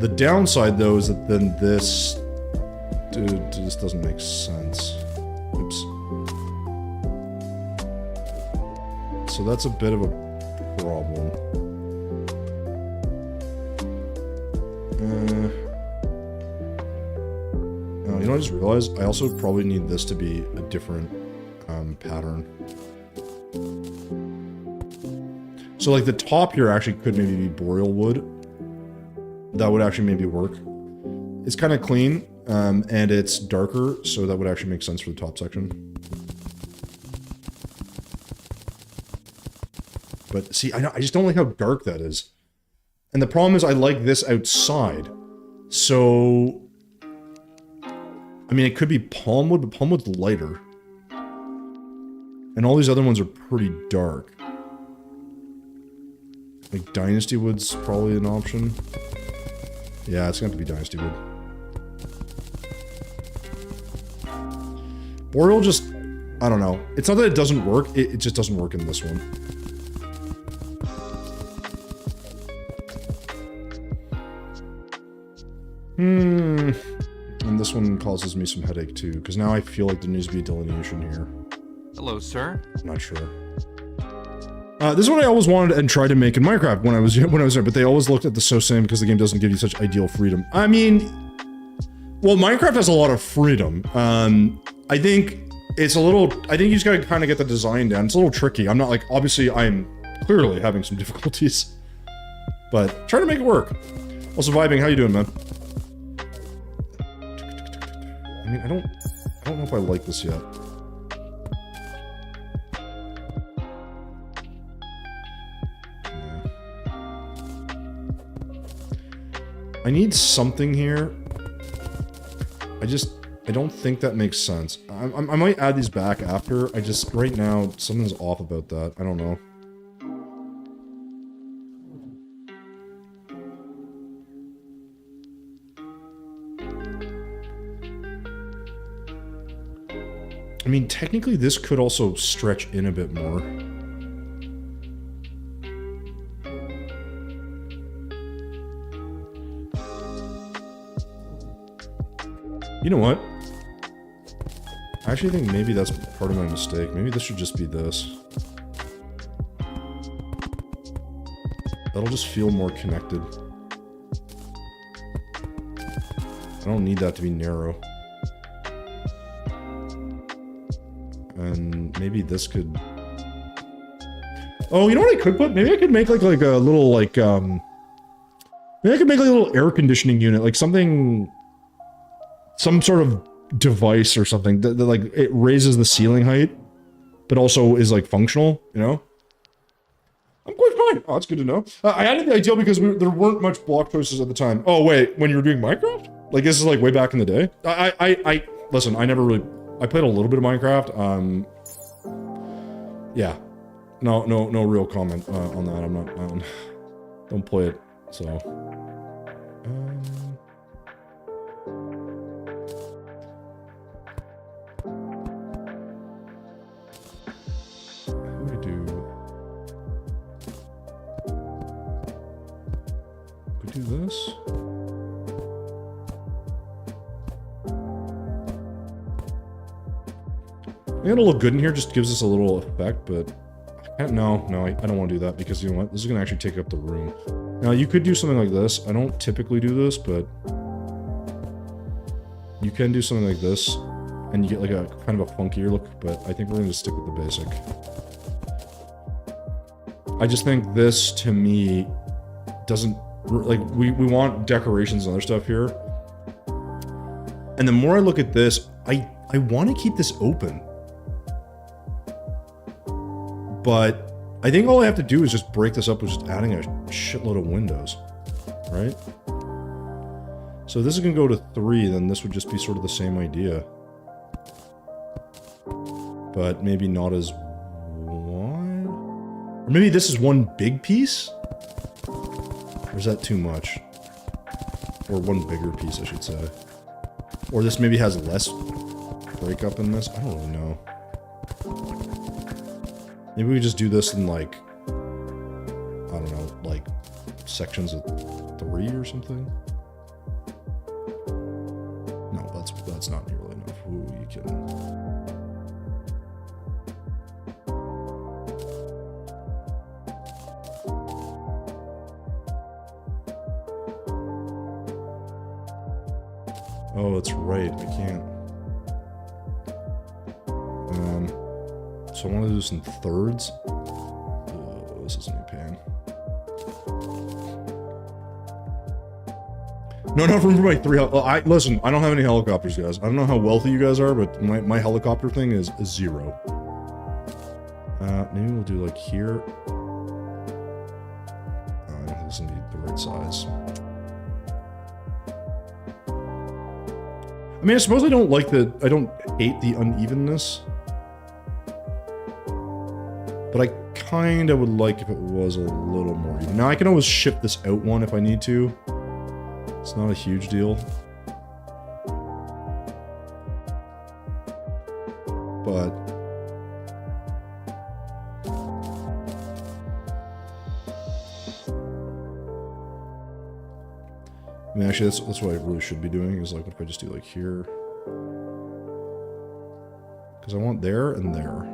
The downside, though, is that then this... Dude, this doesn't make sense. Oops. So that's a bit of a problem. Oh, you know what I just realized? I also probably need this to be a different pattern. So like the top here actually could maybe be boreal wood. That would actually maybe work. It's kind of clean, and it's darker, so that would actually make sense for the top section. But see, I just don't like how dark that is. And the problem is I like this outside. So... I mean, it could be palm wood, but palm wood's lighter. And all these other ones are pretty dark. Like, Dynasty wood's probably an option. Yeah, it's gonna have to be Dynasty wood. Boreal just... I don't know. It's not that it doesn't work, it just doesn't work in this one. And this one causes me some headache too, because now I feel like there needs to be a delineation here. Hello, sir. I'm not sure. This is what I always wanted and tried to make in Minecraft when I was there, but they always looked at the so same because the game doesn't give you such ideal freedom. I mean, well, Minecraft has a lot of freedom. I think it's a little. I think you just gotta kind of get the design down. It's a little tricky. I'm not like obviously I'm clearly having some difficulties, but try to make it work. Also, vibing. How you doing, man? I mean, I don't know if I like this yet. Yeah. I need something here. I don't think that makes sense. I might add these back after. Right now, something's off about that. I don't know. I mean, technically this could also stretch in a bit more. You know what? I actually think maybe that's part of my mistake. Maybe this should just be this. That'll just feel more connected. I don't need that to be narrow. And maybe this could... Oh, you know what I could put? Maybe I could make like a little like, maybe I could make like a little air conditioning unit, like something... Some sort of device or something that like, it raises the ceiling height, but also is like functional, you know? I'm quite fine. Oh, that's good to know. I added the ideal because there weren't much block choices at the time. Oh, wait, when you were doing Minecraft? Like, this is like way back in the day? Listen, I played a little bit of Minecraft. Yeah. No real comment on that. I'm not, don't play it, so. What do we do? We do this? I think it'll look good in here, just gives us a little effect, but I don't want to do that because you know what? This is going to actually take up the room. Now, you could do something like this. I don't typically do this, but you can do something like this, and you get like a kind of a funkier look, but I think we're going to stick with the basic. I just think this, to me, doesn't... Like, we want decorations and other stuff here, And the more I look at this, I want to keep this open. But I think all I have to do is just break this up with just adding a shitload of windows, right? So if this is going to go to 3, then this would just be sort of the same idea. But maybe not as wide? Or maybe this is one big piece? Or is that too much? Or one bigger piece, I should say. Or this maybe has less breakup in this? I don't really know. Maybe we just do this in like, I don't know, like sections of 3 or something? No, that's not nearly enough. Ooh, you kidding? Oh, that's right, I can't. So I want to do this in thirds. Oh, this is a new pain. No, not room for my 3 listen, I don't have any helicopters, guys. I don't know how wealthy you guys are, but my helicopter thing is 0. Maybe we'll do like here. I don't think this is gonna be the right size. I mean, I suppose I don't hate the unevenness. But I kinda would like if it was a little more even. Now I can always shift this out one if I need to. It's not a huge deal. But I mean, actually, that's what I really should be doing, is like, what if I just do like here? Because I want there and there.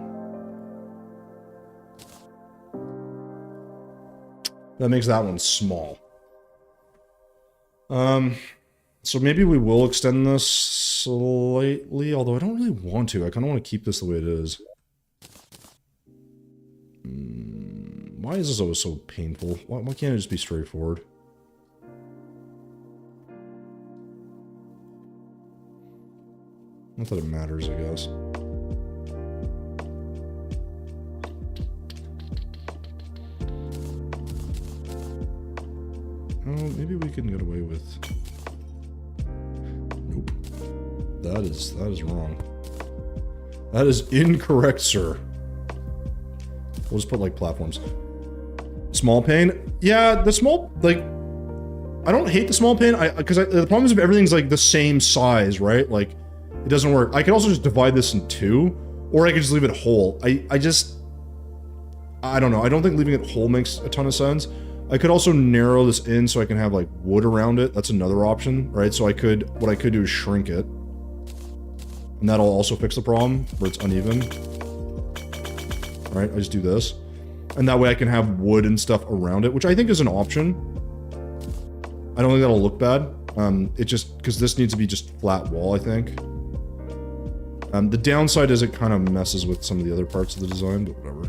That makes that one small. So maybe we will extend this slightly, although I don't really want to. I kind of want to keep this the way it is. Why is this always so painful? Why can't it just be straightforward? Not that it matters, I guess. Oh, maybe we can get away with... Nope. That is wrong. That is incorrect, sir. We'll just put, like, platforms. Small pane? Yeah, the small, like... I don't hate the small pane, because the problem is if everything's, like, the same size, right? Like, it doesn't work. I could also just divide this in 2, or I could just leave it whole. I don't know. I don't think leaving it whole makes a ton of sense. I could also narrow this in so I can have, like, wood around it. That's another option, right? So what I could do is shrink it. And that'll also fix the problem, where it's uneven. Right, I just do this. And that way I can have wood and stuff around it, which I think is an option. I don't think that'll look bad. It just, because this needs to be just flat wall, I think. The downside is it kind of messes with some of the other parts of the design, but whatever.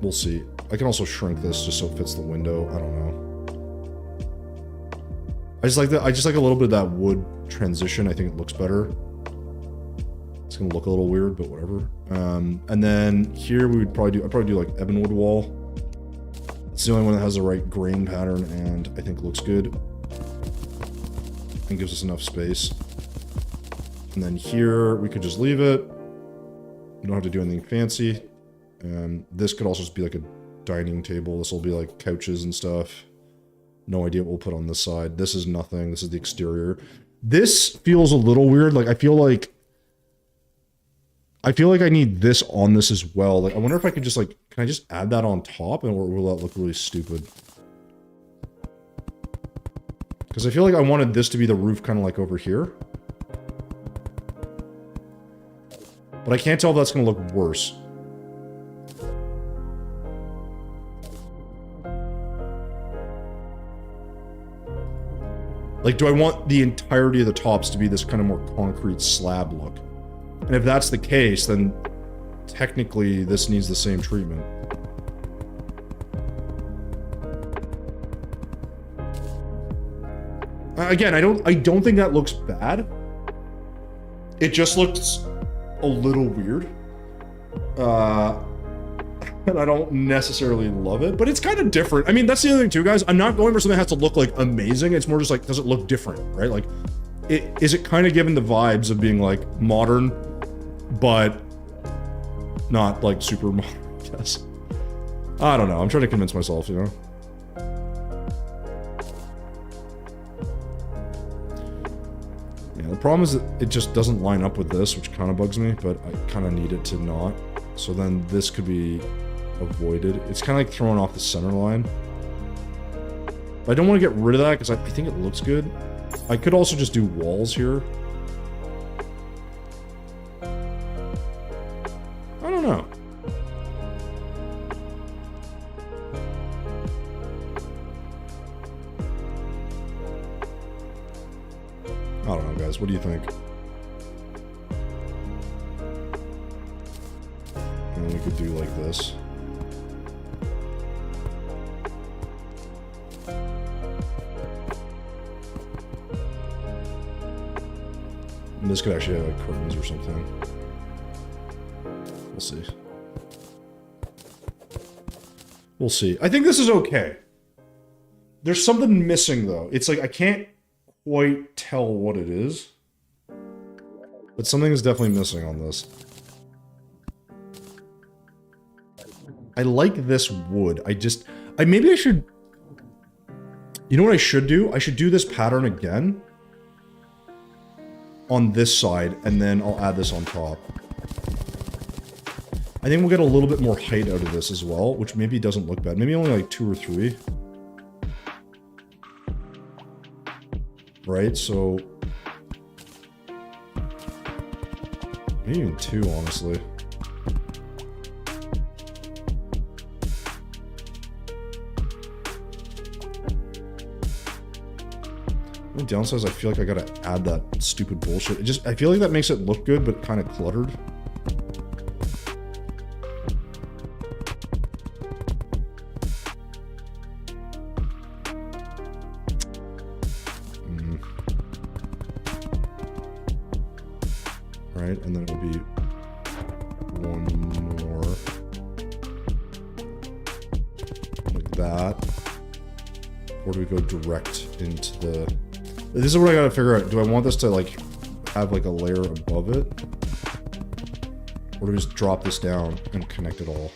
We'll see. I can also shrink this just so it fits the window. I don't know. I just like a little bit of that wood transition. I think it looks better. It's gonna look a little weird, but whatever. And then here we would I'd probably do like ebonwood wall. It's the only one that has the right grain pattern and I think looks good. And gives us enough space. And then here we could just leave it. You don't have to do anything fancy. This could also just be like a dining table. This will be like couches and stuff. No idea what we'll put on this side. This is nothing. This is the exterior. This feels a little weird. Like I feel like I need this on this as well. Like I wonder if I could just like, can I just add that on top and or will that look really stupid? Because I feel like I wanted this to be the roof kind of like over here. But I can't tell if that's going to look worse. Like, do I want the entirety of the tops to be this kind of more concrete slab look? And if that's the case, then technically this needs the same treatment. again, I don't think that looks bad. It just looks a little weird. And I don't necessarily love it, but it's kind of different. I mean, that's the other thing too, guys. I'm not going for something that has to look like amazing. It's more just like, does it look different, right? Like, is it kind of given the vibes of being like modern, but not like super modern, I guess. I don't know. I'm trying to convince myself, you know? Yeah, the problem is that it just doesn't line up with this, which kind of bugs me, but I kind of need it to not. So then this could be avoided. It's kind of like throwing off the center line. But I don't want to get rid of that because I think it looks good. I could also just do walls here. I don't know. I don't know, guys. What do you think? And we could do like this. And this could actually have like curtains or something. We'll see. We'll see. I think this is okay. There's something missing though. It's like I can't quite tell what it is. But something is definitely missing on this. I like this wood. Maybe I should... You know what I should do? I should do this pattern again. On this side, and then I'll add this on top. I think we'll get a little bit more height out of this as well, which maybe doesn't look bad. Maybe only like 2 or 3. Right, so... Maybe even 2, honestly. The downside is I feel like I gotta add that stupid bullshit. I feel like that makes it look good, but kind of cluttered. Right, and then it'll be one more like that. Or do we go direct into the... This is what I gotta figure out. Do I want this to, like, have, like, a layer above it? Or do we just drop this down and connect it all?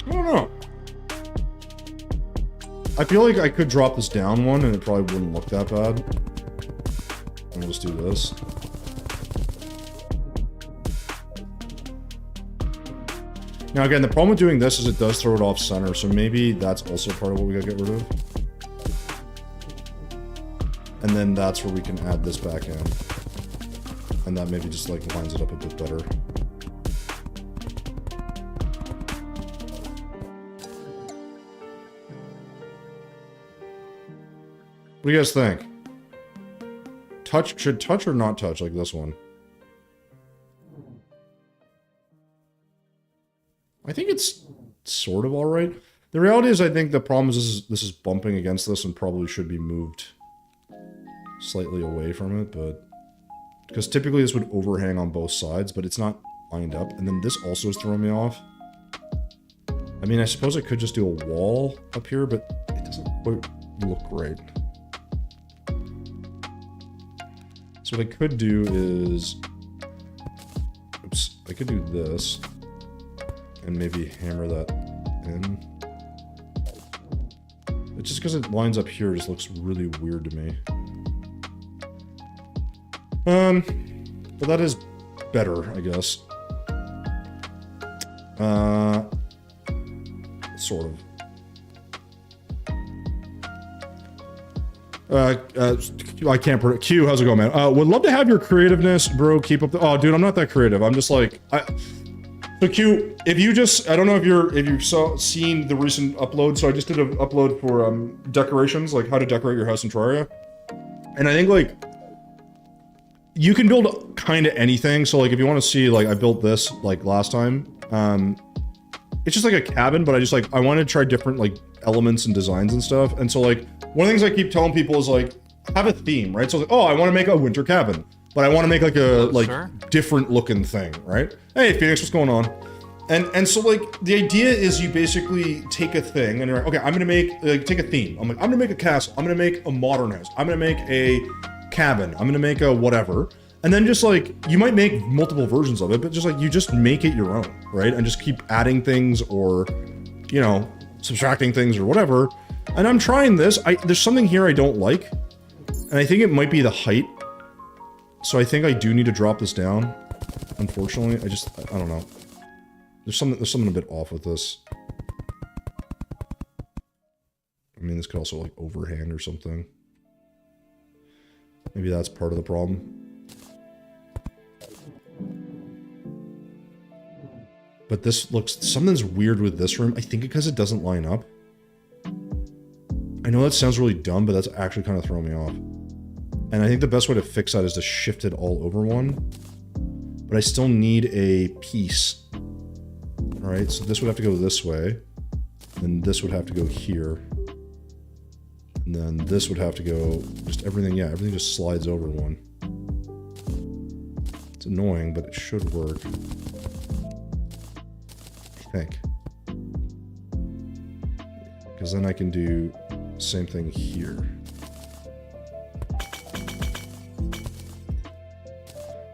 I don't know. I feel like I could drop this down one and it probably wouldn't look that bad. And we'll just do this. Now again, the problem with doing this is it does throw it off center, so maybe that's also part of what we gotta get rid of. And then that's where we can add this back in. And that maybe just like lines it up a bit better. What do you guys think? Should touch or not touch, like this one? I think it's sort of alright. The reality is I think the problem is this is bumping against this and probably should be moved slightly away from it, but... Because typically this would overhang on both sides, but it's not lined up. And then this also is throwing me off. I mean, I suppose I could just do a wall up here, but it doesn't quite look great. So what I could do is... Oops, I could do this. And maybe hammer that in. But just because it lines up here, it just looks really weird to me. But that is better, I guess. Sort of. I can't predict. Q, how's it going, man? Would love to have your creativeness, bro. Keep up the... Oh, dude, I'm not that creative. I'm just like... So Q, if you just, I don't know if you've seen the recent upload. So I just did an upload for decorations, like how to decorate your house in Terraria. And I think like, you can build kind of anything. So like if you want to see, like I built this like last time. It's just like a cabin, but I want to try different like elements and designs and stuff. And so like, one of the things I keep telling people is like, have a theme, right? So like, oh, I want to make a winter cabin, but I want to make like a different looking thing, right? Hey, Phoenix, what's going on? And so like, the idea is you basically take a thing and you're like, okay, I'm gonna make, like, take a theme. I'm like, I'm gonna make a castle. I'm gonna make a modern house. I'm gonna make a cabin. I'm gonna make a whatever. And then just like, you might make multiple versions of it, but just like, you just make it your own, right? And just keep adding things or, you know, subtracting things or whatever. And I'm trying this. There's something here I don't like. And I think it might be the height. So I think I do need to drop this down. Unfortunately, I don't know. There's something a bit off with this. I mean, this could also like overhand or something. Maybe that's part of the problem. But this looks, something's weird with this room. I think because it doesn't line up. I know that sounds really dumb, but that's actually kind of throwing me off. And I think the best way to fix that is to shift it all over one. But I still need a piece. Alright, so this would have to go this way. And this would have to go here. And then this would have to go, just everything, yeah, everything just slides over one. It's annoying, but it should work. I think. Because then I can do the same thing here.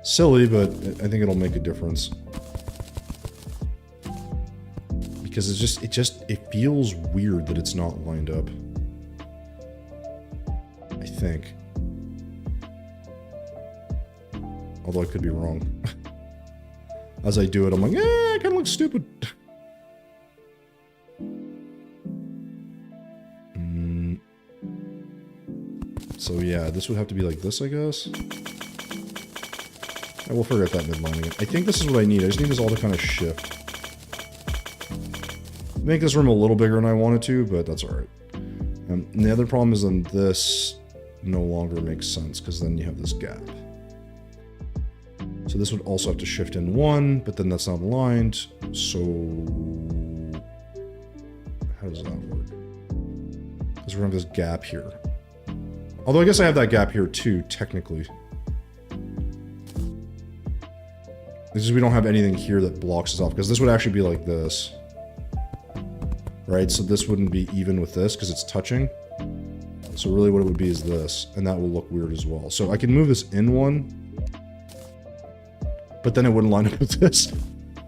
Silly, but I think it'll make a difference. Because it feels weird that it's not lined up. I think. Although I could be wrong. As I do it, I'm like, it kind of looks stupid. So yeah, this would have to be like this, I guess. I will figure out that midline again. I think this is what I need. I just need this all to kind of shift. Make this room a little bigger than I wanted to, but that's alright. And the other problem is then this no longer makes sense, because then you have this gap. So this would also have to shift in one, but then that's not aligned. So how does that work? Because we're gonna have this gap here. Although I guess I have that gap here too, technically. This is we don't have anything here that blocks us off, because this would actually be like this. Right, so this wouldn't be even with this, because it's touching. So really what it would be is this, and that will look weird as well. So I can move this in one, but then it wouldn't line up with this.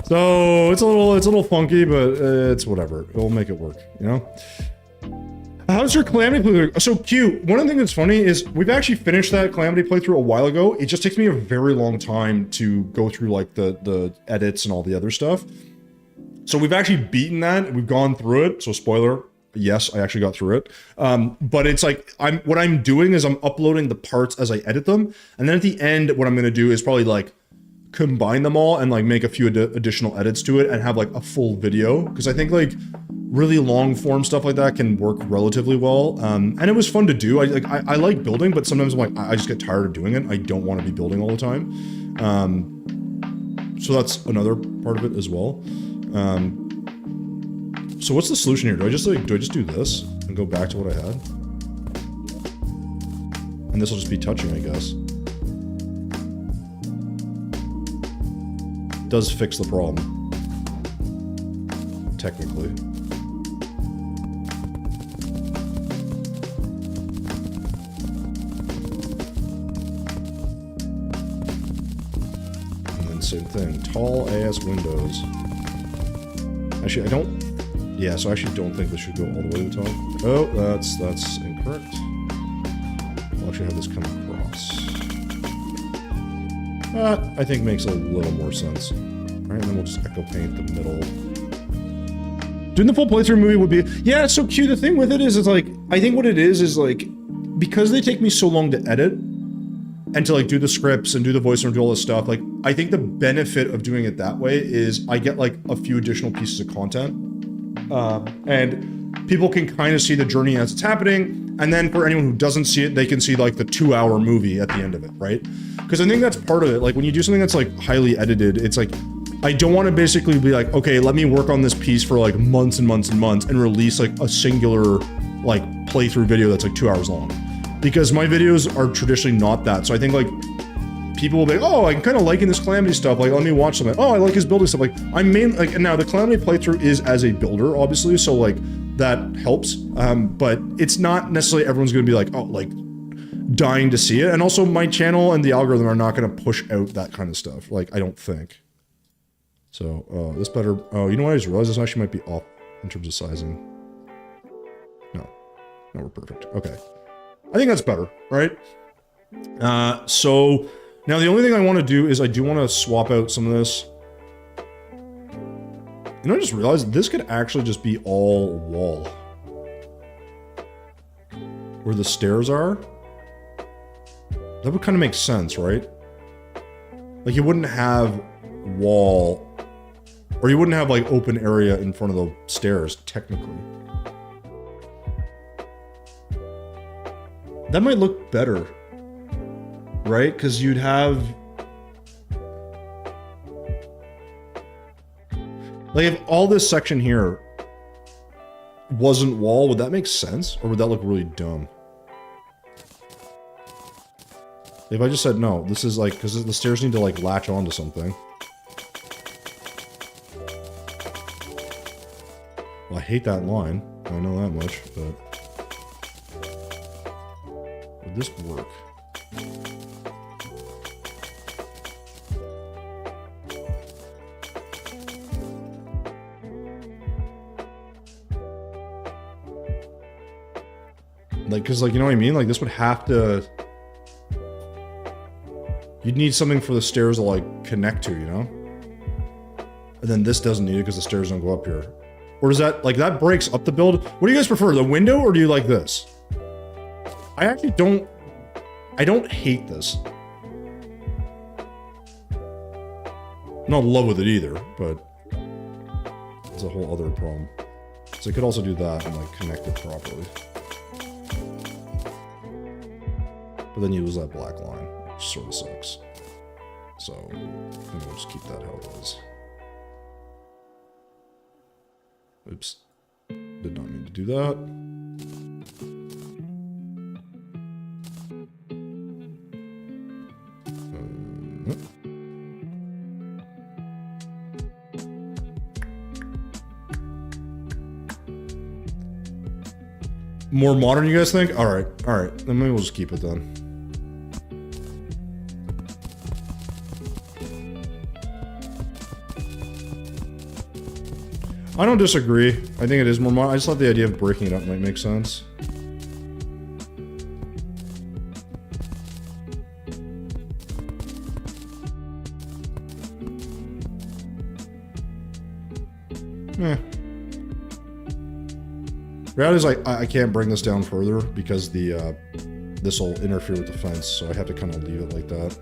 So it's a little funky, but it's whatever. It'll make it work, you know? How's your Calamity playthrough? So Q, one of the things that's funny is we've actually finished that Calamity playthrough a while ago. It just takes me a very long time to go through like the edits and all the other stuff. So we've actually beaten that. We've gone through it. So spoiler, yes, I actually got through it. But it's like what I'm doing is I'm uploading the parts as I edit them, and then at the end, what I'm gonna do is probably like combine them all and like make a few additional edits to it and have like a full video, because I think like really long form stuff like that can work relatively well. And it was fun to do. I like building, but sometimes I'm like, I just get tired of doing it. I don't want to be building all the time. So that's another part of it as well. So what's the solution here? Do I just do this and go back to what I had? And this will just be touching, I guess. Does fix the problem. Technically. Same thing. Tall ass windows. Actually, I don't... Yeah, so I actually don't think this should go all the way to the top. Oh, that's incorrect. We'll actually have this come across. That, I think, makes a little more sense. Alright, and then we'll just echo paint the middle. Doing the full playthrough movie would be... Yeah, it's so cute. The thing with it is, it's like... I think what it is like... Because they take me so long to edit, and to like do the scripts and do the voiceover and do all this stuff, like I think the benefit of doing it that way is I get like a few additional pieces of content, and people can kind of see the journey as it's happening. And then for anyone who doesn't see it, they can see like the 2-hour movie at the end of it, right? Because I think that's part of it. Like when you do something that's like highly edited, it's like, I don't want to basically be like, okay, let me work on this piece for like months and months and months and release like a singular like playthrough video that's like 2 hours long. Because my videos are traditionally not that. So I think like people will be like, oh, I'm kind of liking this Calamity stuff. Like, let me watch something. Oh, I like his building stuff. Like, I'm mainly like, and now the Calamity playthrough is as a builder, obviously. So like that helps. But it's not necessarily everyone's going to be like, oh, like dying to see it. And also my channel and the algorithm are not going to push out that kind of stuff. Like, I don't think. So, this better, oh, you know what I just realized? This actually might be off in terms of sizing. No, we're perfect. Okay. I think that's better, right? So now the only thing I want to do is I do want to swap out some of this. You know, I just realized this could actually just be all wall. Where the stairs are. That would kind of make sense, right? Like you wouldn't have wall, or you wouldn't have like open area in front of the stairs, technically. That might look better, right? Because you'd have... Like, if all this section here wasn't wall, would that make sense? Or would that look really dumb? If I just said, no, this is like... Because the stairs need to, like, latch onto something. Well, I hate that line. I know that much, but... Would this work? Like, cause like, you know what I mean? Like this would have to... You'd need something for the stairs to like connect to, you know? And then this doesn't need it because the stairs don't go up here. Or does that, like that breaks up the build? What do you guys prefer, the window or do you like this? I actually don't... I don't hate this. I'm not in love with it either, but... It's a whole other problem. So I could also do that and like connect it properly. But then you lose that black line, which sort of sucks. So, I think we'll just keep that how it is. Oops. Did not mean to do that. More modern, you guys think? Alright, alright. Then maybe we'll just keep it then. I don't disagree. I think it is more modern. I just thought the idea of breaking it up might make sense. Eh. Reality is like, I can't bring this down further because the, this will interfere with the fence, so I have to kind of leave it like that.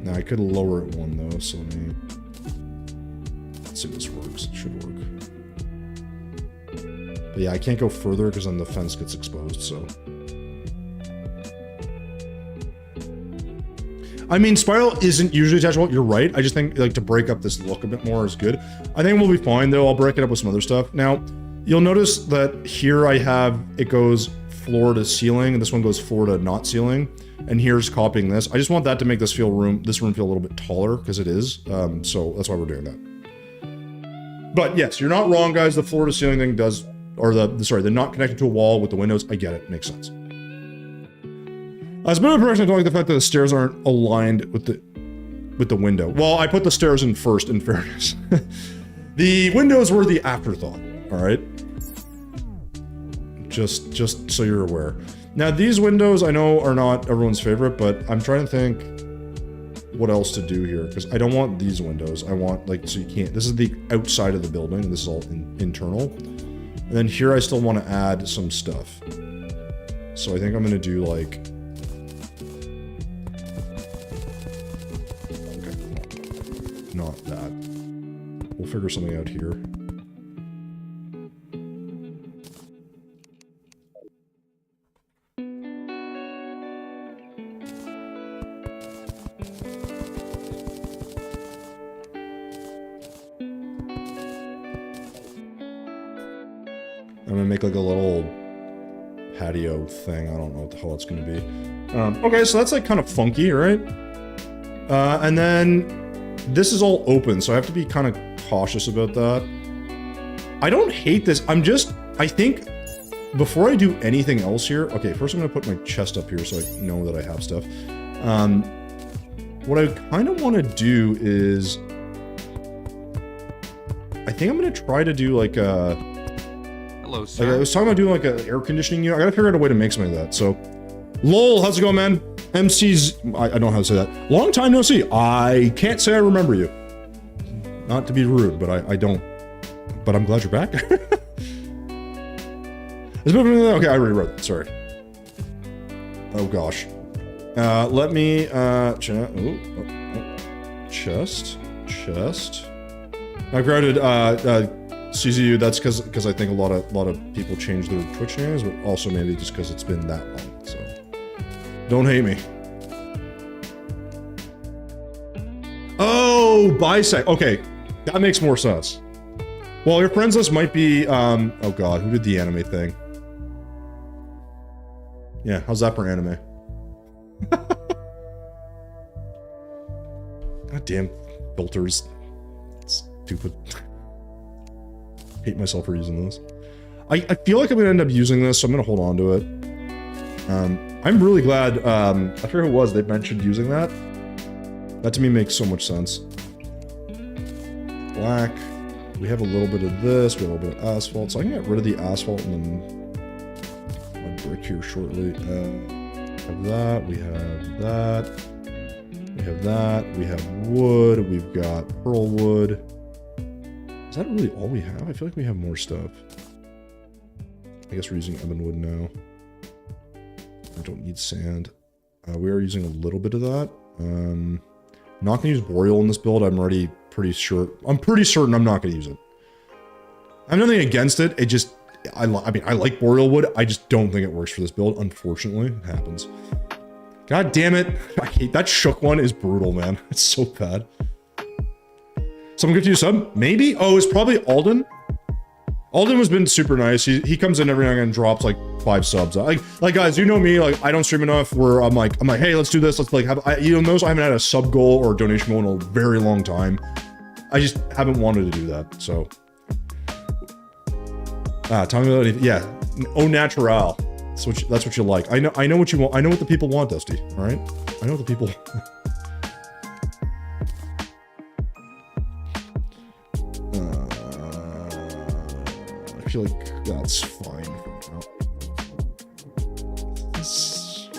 Now I could lower it one though, so let me... Let's see if this works. It should work. But yeah, I can't go further because then the fence gets exposed, so... I mean, spiral isn't usually attachable, you're right. I just think, like, to break up this look a bit more is good. I think we'll be fine, though. I'll break it up with some other stuff. Now, you'll notice that here I have, it goes floor to ceiling, and this one goes floor to not ceiling. And here's copying this. I just want that to make this room feel a little bit taller, because it is. So that's why we're doing that. But yes, you're not wrong, guys. The floor to ceiling thing does, or the not connected to a wall with the windows, I get it. Makes sense. As a bit of a correction, I don't like the fact that the stairs aren't aligned with the window. Well, I put the stairs in first, in fairness. The windows were the afterthought, alright? Just so you're aware. Now, these windows I know are not everyone's favorite, but I'm trying to think what else to do here, because I don't want these windows. I want, like, so you can't... This is the outside of the building. This is all internal. And then here I still want to add some stuff. So I think I'm going to do, like... not that. We'll figure something out here. I'm gonna make like a little patio thing. I don't know what the hell that's gonna be. Okay, so that's like kind of funky, right? And then this is all open, so I have to be kind of cautious about that. I don't hate this. I think before I do anything else here, okay, first I'm gonna put my chest up here so I know that I have stuff. What I kind of want to do is, I think I'm gonna try to do like a, Hello, sir. like I was talking about doing like an air conditioning unit. I gotta figure out a way to make something like that. So, lol, how's it going, man? MC's, I don't know how to say that. Long time no see. I can't say I remember you. Not to be rude, but I don't. But I'm glad you're back. Okay, I already wrote that, sorry. Oh gosh. Let me, chest. I granted, CZU, that's because I think a lot of people change their Twitch names, but also maybe just because it's been that long, so. Don't hate me. Oh, bisect. Okay, that makes more sense. Well, your friends list might be, oh god, who did the anime thing? Yeah, how's that for anime? God damn filters. Stupid. Hate myself for using this. I feel like I'm gonna end up using this, so I'm gonna hold on to it. I'm really glad, I forget who it was, they mentioned using that. That to me makes so much sense. Black. We have a little bit of this, we have a little bit of asphalt, so I can get rid of the asphalt and then my brick here shortly. Have that, we have that. We have that, we have wood, we've got pearl wood. Is that really all we have? I feel like we have more stuff. I guess we're using ebon wood now. I don't need sand. We are using a little bit of that. Not gonna use boreal in this build. I'm already pretty sure. I'm pretty certain I'm not gonna use it. I have nothing against it. It just, I mean, I like boreal wood. I just don't think it works for this build. Unfortunately, it happens. God damn it! I hate that shook one. Is brutal, man. It's so bad. Someone give you a sub? Maybe? Oh, it's probably Alden. Alden has been super nice. He comes in every now and then and drops like 5 subs. Like guys, you know me, like I don't stream enough where I'm like, hey, let's do this. Let's like have, you know, I haven't had a sub goal or a donation goal in a very long time. I just haven't wanted to do that, so. Talking about it, yeah, au natural. That's what you like. I know what you want. I know what the people want, Dusty. All right, I know what the people. I feel like that's fine for now. It's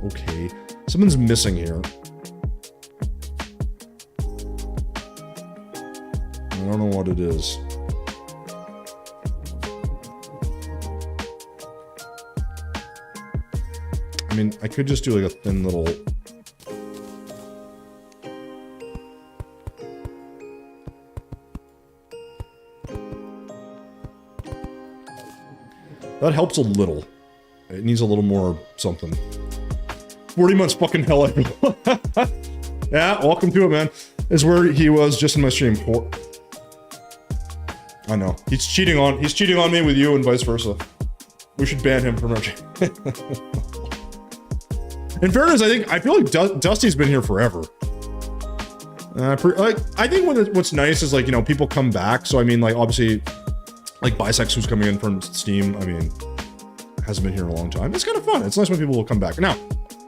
okay. Something's missing here. I don't know what it is. I mean, I could just do like a thin little... That helps a little. It needs a little more something. 40 months fucking hell, everyone. Yeah, welcome to it, man. Is where he was just in my stream. I know. He's cheating on me with you and vice versa. We should ban him from our channel. In fairness, I feel like Dusty's been here forever. I think what's nice is like, you know, people come back. So I mean, like obviously, like Bisex who's coming in from Steam, I mean, hasn't been here in a long time. It's kind of fun. It's nice when people will come back. Now,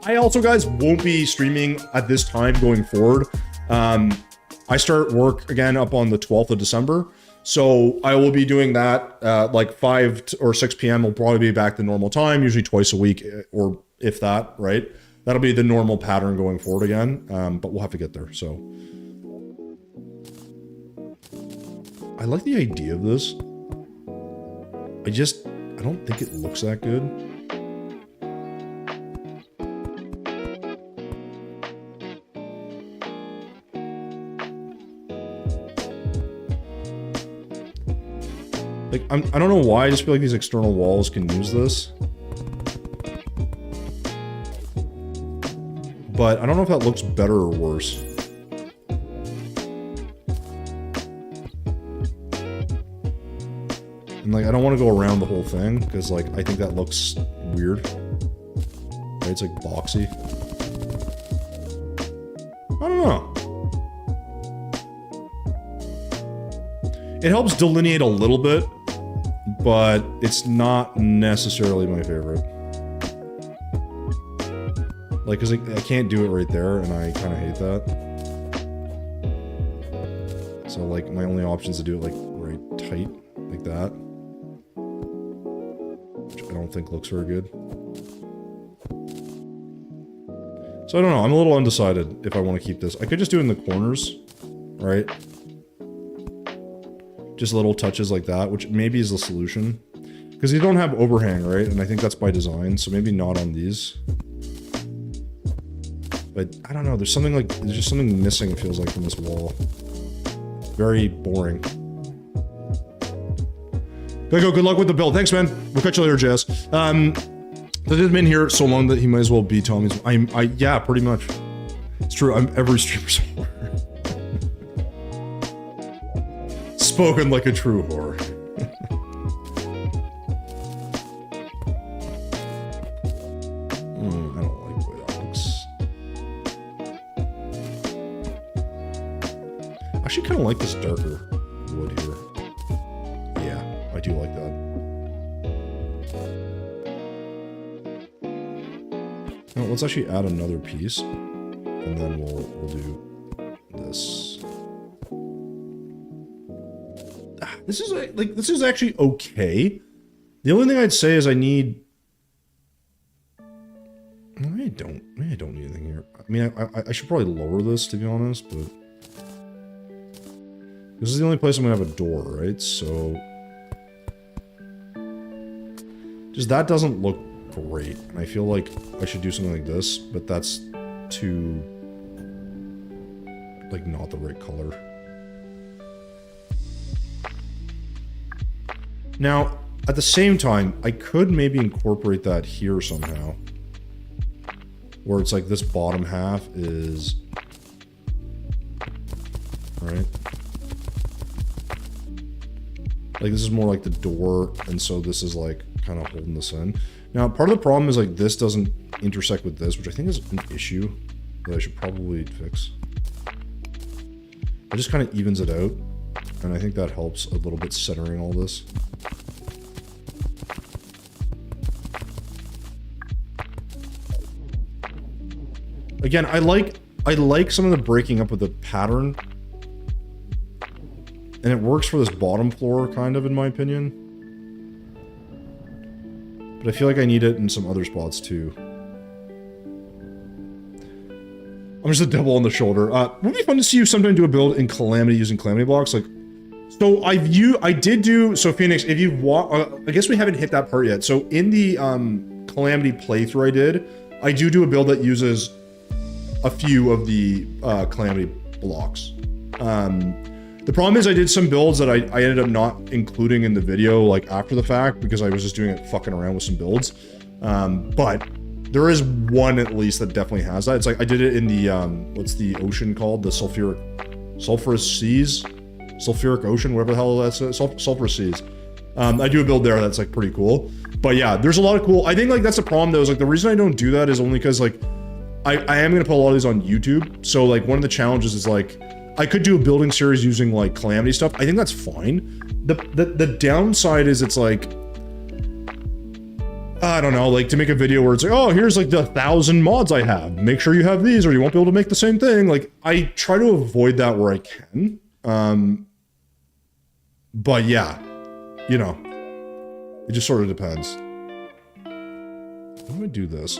I also, guys, won't be streaming at this time going forward. I start work again up on the 12th of December. So I will be doing that like 5 or 6 p.m. We'll probably be back the normal time, usually twice a week, or if that, right? That'll be the normal pattern going forward again, but we'll have to get there, so. I like the idea of this. I don't think it looks that good. Like, I don't know why, I just feel like these external walls can use this. But I don't know if that looks better or worse. And like, I don't want to go around the whole thing, because like, I think that looks weird. Right, it's like boxy. I don't know. It helps delineate a little bit, but it's not necessarily my favorite. Like, cause I can't do it right there, and I kind of hate that. So like, my only option is to do it like right tight, like that. Which I don't think looks very good. So I don't know, I'm a little undecided if I want to keep this. I could just do it in the corners, right? Just little touches like that, which maybe is the solution. Because you don't have overhang, right? And I think that's by design, so maybe not on these. But I don't know, there's just something missing, it feels like, from this wall. Very boring. Go, good luck with the build. Thanks, man. We'll catch you later, Jazz. They've been here so long that he might as well be telling me. Yeah, pretty much. It's true, I'm every streamer's whore. Spoken like a true whore. I don't like the way that looks. I actually kind of like this darker wood here. Yeah, I do like that. Now, let's actually add another piece, and then we'll do this. This is like this is actually okay. The only thing I'd say is I need. I don't need anything here. I mean, I should probably lower this, to be honest, but this is the only place I'm gonna have a door, right? So just that doesn't look great, and I feel like I should do something like this, but that's too like not the right color. Now, at the same time, I could maybe incorporate that here somehow. Where it's like this bottom half is... Right? Like this is more like the door, and so this is like kind of holding this in. Now, part of the problem is like this doesn't intersect with this, which I think is an issue that I should probably fix. It just kind of evens it out, and I think that helps a little bit centering all this. Again, I like some of the breaking up of the pattern. And it works for this bottom floor, kind of, in my opinion. But I feel like I need it in some other spots, too. I'm just a devil on the shoulder. Would be fun to see you sometime do a build in Calamity using Calamity blocks. Like, so I did do, so Phoenix, if you've I guess we haven't hit that part yet. So in the Calamity playthrough I do a build that uses a few of the Calamity blocks. The problem is I did some builds that I ended up not including in the video, like, after the fact, because I was just doing it fucking around with some builds. But there is one, at least, that definitely has that. It's like, I did it in the, what's the ocean called? The sulfurous seas? Sulfuric ocean, whatever the hell that's, sulfurous seas. I do a build there that's, like, pretty cool. But yeah, there's a lot of cool, I think, like, that's the problem, though, is, like, the reason I don't do that is only because, like, I am going to put a lot of these on YouTube. So, like, one of the challenges is, like, I could do a building series using, like, Calamity stuff. I think that's fine. The downside is it's, like, I don't know, like, to make a video where it's like, oh, here's, like, the 1,000 mods I have. Make sure you have these or you won't be able to make the same thing. Like, I try to avoid that where I can. But, yeah. You know. It just sort of depends. How do I do this?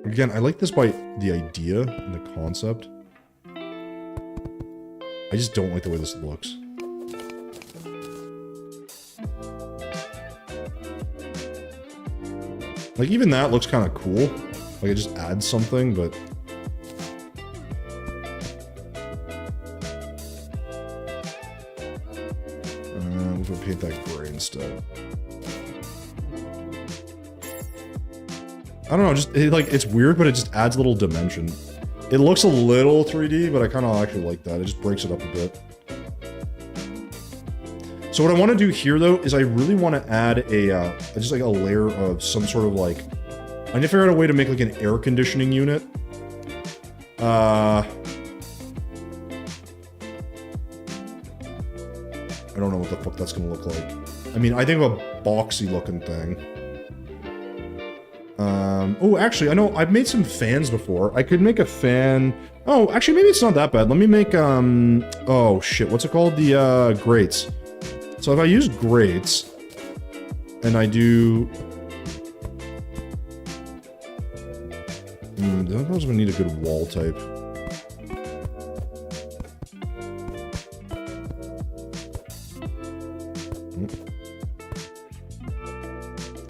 Again, I like this by the idea and the concept. I just don't like the way this looks. Like, even that looks kind of cool. Like, it just adds something, but... paint that gray instead. I don't know, just it's weird, but it just adds a little dimension. It looks a little 3D, but I kind of actually like that. It just breaks it up a bit. So what I want to do here, though, is I really want to add a just like a layer of some sort of like. I need to figure out a way to make like an air conditioning unit. I don't know what the fuck that's gonna look like. I mean, I think of a boxy looking thing. Oh, actually, I know I've made some fans before. I could make a fan. Oh, actually, maybe it's not that bad. Let me make, oh shit, what's it called? The, grates. So if I use grates, and I do... I suppose we need a good wall type.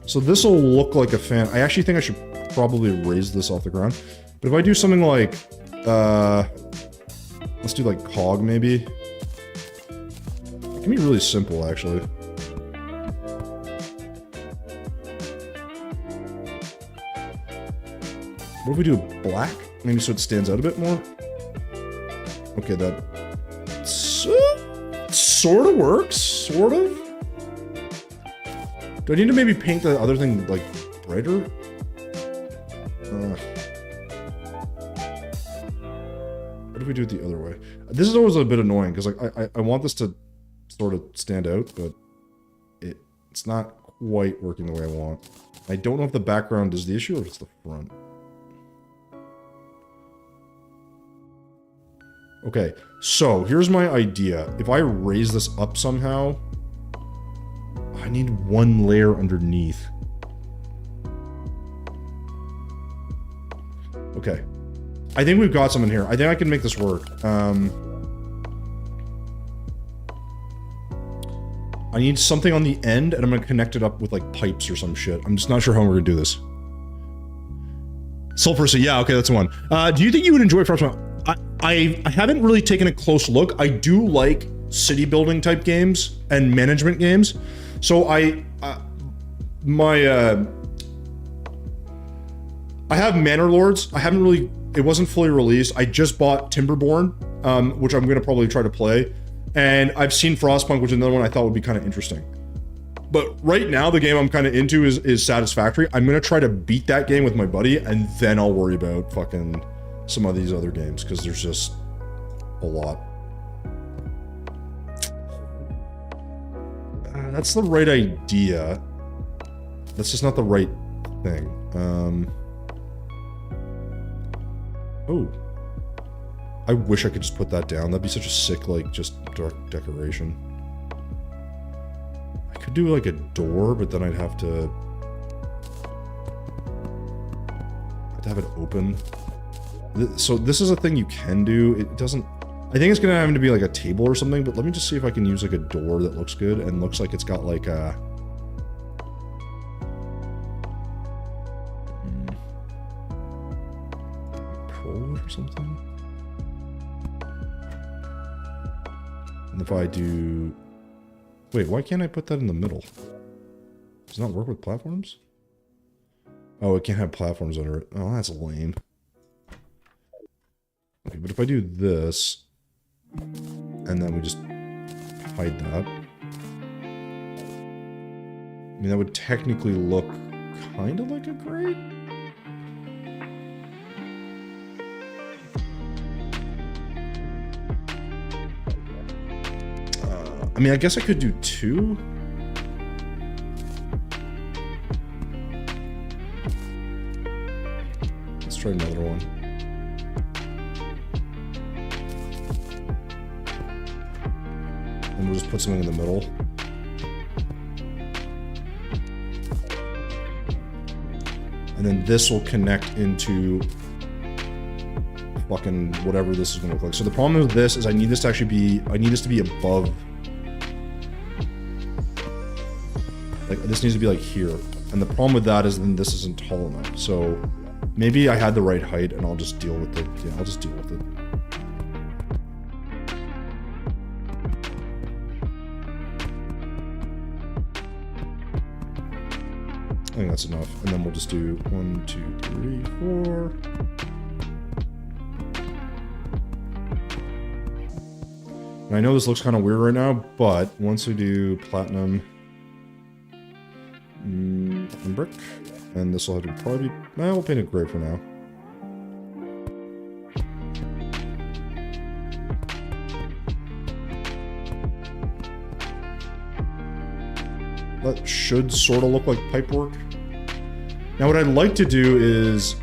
So this will look like a fan. I actually think I should probably raise this off the ground. But if I do something like, let's do like cog maybe. It can be really simple actually. What if we do black? Maybe so it stands out a bit more? Okay, that sort of works, sort of. Do I need to maybe paint the other thing, like, brighter? What if we do it the other way? This is always a bit annoying, because, like, I want this to sort of stand out, but it's not quite working the way I want. I don't know if the background is the issue or if it's the front. Okay, so here's my idea. If I raise this up somehow... I need one layer underneath. Okay. I think we've got something here. I think I can make this work. I need something on the end, and I'm gonna connect it up with, like, pipes or some shit. I'm just not sure how we're gonna do this. Sulfur City, yeah, okay, that's the one. Do you think you would enjoy Frostpunk? I haven't really taken a close look. I do like city building type games and management games. So I have Manor Lords. I haven't really, it wasn't fully released. I just bought Timberborn, which I'm gonna probably try to play. And I've seen Frostpunk, which is another one I thought would be kind of interesting. But right now, the game I'm kind of into is Satisfactory. I'm gonna try to beat that game with my buddy, and then I'll worry about fucking some of these other games, because there's just a lot. That's the right idea. That's just not the right thing. Oh. I wish I could just put that down. That'd be such a sick, like, just dark decoration. I could do, like, a door, but then I'd have to have it open. So this is a thing you can do. It doesn't... I think it's gonna have to be like a table or something, but let me just see if I can use like a door that looks good and looks like it's got like a... Pro or something? And if I do... Wait, why can't I put that in the middle? Does it not work with platforms? Oh, it can't have platforms under it. Oh, that's lame. Okay, but if I do this... And then we just hide that. I mean, that would technically look kind of like a grate. I mean, I guess I could do two. Let's try another one. And we'll just put something in the middle. And then this will connect into fucking whatever this is gonna look like. So the problem with this is I need this to actually be, I need this to be above. Like, this needs to be like here. And the problem with that is then this isn't tall enough. So maybe I had the right height and I'll just deal with it. Yeah, I'll just deal with it. I think that's enough. And then we'll just do 1, 2, 3, 4. And I know this looks kind of weird right now, but once we do platinum and brick, and this will have to probably be, we'll paint it gray for now. That should sort of look like pipework. Now what I'd like to do is,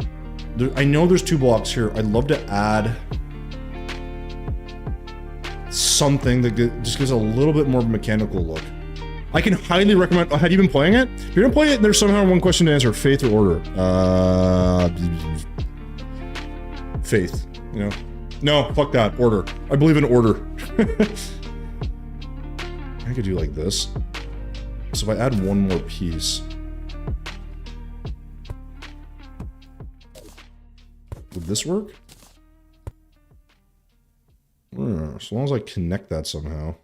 I know there's 2 blocks here. I'd love to add something that just gives a little bit more mechanical look. I can highly recommend, have you been playing it? If you're gonna play it, there's somehow one question to answer, faith or order. Faith, you know? No, fuck that, order. I believe in order. I could do like this. So if I add one more piece, would this work? As long as I connect that somehow.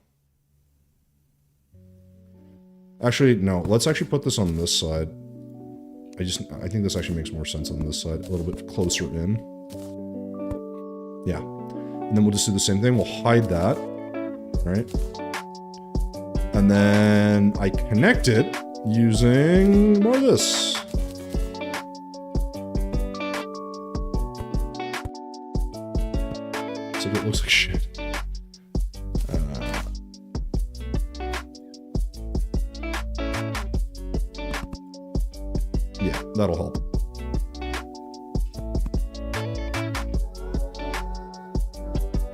Actually, no, let's actually put this on this side. I think this actually makes more sense on this side, a little bit closer in. Yeah. And then we'll just do the same thing, we'll hide that, right? And then I connect it using more of this. So it looks like shit. Yeah, that'll help.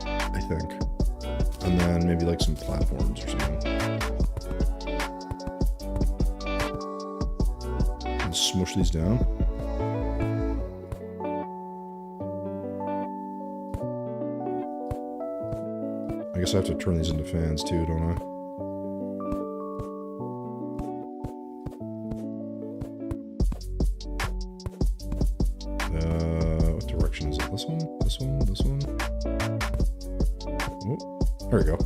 I think. And then maybe like some platforms or something. Smush these down. I guess I have to turn these into fans too, don't I? What direction is it? This one? This one? This one? Oh, there we go.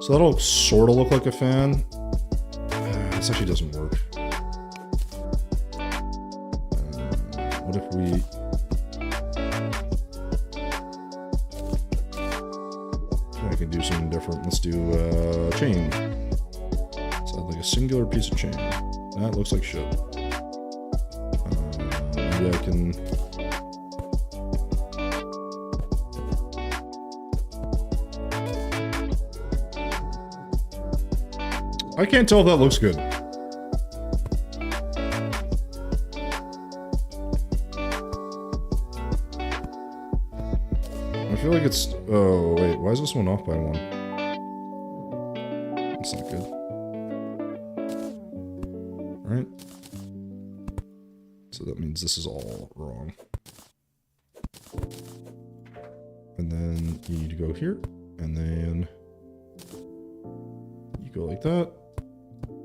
So that'll sort of look like a fan. This actually doesn't work. What if we... I can do something different. Let's do chain. So like a singular piece of chain. That looks like shit. Maybe I can... I can't tell if that looks good. I feel like it's... Oh, wait. Why is this one off by 1? That's not good. Alright. So that means this is all wrong. And then you need to go here. And then... you go like that.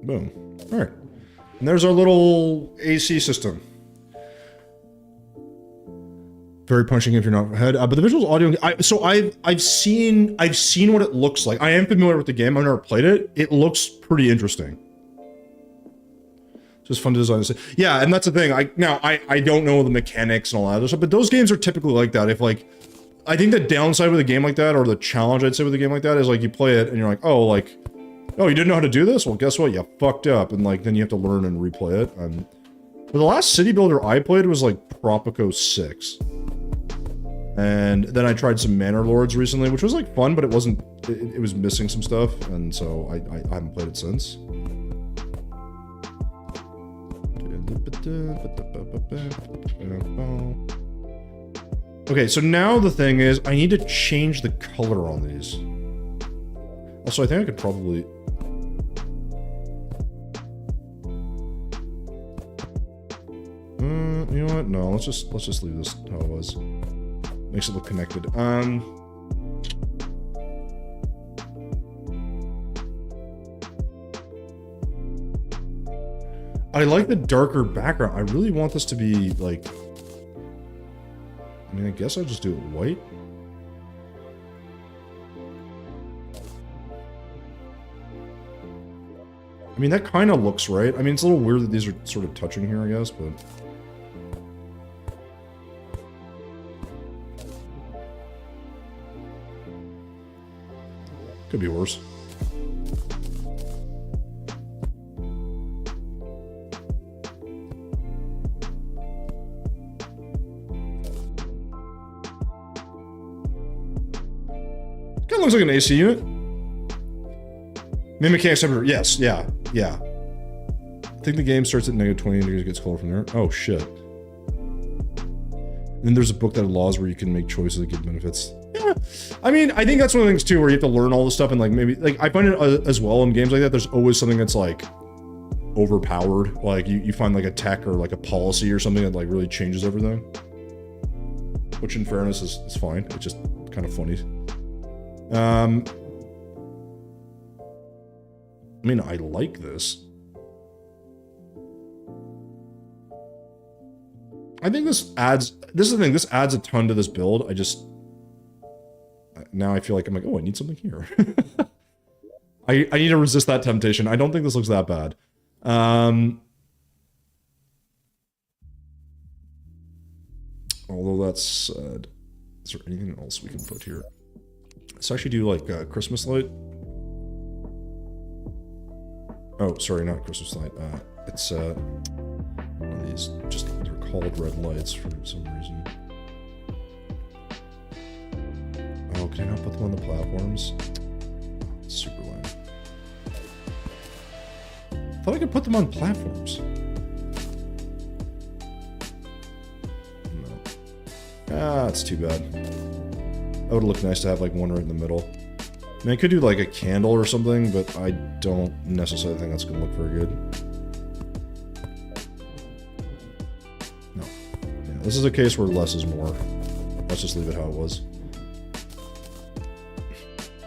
Boom. Alright. And there's our little AC system. Very punching if you're not ahead. But the visuals, audio. So I've seen what it looks like. I am familiar with the game. I've never played it. It looks pretty interesting. Just fun to design. Yeah, and that's the thing. I don't know the mechanics and all that other stuff, but those games are typically like that. If like, I think the downside with a game like that, or the challenge I'd say with a game like that, is like you play it and you're like, oh, you didn't know how to do this? Well, guess what? You fucked up, and like then you have to learn and replay it. But the last city builder I played was like Tropico 6. And then I tried some Manor Lords recently, which was like fun, but it wasn't, it was missing some stuff, and so I haven't played it since. Okay, so now the thing is, I need to change the color on these. Also, I think I could probably... you know what? No, let's just leave this how it was. Makes it look connected. I like the darker background. I really want this to be like... I mean, I guess I'll just do it white. I mean, that kind of looks right. I mean, it's a little weird that these are sort of touching here, I guess, but... Could be worse. Kind of looks like an AC unit. Main mechanics temperature. Yes, yeah. I think the game starts at -20 degrees, gets colder from there. Oh, shit. And then there's a book that allows where you can make choices that give benefits. Yeah. I mean, I think that's one of the things, too, where you have to learn all this stuff and, like, maybe... Like, I find it as well in games like that, there's always something that's, like, overpowered. Like, you find, like, a tech or, like, a policy or something that, like, really changes everything. Which, in fairness, is fine. It's just kind of funny. I mean, I like this. I think this adds... This is the thing, this adds a ton to this build. I just... Now I feel like I'm like, oh, I need something here. I need to resist that temptation. I don't think this looks that bad. Although that's said, is there anything else we can put here? Let's actually do like a Christmas light. Oh, sorry, not Christmas light. It's one of these. Just they're called red lights for some reason. Oh, can I not put them on the platforms? It's super lame. I thought I could put them on platforms. No. Ah, it's too bad. That would look nice to have like one right in the middle. I mean, I could do like a candle or something, but I don't necessarily think that's gonna look very good. No. Yeah, this is a case where less is more. Let's just leave it how it was.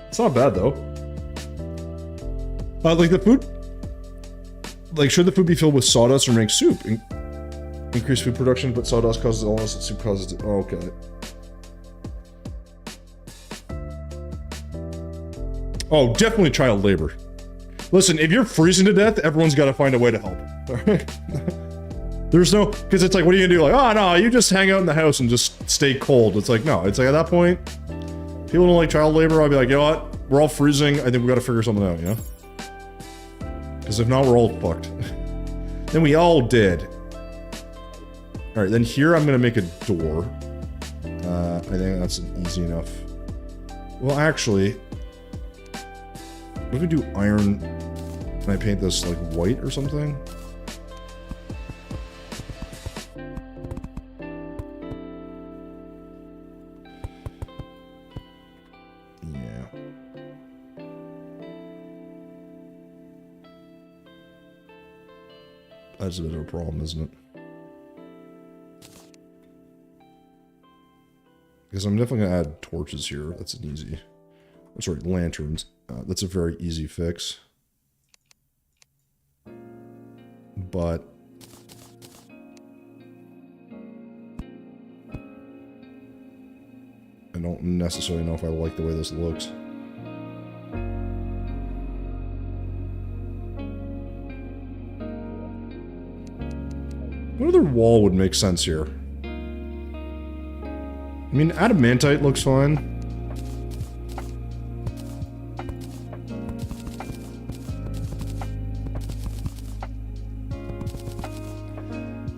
It's not bad though. Like the food... Like, should the food be filled with sawdust or make soup? Increase food production, but sawdust causes illness and soup causes... Oh, okay. Oh, definitely child labor. Listen, if you're freezing to death, everyone's got to find a way to help. There's no... Because it's like, what are you going to do? Like, oh, no, you just hang out in the house and just stay cold. It's like, no. It's like, at that point, people don't like child labor. I'll be like, you know what? We're all freezing. I think we got to figure something out, you know? Because if not, we're all fucked. Then we all did. Alright, then here I'm going to make a door. I think that's easy enough. Well, actually... What if we do iron, and I paint this, like, white or something? Yeah. That's a bit of a problem, isn't it? Because I'm definitely gonna add torches here. That's an easy... Sorry, lanterns. That's a very easy fix. But... I don't necessarily know if I like the way this looks. What other wall would make sense here? I mean, adamantite looks fine.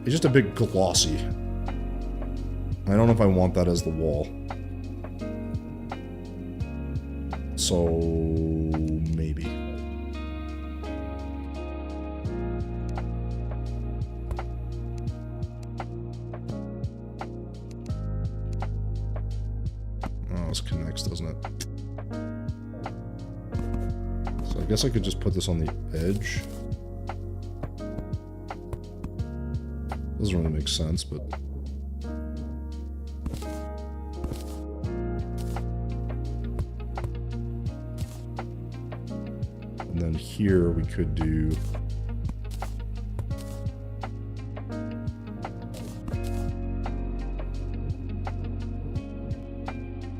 It's just a big glossy. I don't know if I want that as the wall. So... maybe. Oh, this connects, doesn't it? So I guess I could just put this on the edge. Doesn't really make sense, but... And then here we could do...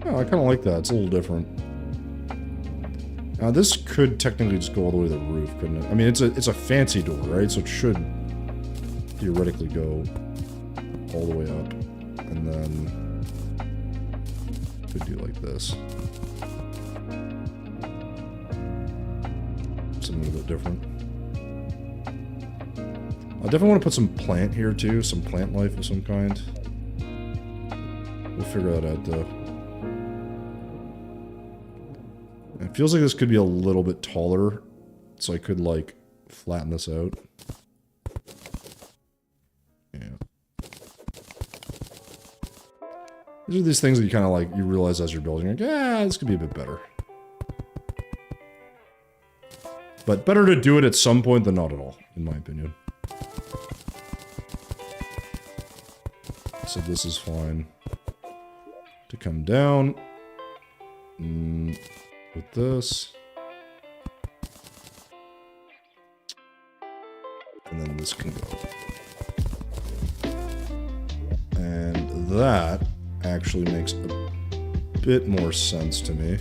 Oh, I kind of like that. It's a little different. Now this could technically just go all the way to the roof, couldn't it? I mean, it's a fancy door, right? So it should theoretically go all the way up, and then could do like this. Something a little bit different. I definitely want to put some plant here too, some plant life of some kind. We'll figure that out though. It feels like this could be a little bit taller, so I could like flatten this out. Yeah. These are these things that you kind of like, you realize as you're building, like, yeah, this could be a bit better. But better to do it at some point than not at all, in my opinion. So this is fine. To come down. With this. And then this can go. And that actually makes a bit more sense to me.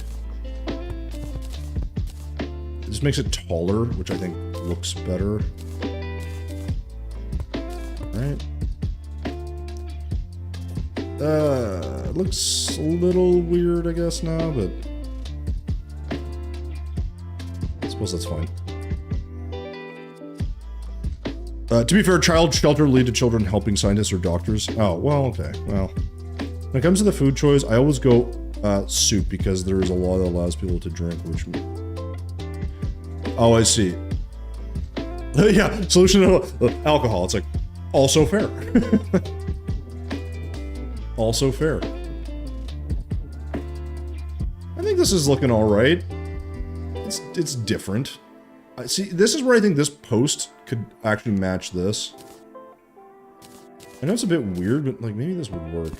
This makes it taller, which I think looks better. Right? It looks a little weird, I guess, now, but I suppose that's fine. To be fair, child shelter lead to children helping scientists or doctors. Oh, well, okay. Well, when it comes to the food choice, I always go soup because there is a law that allows people to drink, which... Oh, I see. Yeah, solution to alcohol. It's like, also fair. Also fair. I think this is looking alright. It's different. See, this is where I think this post could actually match this. I know it's a bit weird, but like maybe this would work.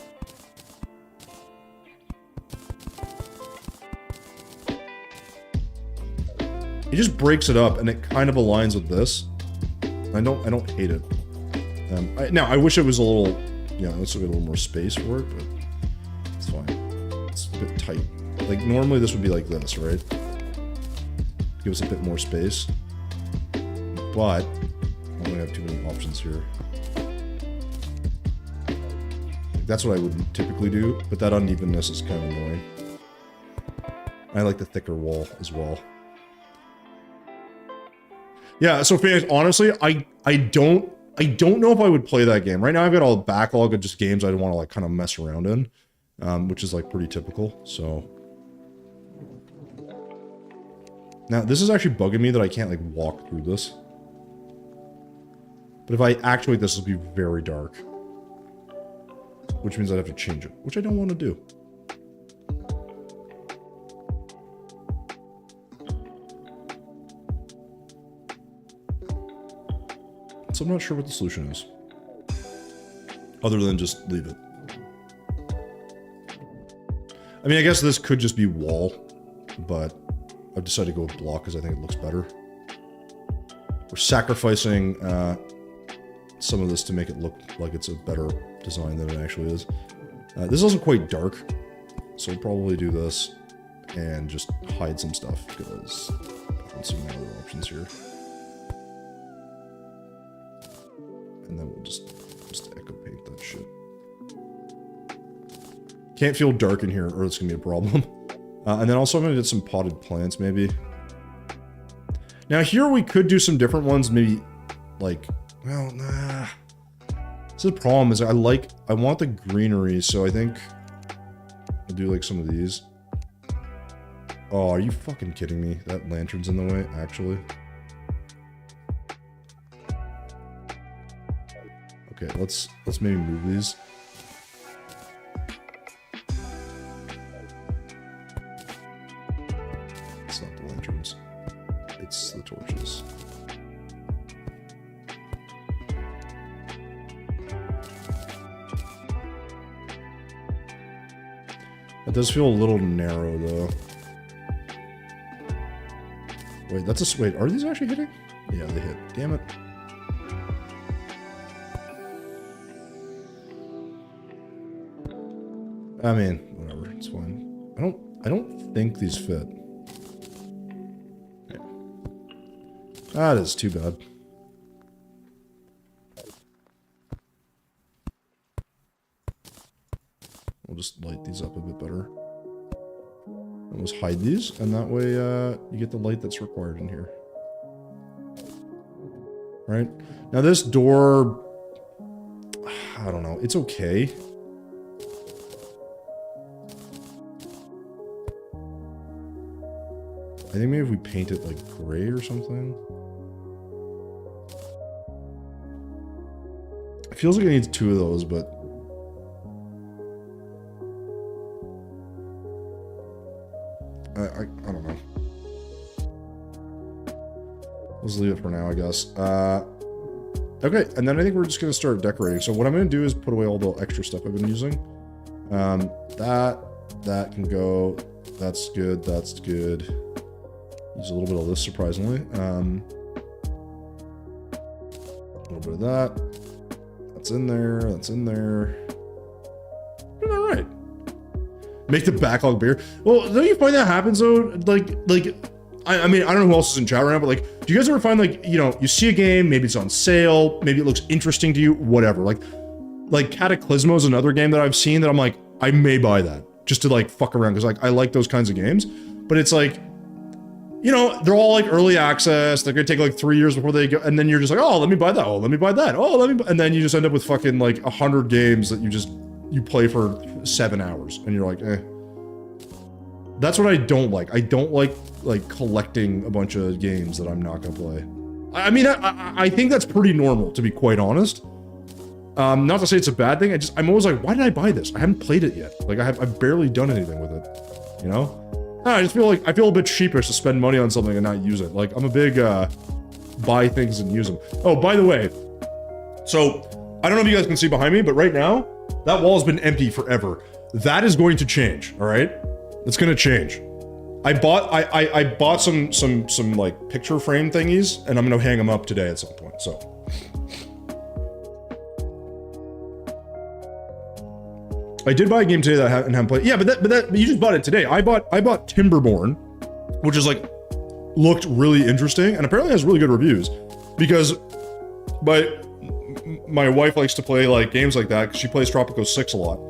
It just breaks it up, and it kind of aligns with this. I don't hate it. Now I wish it was a little, you know, let's get a little more space for it, but it's fine. It's a bit tight. Like normally this would be like this, right? Give us a bit more space, but I don't have too many options here. That's what I would typically do, but that unevenness is kind of annoying. I like the thicker wall as well. Yeah, so fans, honestly, I don't know if I would play that game. Right now I've got a backlog of just games I don't want to like kind of mess around in, which is like pretty typical, so. Now, this is actually bugging me that I can't like walk through this. But if I actuate this, will be very dark. Which means I'd have to change it, which I don't want to do. So I'm not sure what the solution is. Other than just leave it. I mean, I guess this could just be wall, but I've decided to go with block because I think it looks better. We're sacrificing some of this to make it look like it's a better design than it actually is. This is also quite dark, so we'll probably do this and just hide some stuff because I don't see any other options here. And then we'll just echo paint that shit. Can't feel dark in here or it's gonna be a problem. And then also I'm gonna get some potted plants maybe. Now here we could do some different ones, maybe like, well, nah. So the problem is I want the greenery, so I think I'll do like some of these. Oh, are you fucking kidding me? That lantern's in the way, actually. Okay, let's maybe move these. It's not the lanterns. It's the torches. It does feel a little narrow, though. Wait, that's a... Wait, are these actually hitting? Yeah, they hit. Damn it. I mean, whatever, it's fine. I don't think these fit. That is too bad. We'll just light these up a bit better. And we'll just hide these, and that way you get the light that's required in here. Right? Now this door... I don't know. It's okay. I think maybe if we paint it like gray or something. It feels like it needs 2 of those, but... I don't know. Let's leave it for now, I guess. Okay, and then I think we're just gonna start decorating. So what I'm gonna do is put away all the extra stuff I've been using. That can go. That's good. That's good. Use a little bit of this, surprisingly. A little bit of that. That's in there. That's in there. All right. Make the backlog bigger. Well, don't you find that happens though? I mean, I don't know who else is in chat right now, but like, do you guys ever find like, you know, you see a game, maybe it's on sale, maybe it looks interesting to you, whatever. Like Cataclysmo is another game that I've seen that I'm like, I may buy that just to like fuck around because like I like those kinds of games. But it's like, you know, they're all like early access. They're gonna take like 3 years before they go, and then you're just like, oh, let me buy that. Oh, let me buy that. Oh, and then you just end up with fucking like 100 games that you play for 7 hours, and you're like, eh. That's what I don't like. I don't like collecting a bunch of games that I'm not gonna play. I mean, I think that's pretty normal, to be quite honest. Not to say it's a bad thing. I'm always like, why did I buy this? I haven't played it yet. Like I've barely done anything with it. You know? I just feel like I feel a bit sheepish to spend money on something and not use it. Like I'm a big buy things and use them. Oh, by the way, so I don't know if you guys can see behind me, but right now that wall has been empty forever. That is going to change. All right. It's gonna change. I bought some like picture frame thingies, and I'm gonna hang them up today at some point. So, I did buy a game today that I haven't played. Yeah, but you just bought it today. I bought Timberborn, which is like looked really interesting, and apparently has really good reviews because my wife likes to play like games like that because she plays Tropico 6 a lot.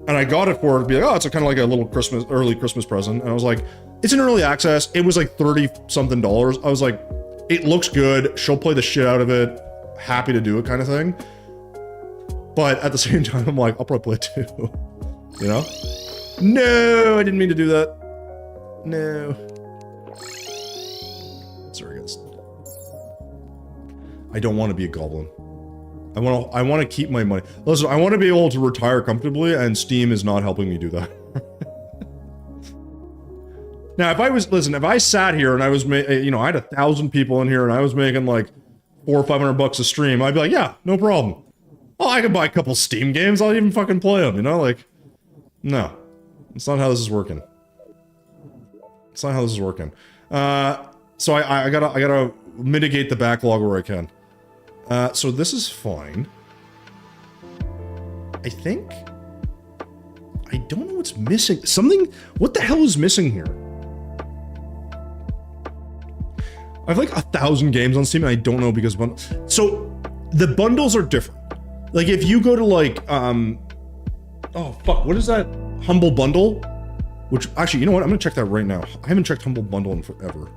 And I got it for her to be like, oh, it's kind of like a little early Christmas present. And I was like, it's an early access. It was like $30-something. I was like, it looks good. She'll play the shit out of it. Happy to do it kind of thing. But at the same time, I'm like, I'll probably play it too. You know? No, I didn't mean to do that. No. Sorry, guys. I don't want to be a goblin. I want to keep my money. Listen, I want to be able to retire comfortably, and Steam is not helping me do that. Now, if I sat here and I was, you know, I had 1,000 people in here and I was making like $400 or $500 a stream, I'd be like, yeah, no problem. Oh, I could buy a couple Steam games. I'll even fucking play them. You know, like, no, it's not how this is working. It's not how this is working. So I gotta mitigate the backlog where I can. So this is fine. I think. I don't know what's missing. What the hell is missing here? I have like 1,000 games on Steam and I don't know because so the bundles are different. Like if you go to like, oh fuck, what is that? Humble Bundle? Which actually, you know what? I'm gonna check that right now. I haven't checked Humble Bundle in forever.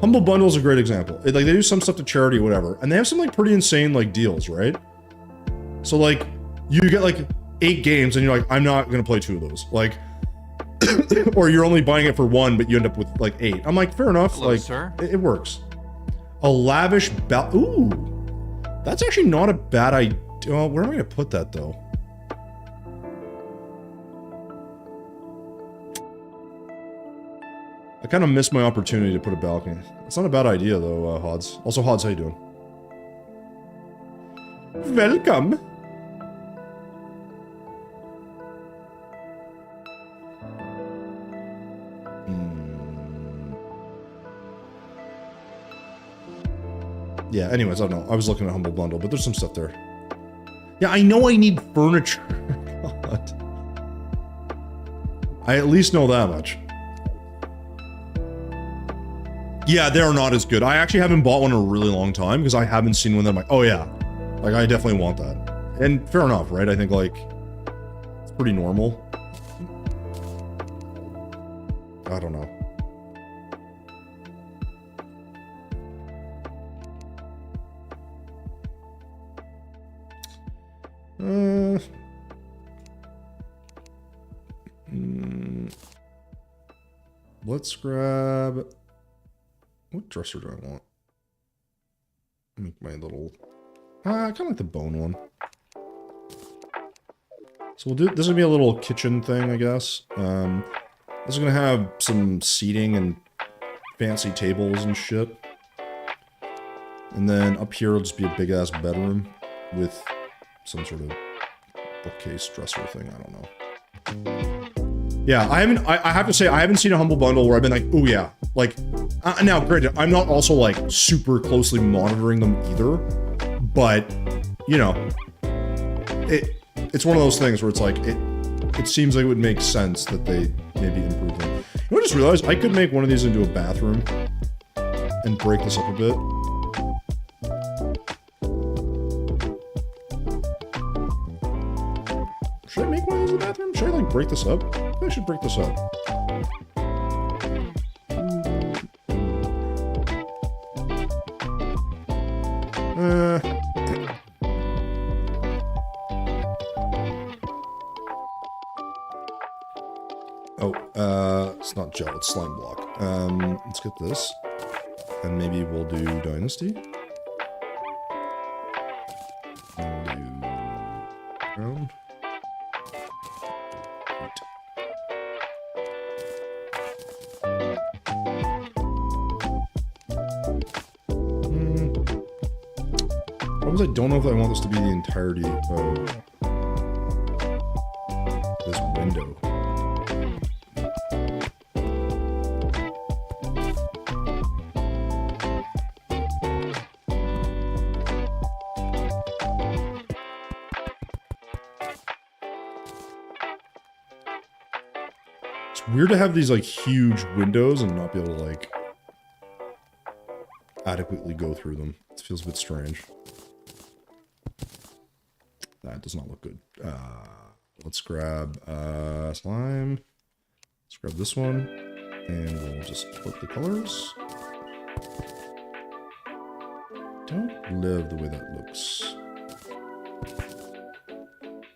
Humble Bundle is a great example. Like they do some stuff to charity or whatever, and they have some like pretty insane like deals, right? So like you get like 8 games and you're like, I'm not gonna play 2 of those. Like, or you're only buying it for 1, but you end up with like 8. I'm like, fair enough. Hello, like, sir. It works. A lavish ooh, that's actually not a bad idea. Where am I gonna put that though? I kind of missed my opportunity to put a balcony. It's not a bad idea though, Hods. Also, Hods, how you doing? Welcome. Yeah, anyways, I don't know. I was looking at Humble Bundle, but there's some stuff there. Yeah, I know I need furniture. God. I at least know that much. Yeah, they're not as good. I actually haven't bought one in a really long time because I haven't seen one that I'm like, oh yeah, like I definitely want that. And fair enough, right? I think like it's pretty normal. I don't know. Let's grab... What dresser do I want? Make my little... I kind of like the bone one. So we'll do... This is going to be a little kitchen thing, I guess. This is going to have some seating and fancy tables and shit. And then up here will just be a big-ass bedroom with some sort of bookcase dresser thing. I don't know. Yeah, I have to say, I haven't seen a Humble Bundle where I've been like, oh yeah. Like, now, granted, I'm not also, like, super closely monitoring them either. But, you know, it's one of those things where it's like, it seems like it would make sense that they maybe improve them. You know, I just realized I could make one of these into a bathroom and break this up a bit. Should I make one of these in the bathroom? Should I, like, break this up? I think I should break this up. It's not gel, it's slime block. Let's get this. And maybe we'll do Dynasty. And we'll do ground. Problems, I don't know if I want this to be the entirety of this window. It's weird to have these, like, huge windows and not be able to, like, adequately go through them. It feels a bit strange. That does not look good. Let's grab slime. Let's grab this one. And we'll just flip the colors. Don't love the way that looks.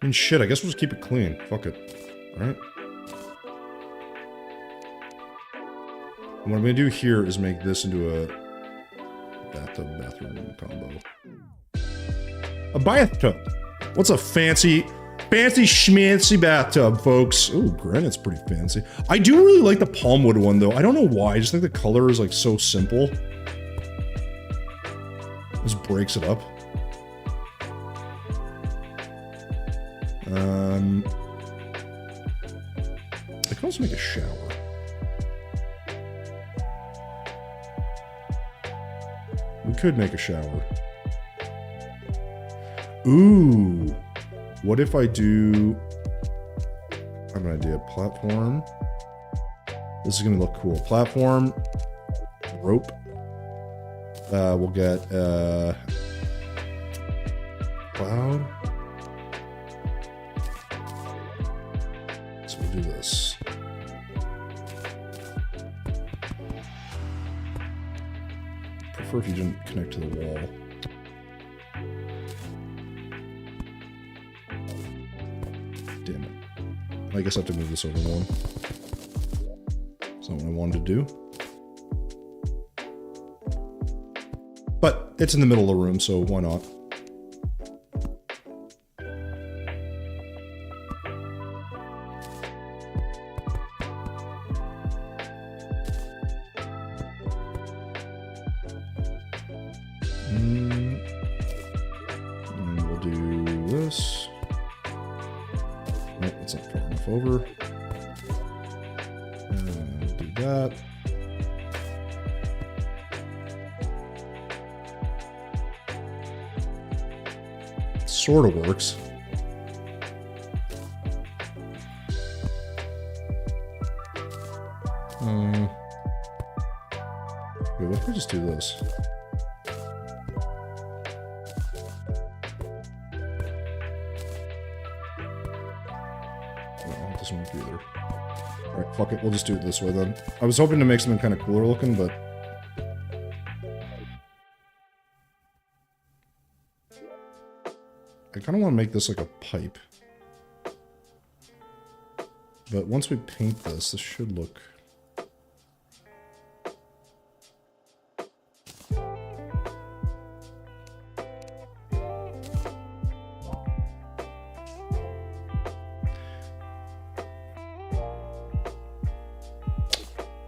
I mean, shit, I guess we'll just keep it clean. Fuck it. Alright? What I'm gonna do here is make this into a bathtub-bathroom combo. A bathtub! What's a fancy schmancy bathtub, folks? Ooh, granite's pretty fancy. I do really like the palm wood one, though. I don't know why. I just think the color is, like, so simple. Just breaks it up. I can also make a shower. We could make a shower. Ooh. What if I do... I have an idea. Platform. This is going to look cool. Platform. Rope. We'll get... cloud. So we'll do this. Prefer if you didn't connect to the wall. Damn it. I guess I have to move this over one. That's not what I wanted to do. But it's in the middle of the room, so why not? And we'll do this. Nope, that's not far enough over. And do that. Sort of works. Wait, what if I just do this? No, it doesn't work either. Alright, fuck it, we'll just do it this way then. I was hoping to make something kind of cooler looking, but... I kind of want to make this like a pipe. But once we paint this, this should look...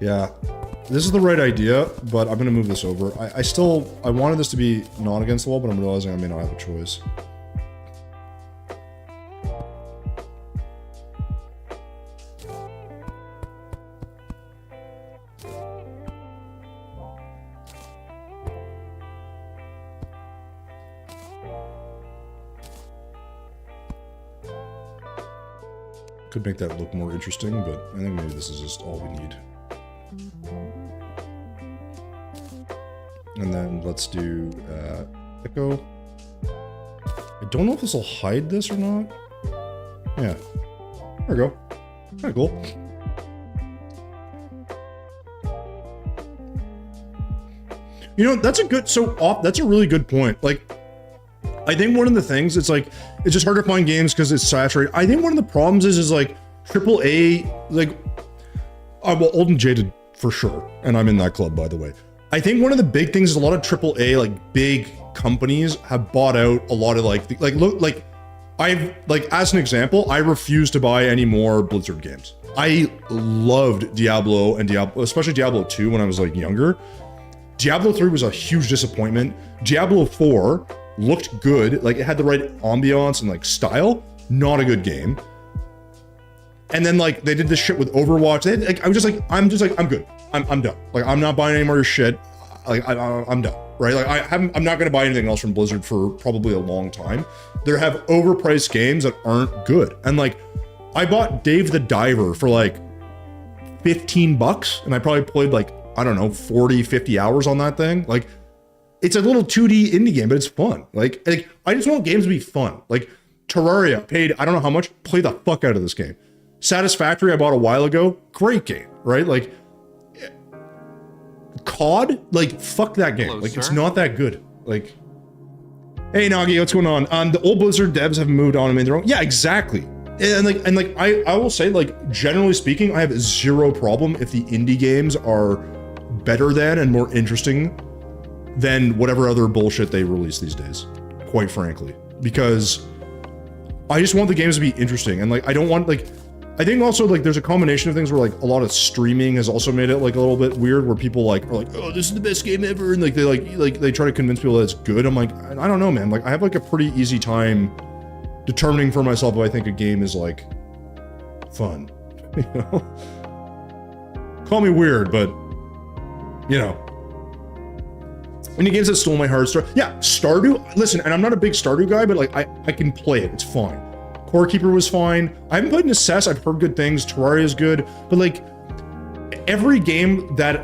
Yeah, this is the right idea, but I'm gonna move this over. I wanted this to be not against the wall, but I'm realizing I may not have a choice. Could make that look more interesting, but I think maybe this is just all we need. And then let's do echo. I don't know if this will hide this or not. Yeah, there we go. Kind of cool. You know, that's a good, that's a really good point. Like, I think one of the things, it's like, it's just hard to find games because it's saturated. I think one of the problems is like, AAA, like, well, Old and Jaded for sure. And I'm in that club, by the way. I think one of the big things is a lot of AAA, like, big companies have bought out a lot of, as an example, I refuse to buy any more Blizzard games. I loved Diablo and especially Diablo 2 when I was, like, younger. Diablo 3 was a huge disappointment. Diablo 4 looked good, like, it had the right ambiance and, like, style. Not a good game. And then, like, they did this shit with Overwatch. Like, I'm good. I'm done. Like, I'm not buying any more shit. Like, I'm done, right? Like, I'm not gonna buy anything else from Blizzard for probably a long time. They have overpriced games that aren't good. And, like, I bought Dave the Diver for, like, 15 bucks, and I probably played, like, I don't know, 40, 50 hours on that thing. Like, it's a little 2D indie game, but it's fun. Like, I just want games to be fun. Like, Terraria, paid I don't know how much, play the fuck out of this game. Satisfactory, I bought a while ago, great game, right? Like, COD, like, fuck that game. Hello, like, sir. It's not that good. Like, hey, Nagi, what's going on? The old Blizzard devs have moved on and made their own. Yeah, exactly. And I will say, like, generally speaking, I have zero problem if the indie games are better than and more interesting than whatever other bullshit they release these days, quite frankly. Because I just want the games to be interesting, and, like, I don't want, like, I think also, like, there's a combination of things where, like, a lot of streaming has also made it, like, a little bit weird, where people, like, are like, oh, this is the best game ever, and, like, they try to convince people that it's good. I'm like, I don't know, man. Like, I have, like, a pretty easy time determining for myself if I think a game is, like, fun, you know? Call me weird, but, you know. Any games that stole my heart, yeah, Stardew, listen, and I'm not a big Stardew guy, but, like, I can play it, it's fine. Core Keeper was fine. I haven't played Necess, I've heard good things, Terraria is good, but, like, every game that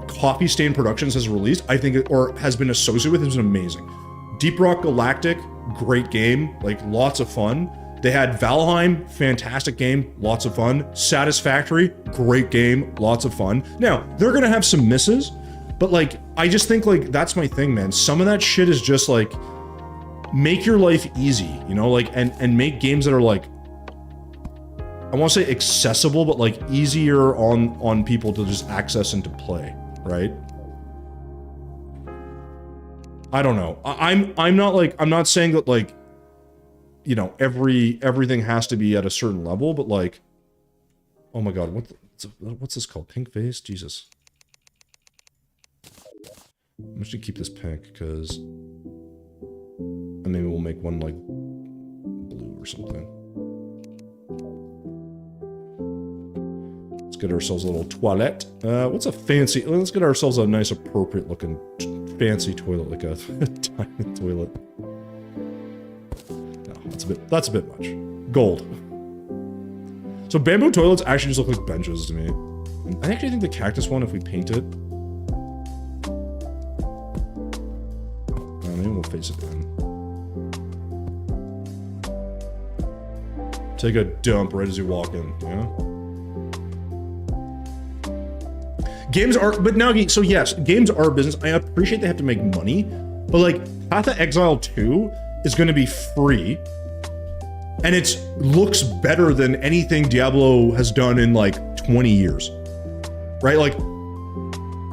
Coffee Stain Productions has released, I think, or has been associated with, has been amazing. Deep Rock Galactic, great game, like, lots of fun. They had Valheim, fantastic game, lots of fun. Satisfactory, great game, lots of fun. Now, they're gonna have some misses, but, like, I just think, like, that's my thing, man. Some of that shit is just, like, make your life easy, you know, like, and make games that are, like, I want to say accessible, but, like, easier on people to just access and to play, right? I don't know. I'm not, like, I'm not saying that, like, you know, everything has to be at a certain level, but, like, oh my god, what's this called? Pink face? Jesus. I'm just gonna keep this pink, because... And maybe we'll make one, like, blue or something. Let's get ourselves a little toilet. What's a fancy... Let's get ourselves a nice, appropriate-looking, fancy toilet, like a diamond toilet. No, that's a bit much. Gold. So bamboo toilets actually just look like benches to me. I actually think the cactus one, if we paint it... face it in. Take a dump right as you walk in, you know? Games are, but now, so yes, games are business. I appreciate they have to make money, but like Path of Exile 2 is going to be free, and it looks better than anything Diablo has done in like 20 years, right? Like,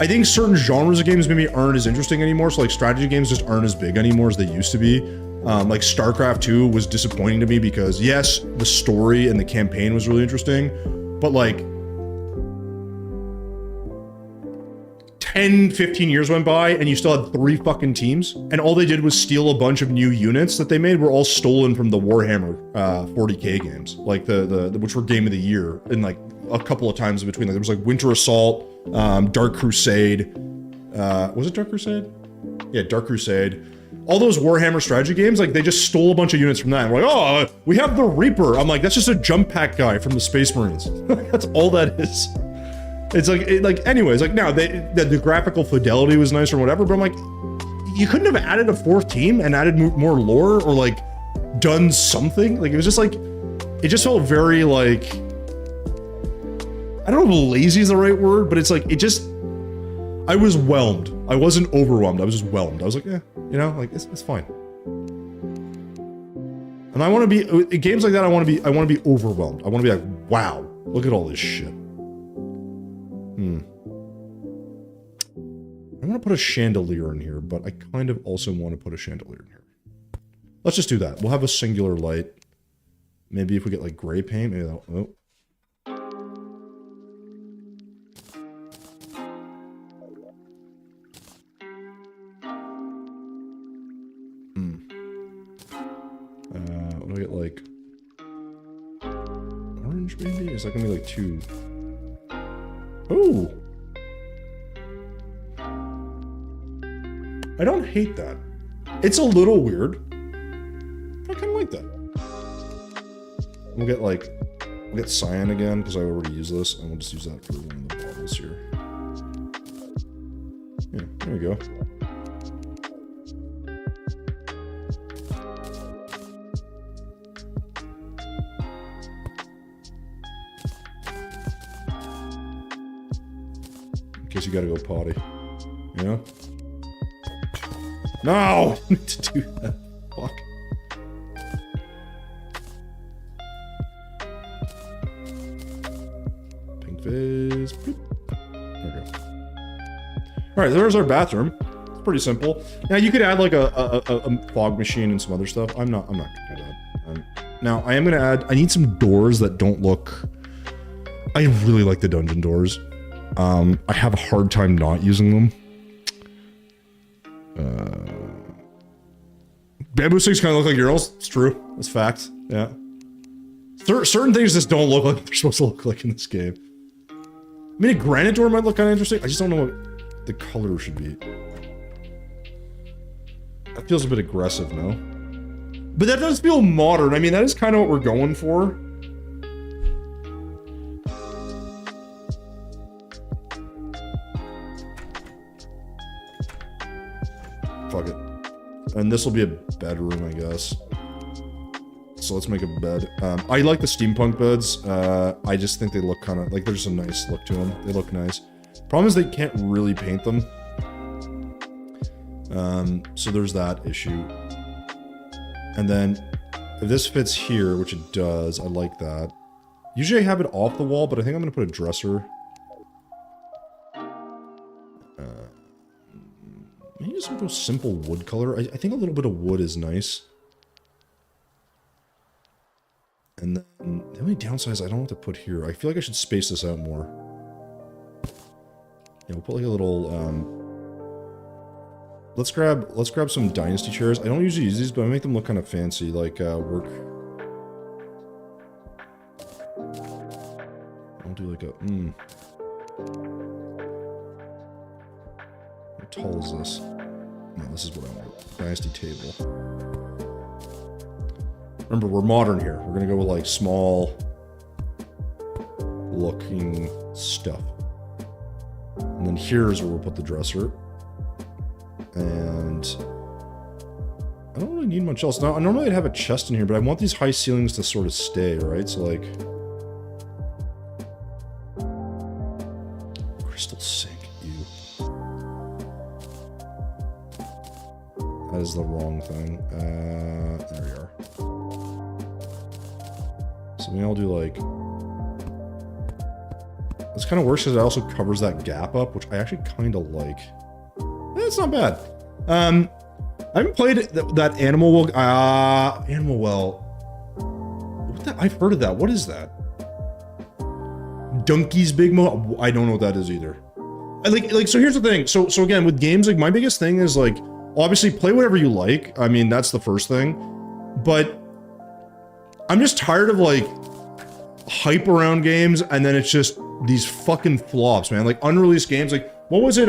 I think certain genres of games maybe aren't as interesting anymore. So like strategy games just aren't as big anymore as they used to be. Like StarCraft 2 was disappointing to me because yes, the story and the campaign was really interesting, but like 10, 15 years went by and you still had 3 fucking teams, and all they did was steal a bunch of new units that they made were all stolen from the Warhammer 40k games, like the which were game of the year, and like a couple of times in between. Like there was like Winter Assault, Dark Crusade, was it Dark Crusade? Yeah, Dark Crusade. All those Warhammer strategy games, like they just stole a bunch of units from that. And we're like, oh, we have the Reaper. I'm like, that's just a jump pack guy from the Space Marines. That's all that is. It's like, anyways, like now the graphical fidelity was nice or whatever, but I'm like, you couldn't have added a 4th team and added more lore or like done something. Like it was just like, it just felt very like, I don't know if lazy is the right word, but it's like, it just, I was whelmed. I wasn't overwhelmed. I was just whelmed. I was like, yeah, you know, like it's fine. And I want to be, in games like that, I want to be overwhelmed. I want to be like, wow, look at all this shit. I want to put a chandelier in here, but I kind of also want to put a chandelier in here. Let's just do that. We'll have a singular light. Maybe if we get like gray paint, maybe that'll, oh. What do I get, like orange maybe? Is that gonna be like 2? Ooh! I don't hate that. It's a little weird. I kind of like that. We'll get cyan again, because I already used this, and we'll just use that for one of the bottles here. Yeah, there we go. In case you gotta go potty. Yeah? No! I need to do that. Fuck. Pink face. Boop. There we go. Alright, there's our bathroom. It's pretty simple. Now you could add like a fog machine and some other stuff. I'm not gonna do that. Now I am gonna add, I need some doors that don't look, I really like the dungeon doors. I have a hard time not using them. Bamboo sticks kind of look like urinals. It's true. It's fact. Yeah. Certain things just don't look like they're supposed to look like in this game. I mean, a granite door might look kind of interesting. I just don't know what the color should be. That feels a bit aggressive, no? But that does feel modern. I mean, that is kind of what we're going for. Fuck it. And this will be a bedroom, I guess. So let's make a bed. I like the steampunk beds. I just think they look kind of like there's a nice look to them. They look nice. Problem is they can't really paint them. So there's that issue. And then if this fits here, which it does, I like that. Usually I have it off the wall, but I think I'm gonna put a dresser. Maybe just go simple wood color. I think a little bit of wood is nice. And then the only downside is I don't know what to put here. I feel like I should space this out more. Yeah, we'll put like a little let's grab some dynasty chairs. I don't usually use these, but I make them look kind of fancy, like work. I'll do like a How tall is this? No, this is what I want. Dynasty table. Remember, we're modern here. We're gonna go with like small looking stuff. And then here's where we'll put the dresser. And I don't really need much else. Now, normally I'd have a chest in here, but I want these high ceilings to sort of stay, right? So, like... Crystal sink, ew. That is the wrong thing. There we are. So maybe I'll do, like... This kind of works because it also covers that gap up, which I actually kind of like. It's not bad. I haven't played that Animal Well. Animal Well. What the? I've heard of that. What is that? Donkey's Big Mo. I don't know what that is either. So here's the thing. So again, with games, like my biggest thing is like, obviously play whatever you like. I mean, that's the first thing. But I'm just tired of like hype around games and then it's just these fucking flops, man. Like unreleased games. Like what was it?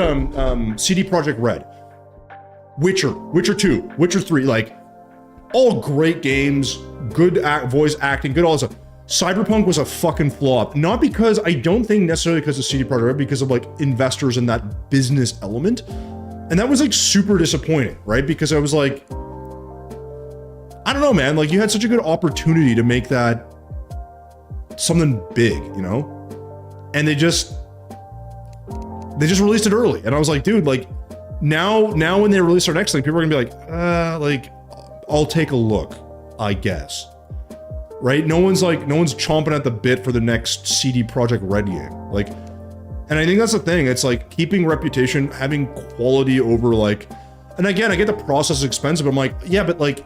CD Projekt Red. Witcher 2, Witcher 3, like, all great games, good voice acting, good all this stuff. Cyberpunk was a fucking flop. Not because, I don't think necessarily because of CD Projekt Red, because of, like, investors in that business element. And that was, like, super disappointing, right? Because I was like, I don't know, man, like, you had such a good opportunity to make that something big, you know? And they just released it early. And I was like, dude, like, now when they release their next thing, people are gonna be like, I'll take a look, I guess. Right? No one's chomping at the bit for the next CD Projekt Red game. Like, and I think that's the thing. It's like keeping reputation, having quality over like, and again, I get the process is expensive, but I'm like, yeah, but like,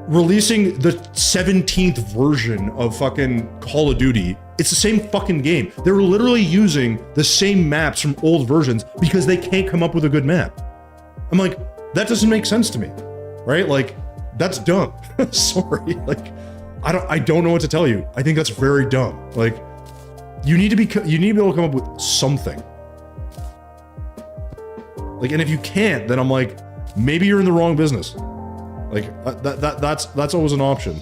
releasing the 17th version of fucking Call of Duty, it's the same fucking game. They're literally using the same maps from old versions because they can't come up with a good map. I'm like, that doesn't make sense to me, right? Like, that's dumb. Sorry, like, I don't know what to tell you. I think that's very dumb. Like, you need to be able to come up with something. Like, and if you can't, then I'm like, maybe you're in the wrong business. Like, that's always an option.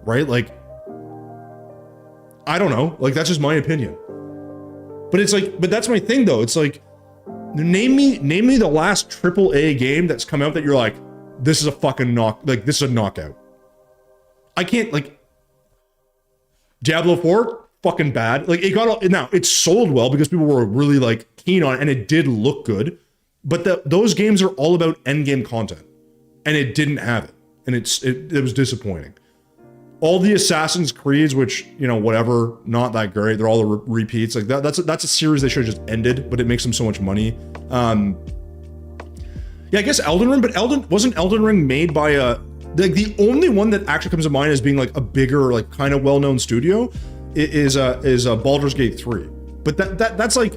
Right? Like, I don't know. Like, that's just my opinion. But it's like, but that's my thing though. It's like, name me the last AAA game that's come out that you're like, this is a fucking this is a knockout. I can't, like, Diablo 4, fucking bad. Like, now, it sold well because people were really, like, keen on it, and it did look good. But those games are all about endgame content. And it didn't have it. And it was disappointing. All the Assassin's Creeds, which, you know, whatever, not that great. They're all the repeats. Like, that's a series they should have just ended, but it makes them so much money. Yeah, I guess Elden Ring, but wasn't Elden Ring made by a... Like, the only one that actually comes to mind as being, like, a bigger, like, kind of well-known studio is Baldur's Gate 3. But that's, like...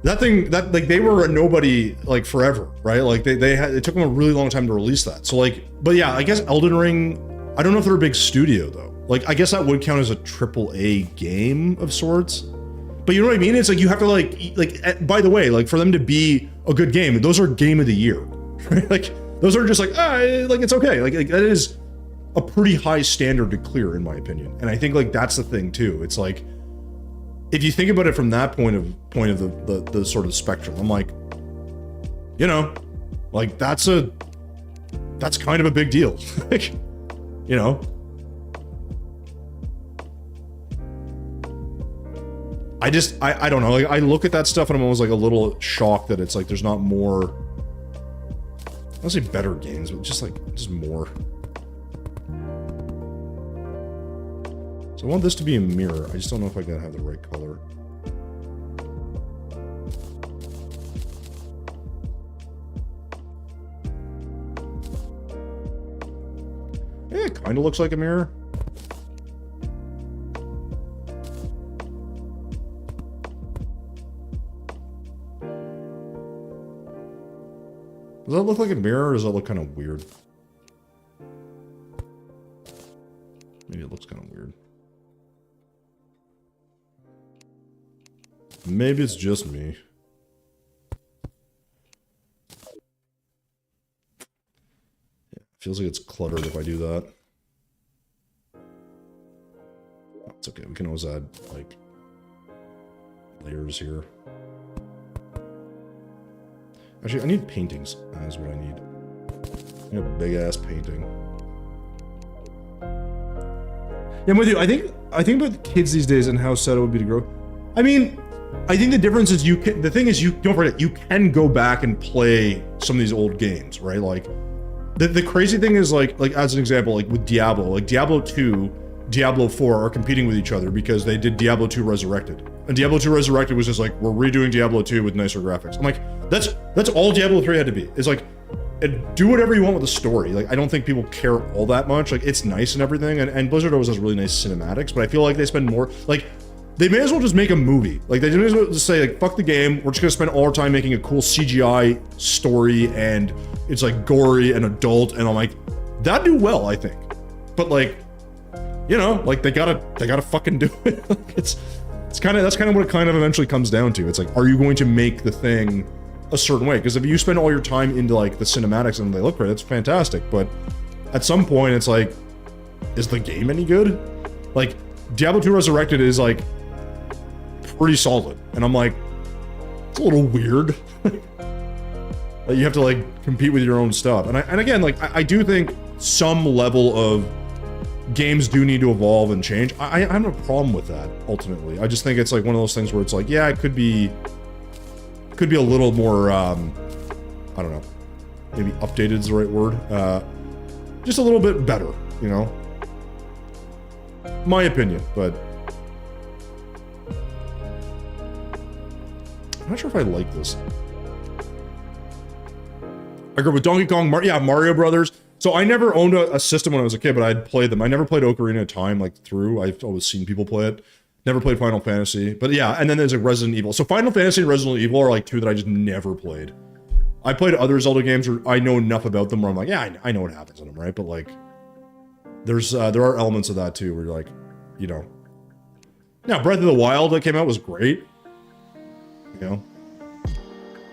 That thing, like, they were a nobody, like, forever, right? Like, it took them a really long time to release that. So, like, but yeah, I guess Elden Ring, I don't know if they're a big studio, though. Like, I guess that would count as a AAA game of sorts. But you know what I mean? It's like, you have to, like, by the way, like, for them to be a good game, those are game of the year, right? Like, those are just like, like, it's okay. Like, that is a pretty high standard to clear, in my opinion. And I think, like, that's the thing, too. It's like, if you think about it from that point of the sort of spectrum, I'm like, you know, like, that's kind of a big deal. Like, you know, I don't know. Like, I look at that stuff and I'm almost like a little shocked that it's like there's not more. I don't say better games, but just more. So I want this to be a mirror. I just don't know if I gotta have the right color. Yeah, it kind of looks like a mirror. Does that look like a mirror, or does that look kind of weird? Maybe it looks kind of weird. Maybe it's just me. Yeah, feels like it's cluttered if I do that. It's okay, we can always add, like, layers here. Actually, I need paintings. That's what I need. I need a big ass painting. Yeah, I'm with you. I think about kids these days and how sad it would be to grow. I mean, I think the difference is the thing is don't forget, you can go back and play some of these old games, right? Like, the crazy thing is like as an example, like with Diablo, like Diablo 2, Diablo 4 are competing with each other because they did Diablo 2 Resurrected. And Diablo 2 Resurrected was just like, we're redoing Diablo 2 with nicer graphics. I'm like, that's all Diablo 3 had to be. It's like, do whatever you want with the story. Like, I don't think people care all that much. Like, it's nice and everything, and Blizzard always has really nice cinematics, but I feel like they spend more, like, they may as well just make a movie. Like, they may as well just say, like, fuck the game, we're just gonna spend all our time making a cool CGI story, and it's, like, gory and adult, and I'm like, that'd do well, I think. But, like, you know, like, they gotta fucking do it. That's kind of what it kind of eventually comes down to. It's like, are you going to make the thing a certain way? Because if you spend all your time into, like, the cinematics and they look great, it's fantastic, but at some point, it's like, is the game any good? Like, Diablo 2 Resurrected is, like, pretty solid, and I'm like, it's a little weird. That you have to, like, compete with your own stuff. And again, like, I do think some level of games do need to evolve and change. I have no problem with that, ultimately. I just think it's, like, one of those things where it's like, yeah, it could be a little more, I don't know, maybe updated is the right word. Just a little bit better, you know? My opinion, but I'm not sure if I like this. I grew up with Donkey Kong, Mario Brothers. So I never owned a system when I was a kid, but I'd played them. I never played Ocarina of Time, like, through. I've always seen people play it. Never played Final Fantasy. But yeah, and then there's, like, Resident Evil. So Final Fantasy and Resident Evil are, like, two that I just never played. I played other Zelda games where I know enough about them where I'm like, yeah, I know what happens in them, right? But, like, there are elements of that, too, where you're like, you know. Now, Breath of the Wild that came out was great. You know,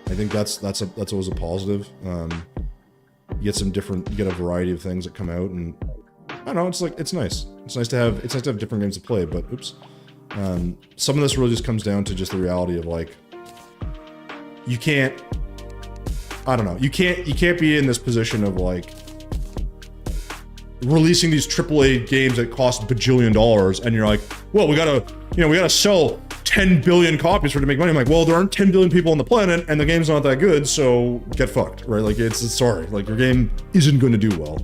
I think that's always a positive. You get a variety of things that come out, and I don't know. It's like, it's nice. It's nice to have different games to play. But oops, some of this really just comes down to just the reality of, like, you can't. I don't know. You can't be in this position of, like, releasing these AAA games that cost bajillion dollars, and you're like, well, we gotta sell 10 billion copies for it to make money. I'm like, well, there aren't 10 billion people on the planet, and the game's not that good, so get fucked, right? Like, it's sorry, like, your game isn't going to do well.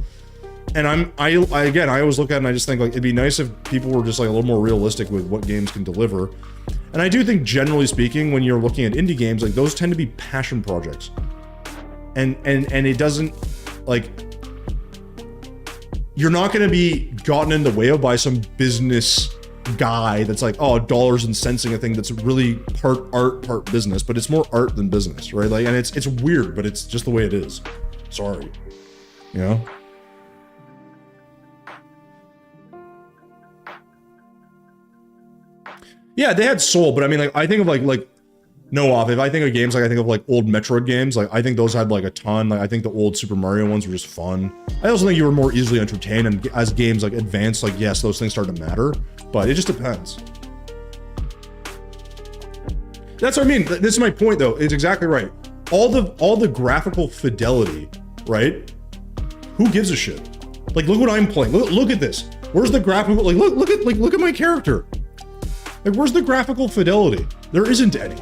And I always look at it and I just think, like, it'd be nice if people were just, like, a little more realistic with what games can deliver. And I do think, generally speaking, when you're looking at indie games, like, those tend to be passion projects. And it doesn't, like, you're not going to be gotten in the way of by some business guy that's like, oh, dollars and centsing a thing that's really part art, part business, but it's more art than business, right? Like, and it's weird, but it's just the way it is. Sorry. You know? Yeah, they had soul, but I mean, like, I think of like no off. If I think of games, like, I think of, like, old Metroid games. Like, I think those had, like, a ton. Like, I think the old Super Mario ones were just fun. I also think you were more easily entertained, and as games, like, advanced, like, yes, those things start to matter, but it just depends. That's what I mean. This is my point, though. It's exactly right. All the graphical fidelity, right? Who gives a shit? Like, look what I'm playing. Look at this. Where's the graphical? Like, look at my character. Like, where's the graphical fidelity? There isn't any.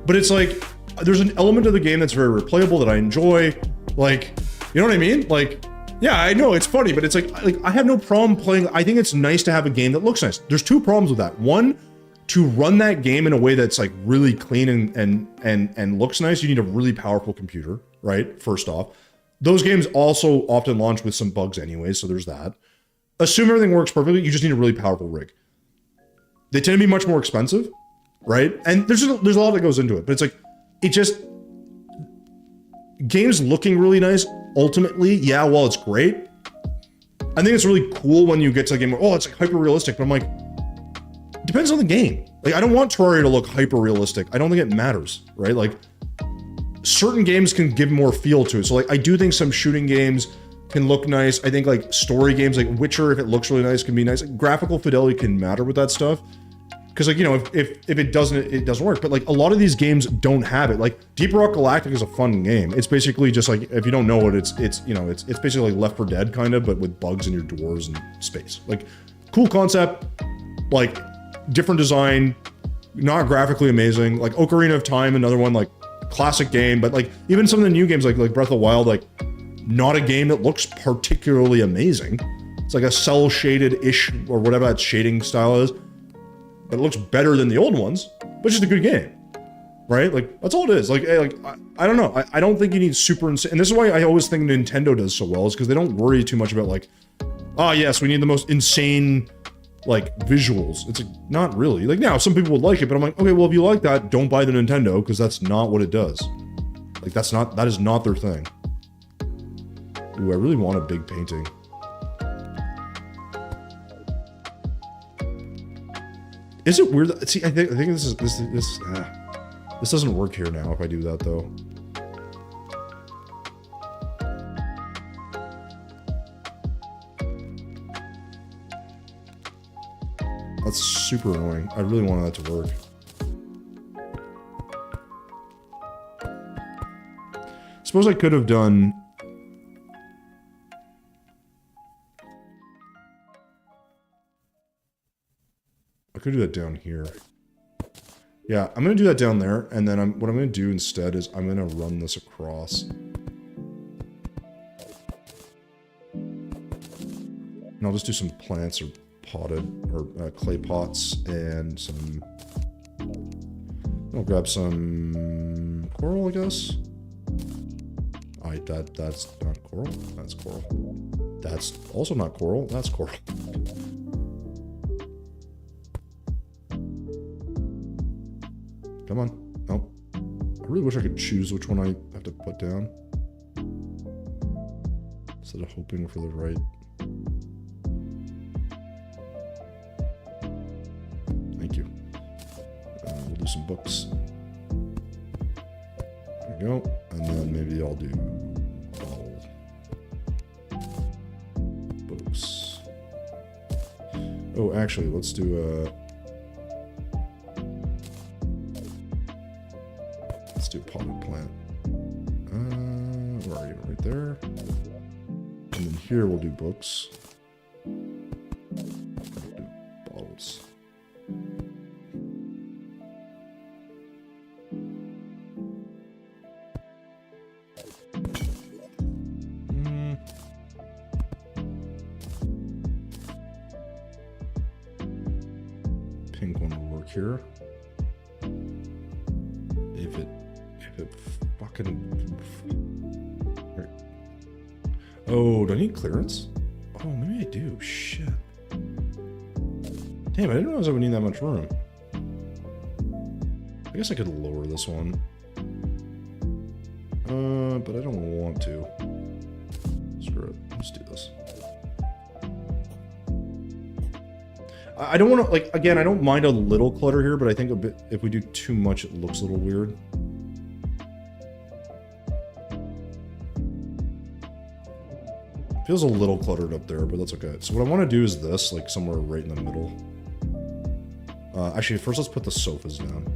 But it's like, there's an element of the game that's very replayable that I enjoy. Like, you know what I mean? Like, yeah, I know it's funny, but it's like I have no problem playing. I think it's nice to have a game that looks nice. There's two problems with that. One, to run that game in a way that's, like, really clean and looks nice, you need a really powerful computer, right? First off. Those games also often launch with some bugs anyway, so there's that. Assume everything works perfectly, you just need a really powerful rig. They tend to be much more expensive. Right? And there's a lot that goes into it, but it's like, games looking really nice, ultimately, yeah, while it's great, I think it's really cool when you get to a game where, oh, it's, like, hyper realistic, but I'm like, it depends on the game. Like, I don't want Terraria to look hyper realistic. I don't think it matters, right? Like, certain games can give more feel to it. So, like, I do think some shooting games can look nice. I think, like, story games like Witcher, if it looks really nice, can be nice. Like, graphical fidelity can matter with that stuff. Because like, you know, if it doesn't, it doesn't work. But like a lot of these games don't have it. Like Deep Rock Galactic is a fun game. It's basically just like, if you don't know it, it's basically like Left 4 Dead kind of, but with bugs in your doors and space. Like cool concept, like different design, not graphically amazing. Like Ocarina of Time, another one, like classic game, but like even some of the new games like Breath of the Wild, like not a game that looks particularly amazing. It's like a cell shaded-ish or whatever that shading style is. But it looks better than the old ones, but it's just a good game, right? Like that's all it is. Like, I don't know. I don't think you need super insane. And this is why I always think Nintendo does so well, is because they don't worry too much about like, oh yes, we need the most insane like visuals. It's like, not really. Like now, some people would like it, but I'm like, okay, well if you like that, don't buy the Nintendo because that's not what it does. Like that is not their thing. Ooh, I really want a big painting. Is it weird that, see, I think this doesn't work here now if I do that though. That's super annoying. I really wanted that to work. Suppose I could have done... I could do that down here. Yeah, I'm gonna do that down there, and then what I'm gonna do instead is I'm gonna run this across. And I'll just do some plants or potted, or clay pots, and some... I'll grab some coral, I guess. That's not coral. That's coral. That's also not coral. That's coral. Come on. Nope. I really wish I could choose which one I have to put down. Instead of hoping for the right. Thank you. We'll do some books. There we go. And then maybe I'll do bottle books. Oh, actually, let's do a... Let's do a potted plant. Where are you? Right there. And then here we'll do books. Do bottles. Pink one will work here. If it fucking... Oh, do I need clearance? Oh, maybe I do. Shit. Damn, I didn't realize I would need that much room. I guess I could lower this one. But I don't want to. Screw it. Let's do this. I don't want to, like, again, I don't mind a little clutter here, but I think a bit, if we do too much, it looks a little weird. Feels a little cluttered up there, but that's okay. So what I want to do is this, like somewhere right in the middle. Actually, first let's put the sofas down.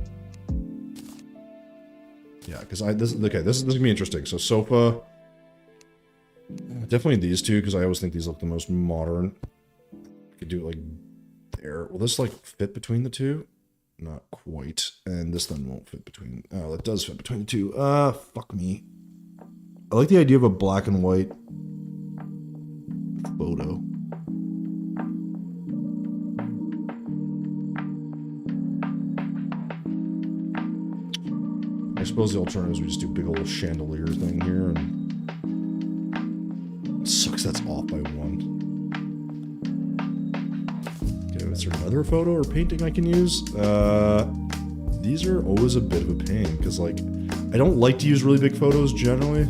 Yeah, because this is gonna be interesting. So sofa, definitely these two, because I always think these look the most modern. Could do it like there. Will this like fit between the two? Not quite. And this then won't fit between. Oh, it does fit between the two. Fuck me. I like the idea of a black and white photo. I suppose the alternative is we just do big old chandelier thing here, and it sucks that's off by one. Okay, is there another photo or painting I can use? These are always a bit of a pain, because like, I don't like to use really big photos generally.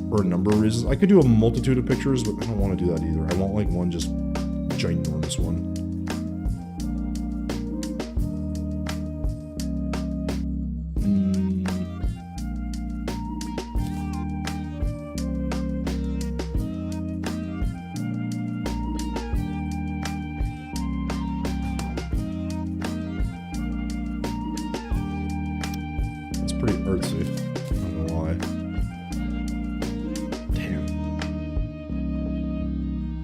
For a number of reasons. I could do a multitude of pictures, but I don't want to do that either. I want like one just ginormous one.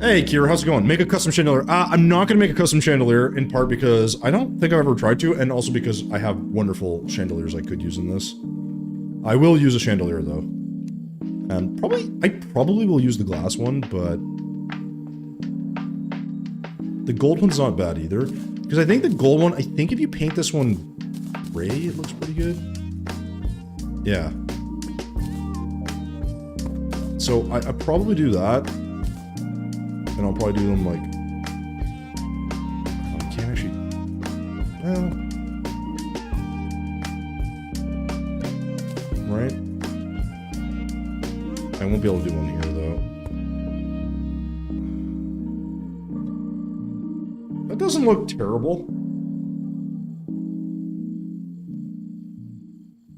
Hey, Kira, how's it going? Make a custom chandelier. I'm not gonna make a custom chandelier, in part because I don't think I've ever tried to, and also because I have wonderful chandeliers I could use in this. I will use a chandelier, though. And I probably will use the glass one, but... the gold one's not bad either. Because I think the gold one, I think if you paint this one gray, it looks pretty good. Yeah. So I probably do that. And I'll probably do them like... I can't actually... Well... Right? I won't be able to do one here, though. That doesn't look terrible.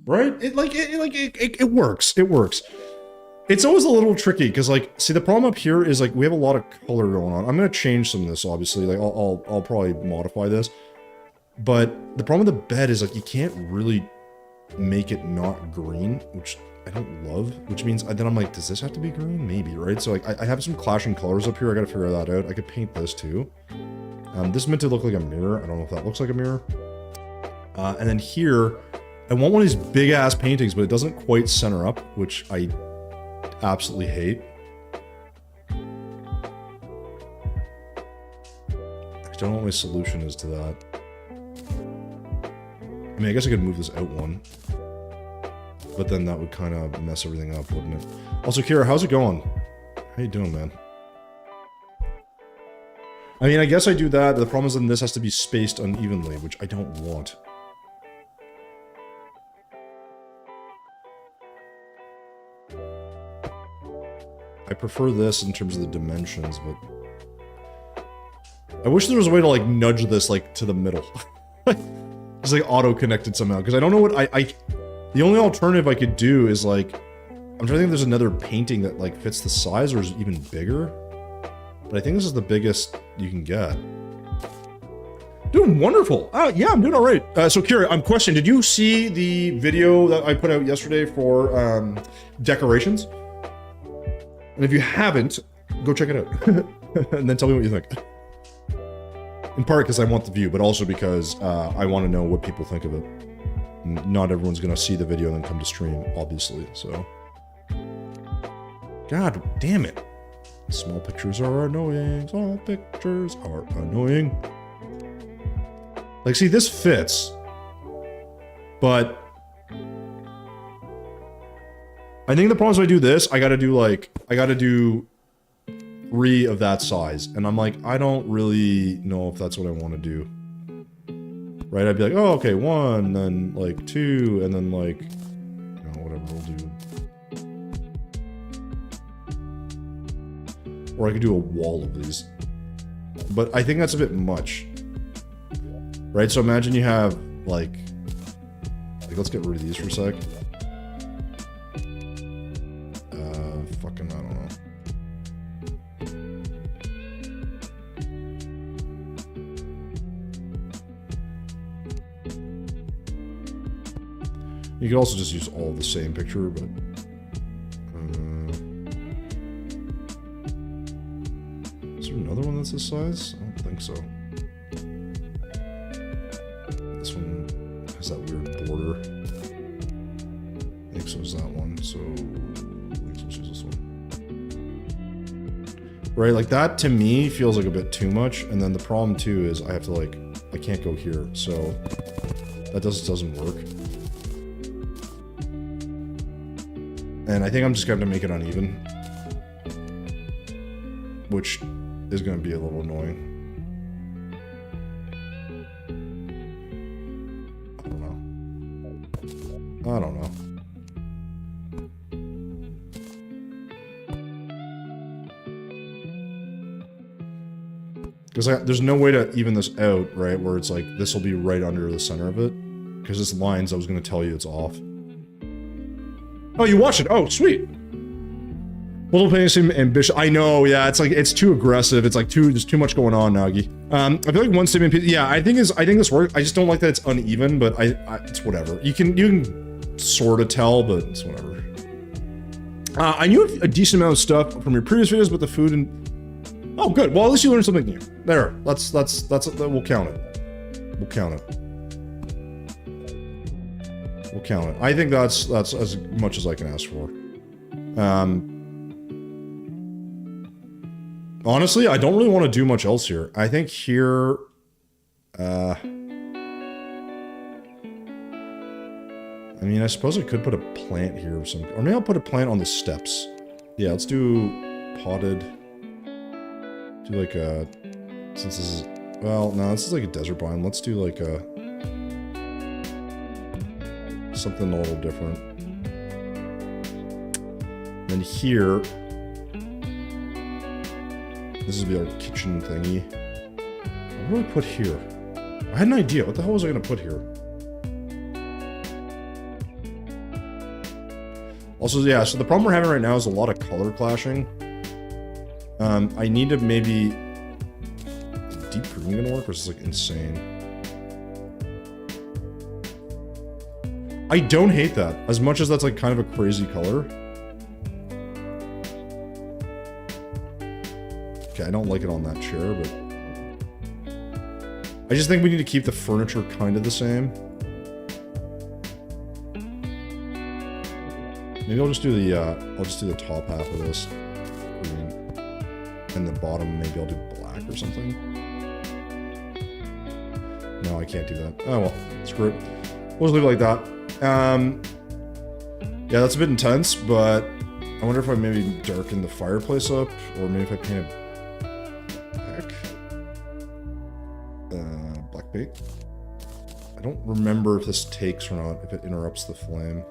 Right? It works. It works. It's always a little tricky, because, like, see, the problem up here is, like, we have a lot of color going on. I'm gonna change some of this, obviously. Like, I'll probably modify this. But the problem with the bed is, like, you can't really make it not green, which I don't love. Which means, then I'm like, does this have to be green? Maybe, right? So, like, I have some clashing colors up here. I gotta figure that out. I could paint this, too. This is meant to look like a mirror. I don't know if that looks like a mirror. And then here, I want one of these big-ass paintings, but it doesn't quite center up, which I absolutely hate. I don't know what my solution is to that. I mean, I guess I could move this out one. But then that would kind of mess everything up, wouldn't it? Also, Kira, how's it going? How you doing, man? I mean, I guess I do that. The problem is then this has to be spaced unevenly, which I don't want. I prefer this in terms of the dimensions, but... I wish there was a way to, like, nudge this, like, to the middle. Just, like, auto-connected somehow, because I don't know what the only alternative I could do is, like... I'm trying to think if there's another painting that, like, fits the size or is even bigger. But I think this is the biggest you can get. Doing wonderful! Yeah, I'm doing alright. So, Kira, I'm questioning, did you see the video that I put out yesterday for, decorations? And if you haven't, go check it out. And then tell me what you think. In part because I want the view, but also because I want to know what people think of it. Not everyone's going to see the video and then come to stream, obviously, so... God damn it. Small pictures are annoying. Small pictures are annoying. Like, see, this fits. But... I think the problem is when I do this, I gotta do 3 of that size. And I'm like, I don't really know if that's what I want to do. Right? I'd be like, oh, okay, 1, then, like, 2, and then, like, you know, whatever we'll do. Or I could do a wall of these. But I think that's a bit much. Right? So imagine you have, like, let's get rid of these for a sec. Fucking, I don't know. You could also just use all the same picture, but... is there another one that's this size? I don't think so. This one has that weird border. I think so is that one, so... Right, like that to me feels like a bit too much, and then the problem too is I have to like, I can't go here, so that doesn't work. And I think I'm just going to make it uneven, which is going to be a little annoying. I don't know. Because there's no way to even this out, right? Where it's like, this will be right under the center of it. Because this lines, I was going to tell you it's off. Oh, you watched it? Oh, sweet. Little painting seem ambitious. I know, yeah, it's like, it's too aggressive. It's like there's too much going on, Nagi. I feel like one statement piece, yeah, I think this works. I just don't like that it's uneven, but it's whatever. You can sort of tell, but it's whatever. I knew a decent amount of stuff from your previous videos, but the food and Oh, good. Well, at least you learned something new. There. We'll count it. We'll count it. We'll count it. I think that's as much as I can ask for. Honestly, I don't really want to do much else here. I think here, I mean, I suppose I could put a plant here or something. Or maybe I'll put a plant on the steps. Yeah, let's do potted. Do like a, since this is, well, no, this is like a desert biome. Let's do like a, something a little different. And here, this would be our kitchen thingy. What do I put here? I had an idea. What the hell was I going to put here? Also, yeah, so the problem we're having right now is a lot of color clashing. I need to maybe... Is deep green gonna work, or is this like insane? I don't hate that, as much as that's like kind of a crazy color. Okay, I don't like it on that chair, but... I just think we need to keep the furniture kind of the same. Maybe I'll just do the, top half of this. Green. And the bottom, maybe I'll do black or something. No, I can't do that. Oh well, screw it. We'll just leave it like that. Yeah, that's a bit intense, but I wonder if I maybe darken the fireplace up, or maybe if I paint it black. Black paint. I don't remember if this takes or not, if it interrupts the flame.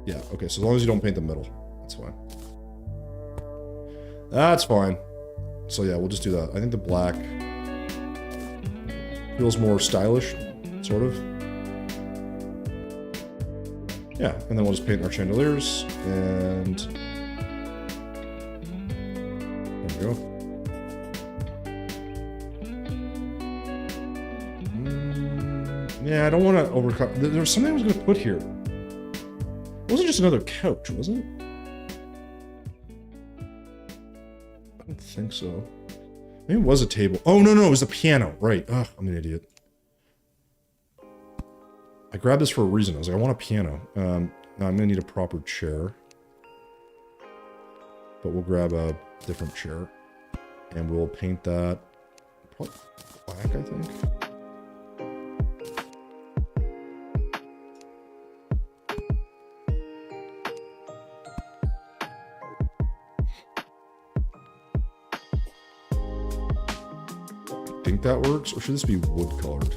Yeah, okay, so as long as you don't paint the middle, that's fine. That's fine. So yeah, we'll just do that. I think the black feels more stylish, sort of. Yeah, and then we'll just paint our chandeliers, and there we go. Yeah, I don't want to overcut. There was something I was going to put here. It wasn't just another couch, was it? I don't think so. Maybe it was a table. Oh, no, it was a piano. Right. Ugh, I'm an idiot. I grabbed this for a reason. I was like, I want a piano. Now I'm going to need a proper chair. But we'll grab a different chair. And we'll paint that probably black, I think. Think that works, or should this be wood colored?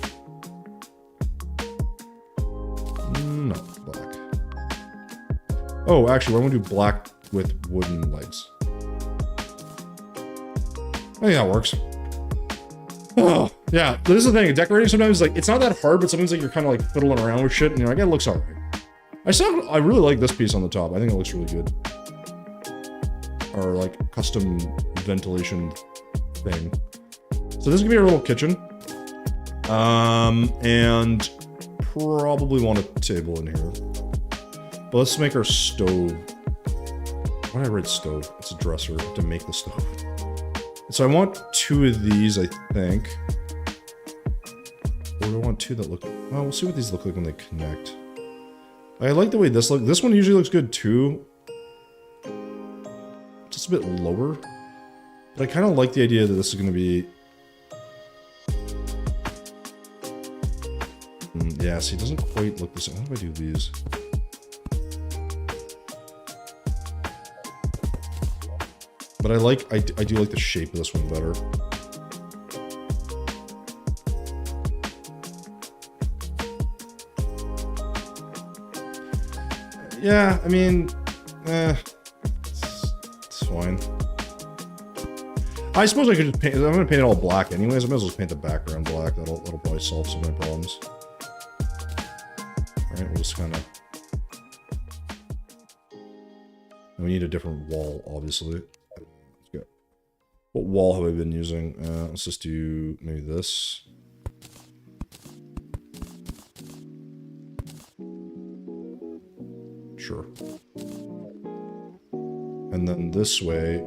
No, black. Oh, actually, I want to do black with wooden legs. I think that works. Oh, yeah. This is the thing. Decorating sometimes, like, it's not that hard, but sometimes like you're kind of like fiddling around with shit, and you're like, it looks alright. I really like this piece on the top. I think it looks really good. Our like custom ventilation thing. So this is gonna be our little kitchen. And probably want a table in here. But let's make our stove. Why did I write stove? It's a dresser to make the stove. So I want 2 of these, I think. Or do I want 2 that look... Well, we'll see what these look like when they connect. I like the way this looks. This one usually looks good too. Just a bit lower. But I kind of like the idea that this is going to be... Yeah, see, it doesn't quite look the same. How do I do these? But I do like the shape of this one better. Yeah, I mean, it's fine. I suppose I could just paint. I'm gonna paint it all black anyways. I might as well just paint the background black. That'll probably solve some of my problems. All right, we'll just kind of. We need a different wall, obviously. What wall have I been using? Let's just do maybe this. Sure. And then this way,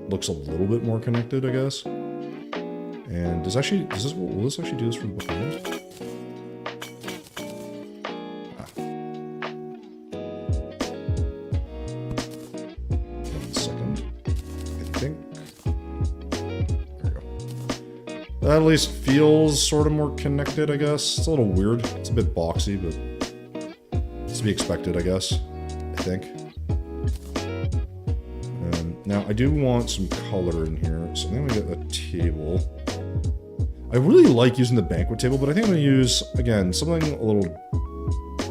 looks a little bit more connected, I guess. And will this actually do this from behind? Ah. 1 second, I think. There we go. That at least feels sort of more connected, I guess. It's a little weird. It's a bit boxy, but it's to be expected, I guess. I think. Now, I do want some color in here, so I'm gonna get a table. I really like using the banquet table, but I think I'm gonna use, again, something a little,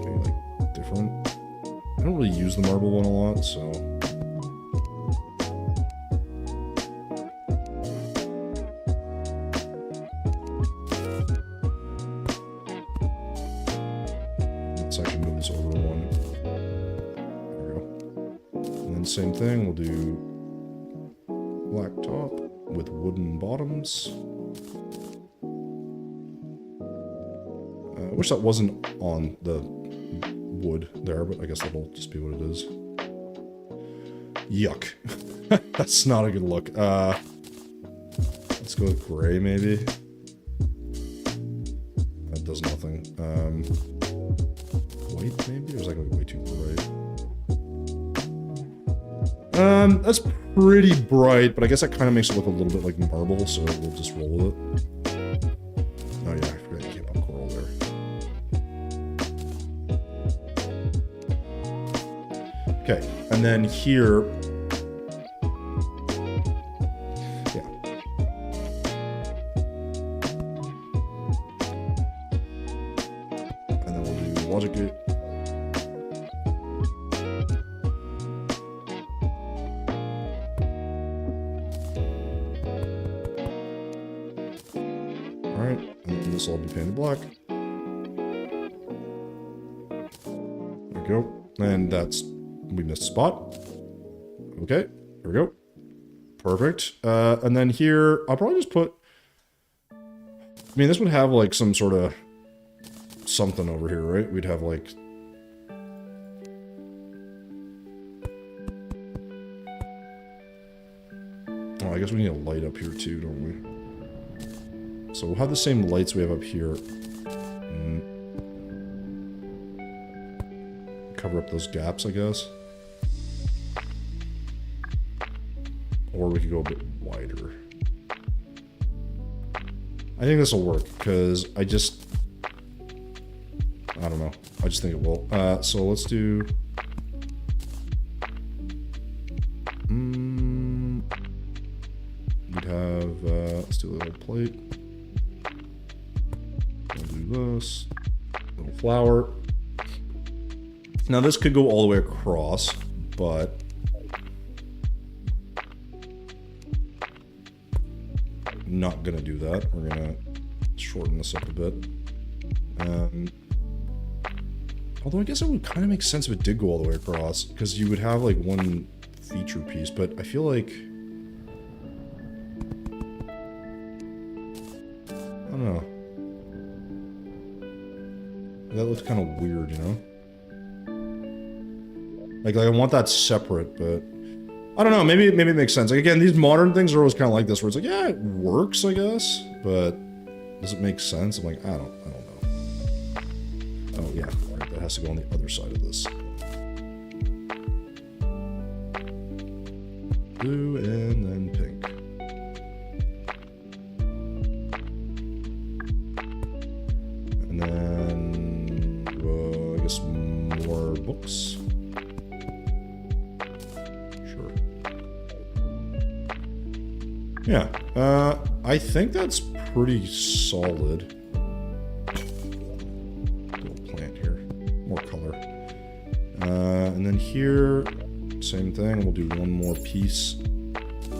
maybe like, different. I don't really use the marble one a lot, so... Let's actually move this over one. There we go. And then same thing, we'll do black top with wooden bottoms. I wish that wasn't on the wood there, but I guess that'll just be what it is. Yuck. That's not a good look. Let's go with gray, maybe. That does nothing. White, maybe? Or is that going to be way too bright? That's pretty bright, but I guess that kind of makes it look a little bit like marble, so we'll just roll with it. Oh yeah, I forgot you can't put coral there. Okay, and then here... Yeah. And then we'll do logic gate. Alright, and then this will all be painted black. There we go. And that's... we missed a spot. Okay, there we go. Perfect. And then here, I'll probably just put... I mean, this would have, like, some sort of... something over here, right? We'd have, like... Oh, I guess we need a light up here, too, don't we? So we'll have the same lights we have up here. Cover up those gaps, I guess. Or we could go a bit wider. I think this will work, because I don't know. I just think it will. So let's do... we'd have... let's do a little plate. We'll do this. Little flower. Now this could go all the way across, but... not gonna do that. We're gonna shorten this up a bit. Although I guess it would kind of make sense if it did go all the way across, because you would have like one feature piece, but I feel like... I don't know. That looks kind of weird, you know? Like I want that separate, but... I don't know, maybe it makes sense. Like, again, these modern things are always kind of like this, where it's like, yeah, it works, I guess, but does it make sense? I'm like, I don't know. Oh, yeah, right, that has to go on the other side of this. Blue and then pink. And then, I guess more books. Yeah, I think that's pretty solid. Little plant here, more color. And then here, same thing, we'll do one more piece.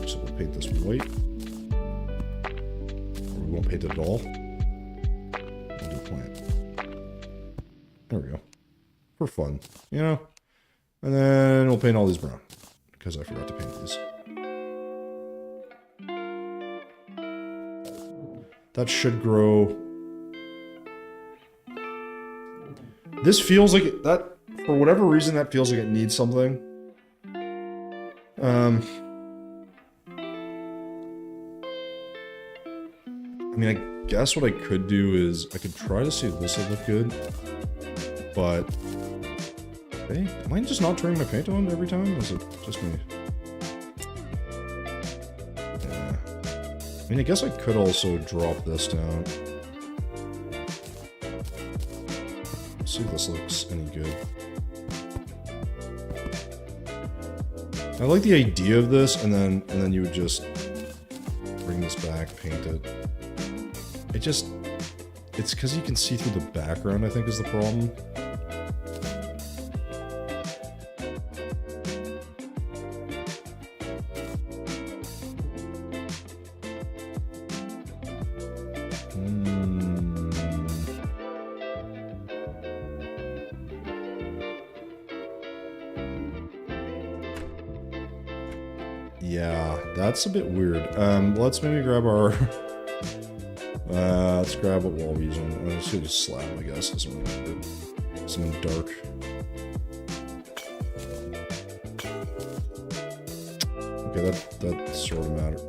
So we'll paint this white. Or we won't paint it at all. We'll do plant. There we go. For fun, you know? And then we'll paint all these brown, because I forgot to paint these. That should grow. This feels like that, for whatever reason, that feels like it needs something. I mean, I guess what I could do is I could try to see if this would look good, but hey, am I just not turning my paint on every time? Or is it just me? Yeah. I mean, I guess I could also drop this down. See if this looks any good. I like the idea of this, and then you would just bring this back, paint it. It's because you can see through the background, I think, is the problem. Yeah, that's a bit weird. Let's maybe grab our... let's grab what wall we're using. Let's do just slab, I guess. Something dark. Okay, that sort of matters.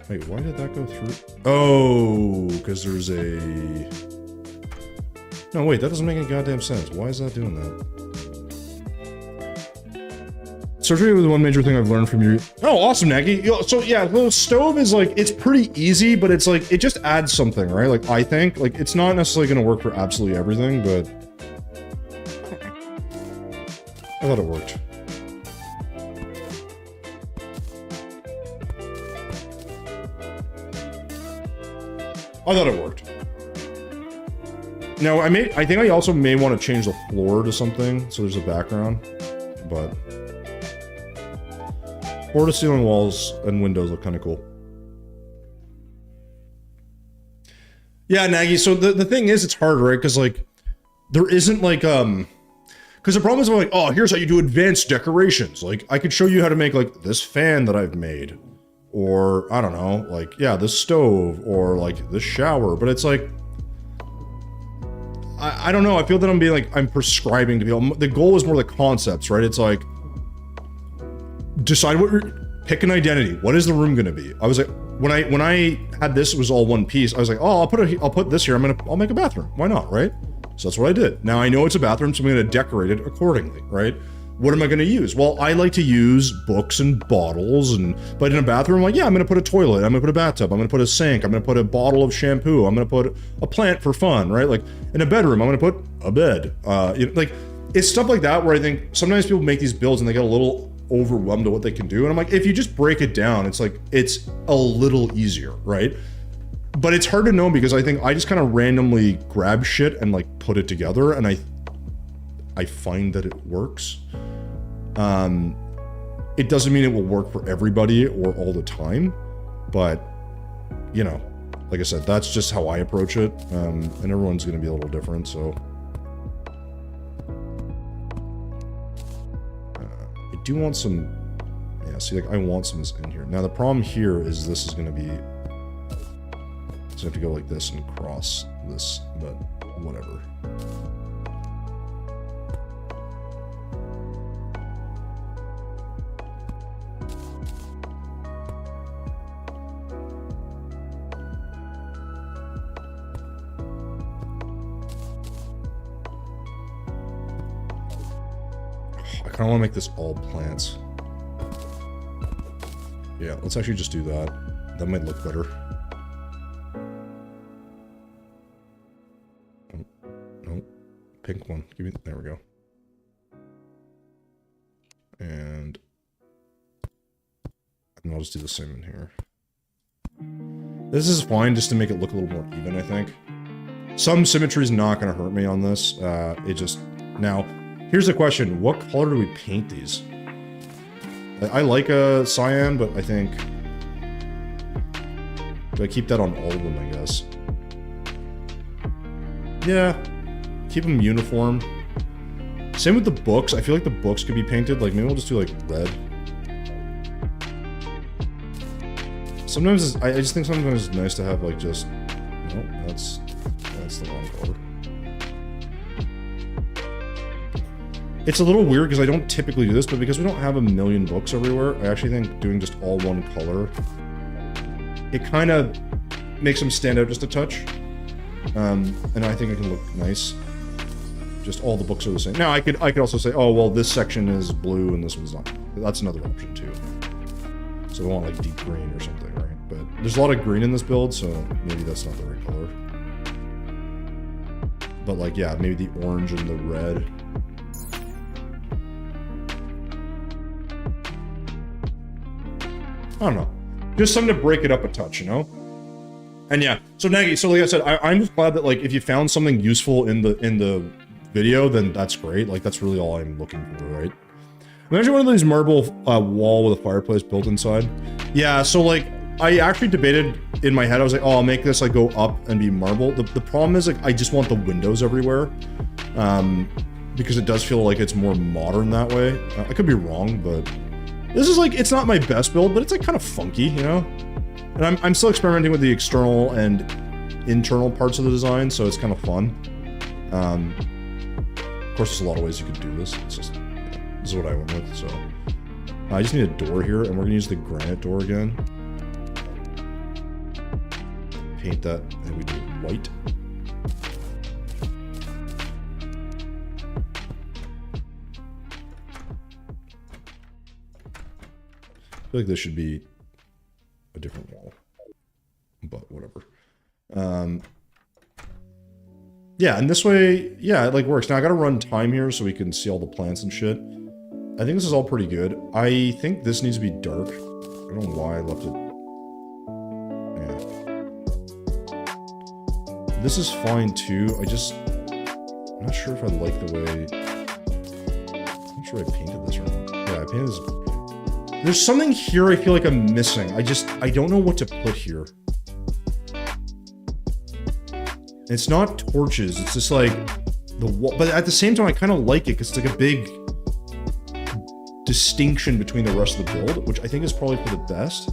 Wait, why did that go through? Oh, because there's a... No, wait, that doesn't make any goddamn sense. Why is that doing that? Surgery was the one major thing I've learned from you. Oh, awesome, Nagy. So yeah, the stove is like, it's pretty easy, but it's like, it just adds something, right? Like, I think, like, it's not necessarily going to work for absolutely everything, but I thought it worked. I thought it worked. Now, I think I also may want to change the floor to something, so there's a background, but... Floor-to-ceiling walls and windows look kind of cool. Yeah, Nagy, so the thing is, it's hard, right? Because, like, there isn't, like, because the problem is, I'm like, oh, here's how you do advanced decorations. Like, I could show you how to make, like, this fan that I've made. Or, I don't know, like, yeah, this stove. Or, like, this shower. But it's like... I don't know, I feel that I'm being, like, I'm prescribing to people. The goal is more the concepts, right? It's like... Decide pick an identity. What is the room gonna be? I was like, when I had this, it was all one piece. I was like, oh, I'll put this here. I'll make a bathroom. Why not, right? So that's what I did. Now I know it's a bathroom, so I'm gonna decorate it accordingly, right? What am I gonna use? Well, I like to use books and bottles, but in a bathroom, I'm like, yeah, I'm gonna put a toilet. I'm gonna put a bathtub. I'm gonna put a sink. I'm gonna put a bottle of shampoo. I'm gonna put a plant for fun, right? Like in a bedroom, I'm gonna put a bed. Like it's stuff like that where I think sometimes people make these builds and they get a little overwhelmed at what they can do, and I'm like, if you just break it down, it's like it's a little easier, right? But it's hard to know because I think I just kind of randomly grab shit and like put it together, and I find that it works. It doesn't mean it will work for everybody or all the time, but you know, like I said, that's just how I approach it, and everyone's going to be a little different, so. I do want some, yeah, see, like, I want some of this in here. Now, the problem here is this is going to be, so I have to go like this and cross this, but whatever. I kind of want to make this all plants. Yeah, let's actually just do that. That might look better. Oh, no, pink one. Give me, there we go. And I'll just do the same in here. This is fine just to make it look a little more even, I think. Some symmetry is not going to hurt me on this. It just, now, here's the question, what color do we paint these? I like a cyan, but I think... Do I keep that on all of them, I guess? Yeah. Keep them uniform. Same with the books. I feel like the books could be painted. Like, maybe we'll just do, like, red. Sometimes I just think sometimes it's nice to have, like, just... No, that's the wrong color. It's a little weird because I don't typically do this, but because we don't have a million books everywhere, I actually think doing just all one color, it kind of makes them stand out just a touch. And I think it can look nice. Just all the books are the same. Now I could also say, oh well, this section is blue and this one's not. That's another option too. So I want like deep green or something, right? But there's a lot of green in this build, so maybe that's not the right color. But like, yeah, maybe the orange and the red. I don't know. Just something to break it up a touch, you know? And yeah, so Nagy, so like I said, I'm just glad that like if you found something useful in the video, then that's great. Like that's really all I'm looking for, right? Imagine one of these marble wall with a fireplace built inside. Yeah, so like I actually debated in my head. I was like, oh, I'll make this like go up and be marble. The problem is like I just want the windows everywhere, because it does feel like it's more modern that way. I could be wrong, but this is like it's not my best build, but it's like kind of funky, you know. And I'm still experimenting with the external and internal parts of the design, so it's kind of fun. Of course, there's a lot of ways you could do this. It's just, this is what I went with, so. I just need a door here, and we're gonna use the granite door again. Paint that, and we do it white. I feel like this should be a different wall, but whatever. Yeah, and this way, yeah, it like works. Now I gotta run time here so we can see all the plants and shit. I think this is all pretty good. I think this needs to be dark. I don't know why I left it. Yeah. This is fine too. I'm not sure if I like the way. I'm not sure I painted this or not. Yeah, I painted this. There's something here I feel like I'm missing. I don't know what to put here. It's not torches, it's just like the wall, but at the same time I kind of like it because it's like a big distinction between the rest of the build, which I think is probably for the best.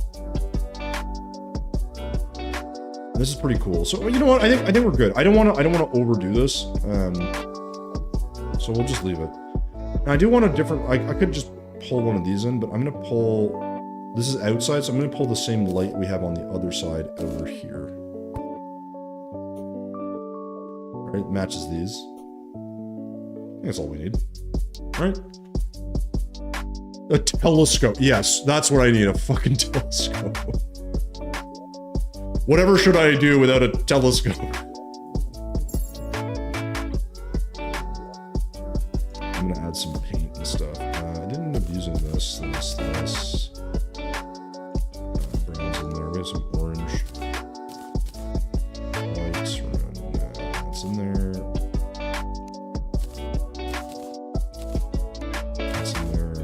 This is pretty cool. So you know what? I think we're good. I don't want to overdo this. So we'll just leave it. Now I do want a different. I could just pull one of these in, but I'm gonna pull. This is outside, so I'm gonna pull the same light we have on the other side over here. Right, matches these. I think that's all we need. Right? A telescope. Yes, that's what I need. A fucking telescope. Whatever should I do without a telescope? I'm gonna add some paint and stuff. I didn't end up using this. Brown's in there. We have some orange. Whites. That's in there. That's in there.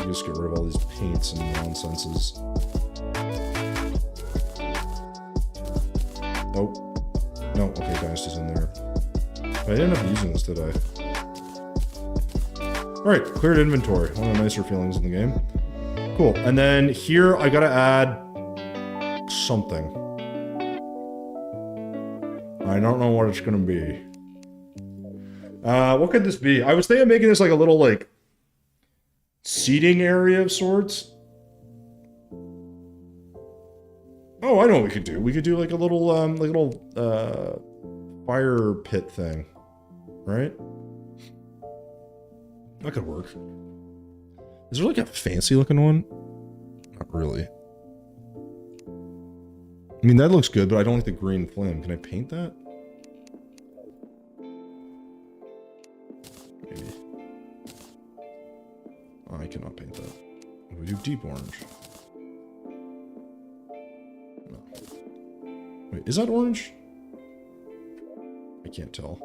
Just get rid of all these paints and nonsenses. Oh. No, okay, Dynasty's in there. I didn't end up using this, did I? Alright, cleared inventory. One of the nicer feelings in the game. Cool. And then here, I gotta add something. I don't know what it's gonna be. What could this be? I was thinking of making this like a little, like, seating area of sorts. Oh, I know what we could do. We could do like a little, fire pit thing, right? That could work. Is there like a fancy looking one? Not really. I mean, that looks good, but I don't like the green flame. Can I paint that? Maybe. Oh, I cannot paint that. We do deep orange. No. Wait, is that orange? I can't tell.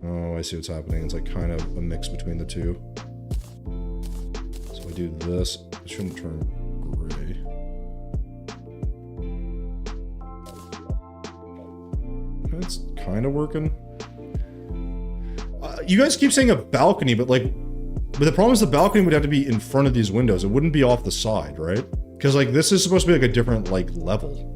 Oh, I see what's happening. It's like kind of a mix between the two. So I do this. It shouldn't turn gray. It's kind of working. You guys keep saying a balcony, but the problem is the balcony would have to be in front of these windows. It wouldn't be off the side, right? Because like this is supposed to be like a different like level.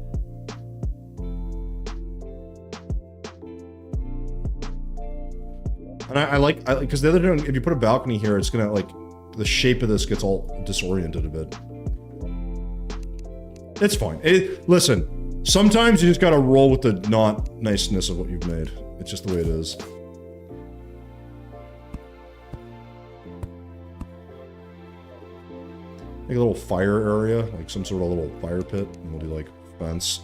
And I like because the other thing, if you put a balcony here, it's gonna like the shape of this gets all disoriented a bit. It's fine. Listen, sometimes you just gotta roll with the not niceness of what you've made. It's just the way it is. Make a little fire area, like some sort of little fire pit, and we'll do like fence.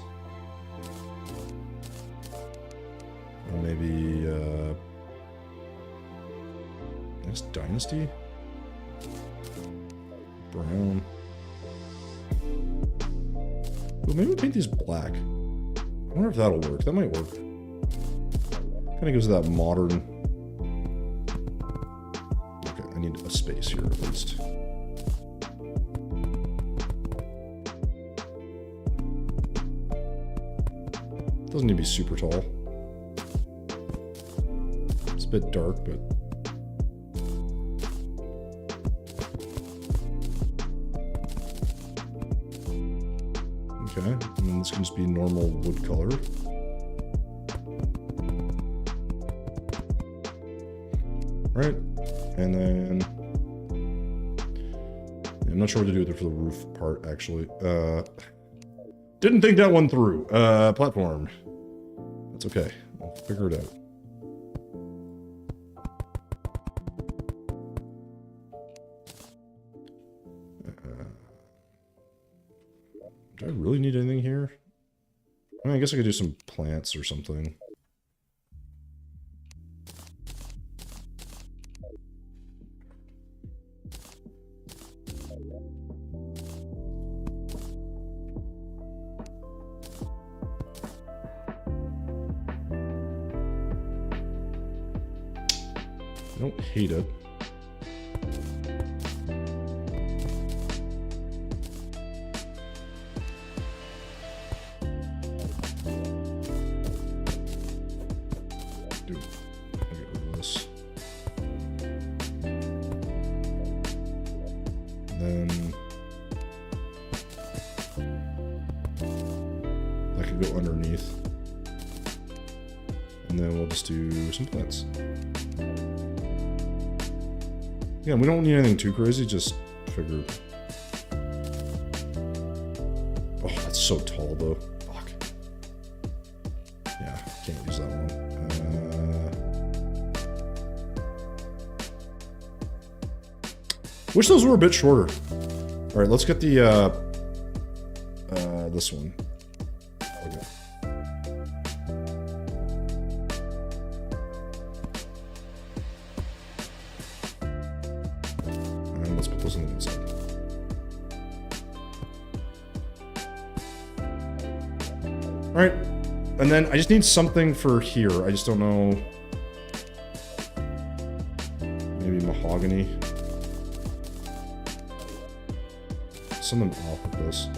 Or maybe, next dynasty? Brown. Well, maybe we'll paint these black. I wonder if that'll work. That might work. Kind of gives it that modern... Okay, I need a space here at least. Doesn't need to be super tall. It's a bit dark, but... Okay, and then this can just be normal wood color. Right, and then... I'm not sure what to do with it for the roof part, actually. Didn't think that one through. Platform. That's okay. I'll figure it out. Do I really need anything here? I mean, I guess I could do some plants or something. I don't hate it. Dude, I'll get rid of this. And then I could go underneath. And then we'll just do some plants. Yeah, we don't need anything too crazy, just figure... Oh, that's so tall, though. Fuck. Yeah, can't use that one. Wish those were a bit shorter. Alright, let's get the, this one. Okay. Let's put those on the inside. Alright. And then I just need something for here. I just don't know. Maybe mahogany. Something off with this.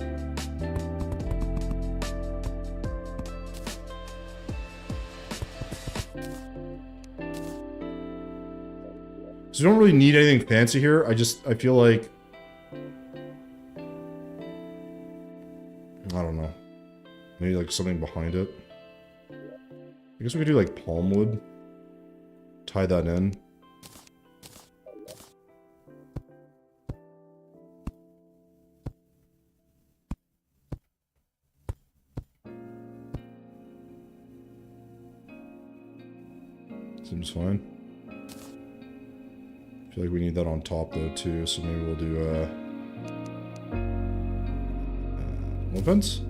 So you don't really need anything fancy here. I feel like... I don't know. Maybe like something behind it. I guess we could do like palm wood. Tie that in. Seems fine. I feel like we need that on top though too, so maybe we'll do one fence?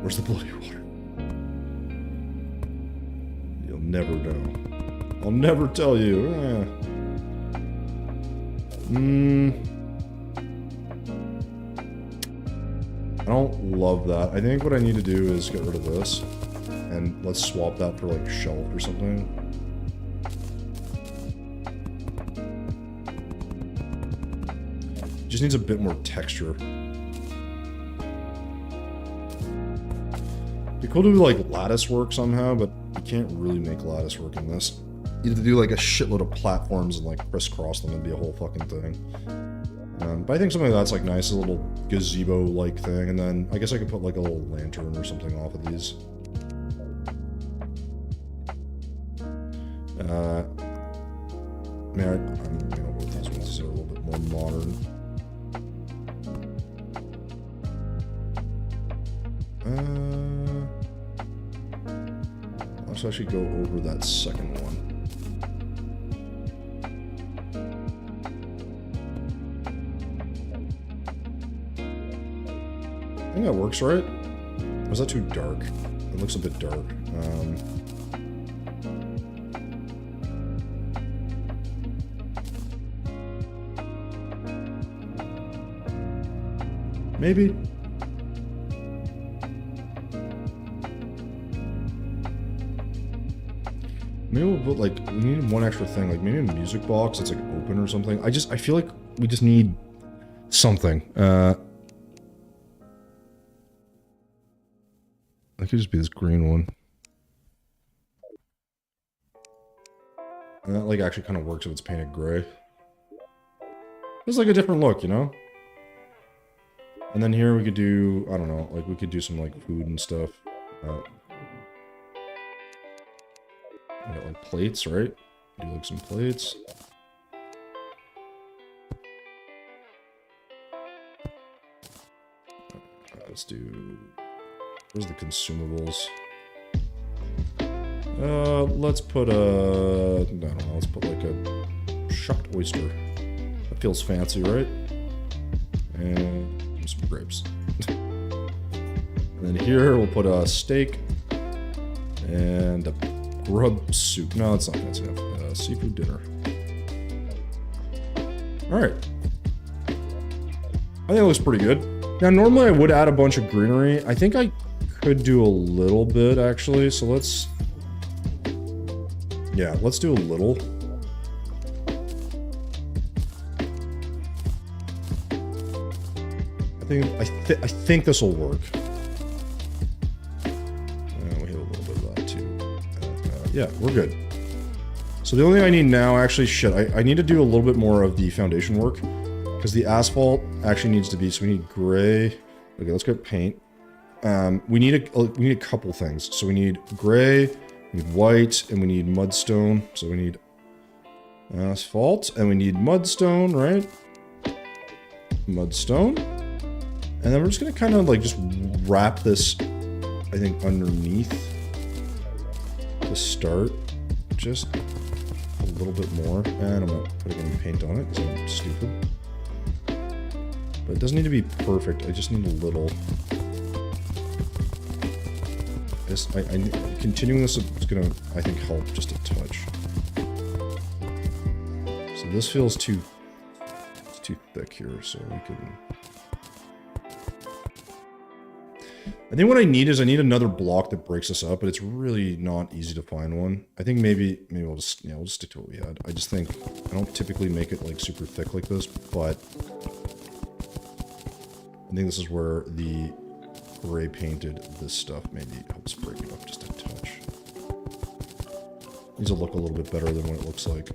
Where's the bloody water? You'll never know. I'll never tell you. I don't love that. I think what I need to do is get rid of this. And let's swap that for like shelf or something. Just needs a bit more texture. Be cool to do like lattice work somehow, but you can't really make lattice work in this. You have to do like a shitload of platforms and like crisscross them and be a whole fucking thing. But I think something that's like nice, a little gazebo-like thing, and then I guess I could put like a little lantern or something off of these. Man, I'm gonna go with these ones. These are a little bit more modern. let's actually go over that second one. I think that works, right? Or is that too dark? It looks a bit dark. Maybe. Maybe we'll put like, we need one extra thing, like maybe a music box that's like open or something. I feel like we just need something. That could just be this green one. And that like actually kind of works if it's painted gray. It's like a different look, you know? And then here we could do, I don't know, like we could do some like food and stuff. We got like plates, right? Do like some plates. Let's do, where's the consumables? Let's put a, I don't know, let's put like a shucked oyster. That feels fancy, right? And some grapes. And then here we'll put a steak and a grub soup. No, that's not fancy enough. Seafood dinner. Alright. I think it looks pretty good. Now, normally I would add a bunch of greenery. I think I could do a little bit, actually. So let's... yeah, let's do a little. I think this will work. We have a little bit of that too. Yeah, we're good. So the only thing I need now, actually, shit, I need to do a little bit more of the foundation work because the asphalt actually needs to be. So we need gray. Okay, let's get paint. We need a couple things. So we need gray, we need white, and we need mudstone. So we need asphalt, and we need mudstone, right? Mudstone. And then we're just gonna kind of like just wrap this, I think, underneath to start. Just a little bit more. And I'm not putting any paint on it because I'm stupid. But it doesn't need to be perfect. I just need a little. Continuing this is gonna, I think, help just a touch. So this feels too thick here, so we can. I think what I need is another block that breaks this up, but it's really not easy to find one. I think maybe we'll just, yeah, we'll just stick to what we had. I just think, I don't typically make it like super thick like this, but I think this is where the gray painted this stuff maybe helps break it up just a touch. Needs to look a little bit better than what it looks like.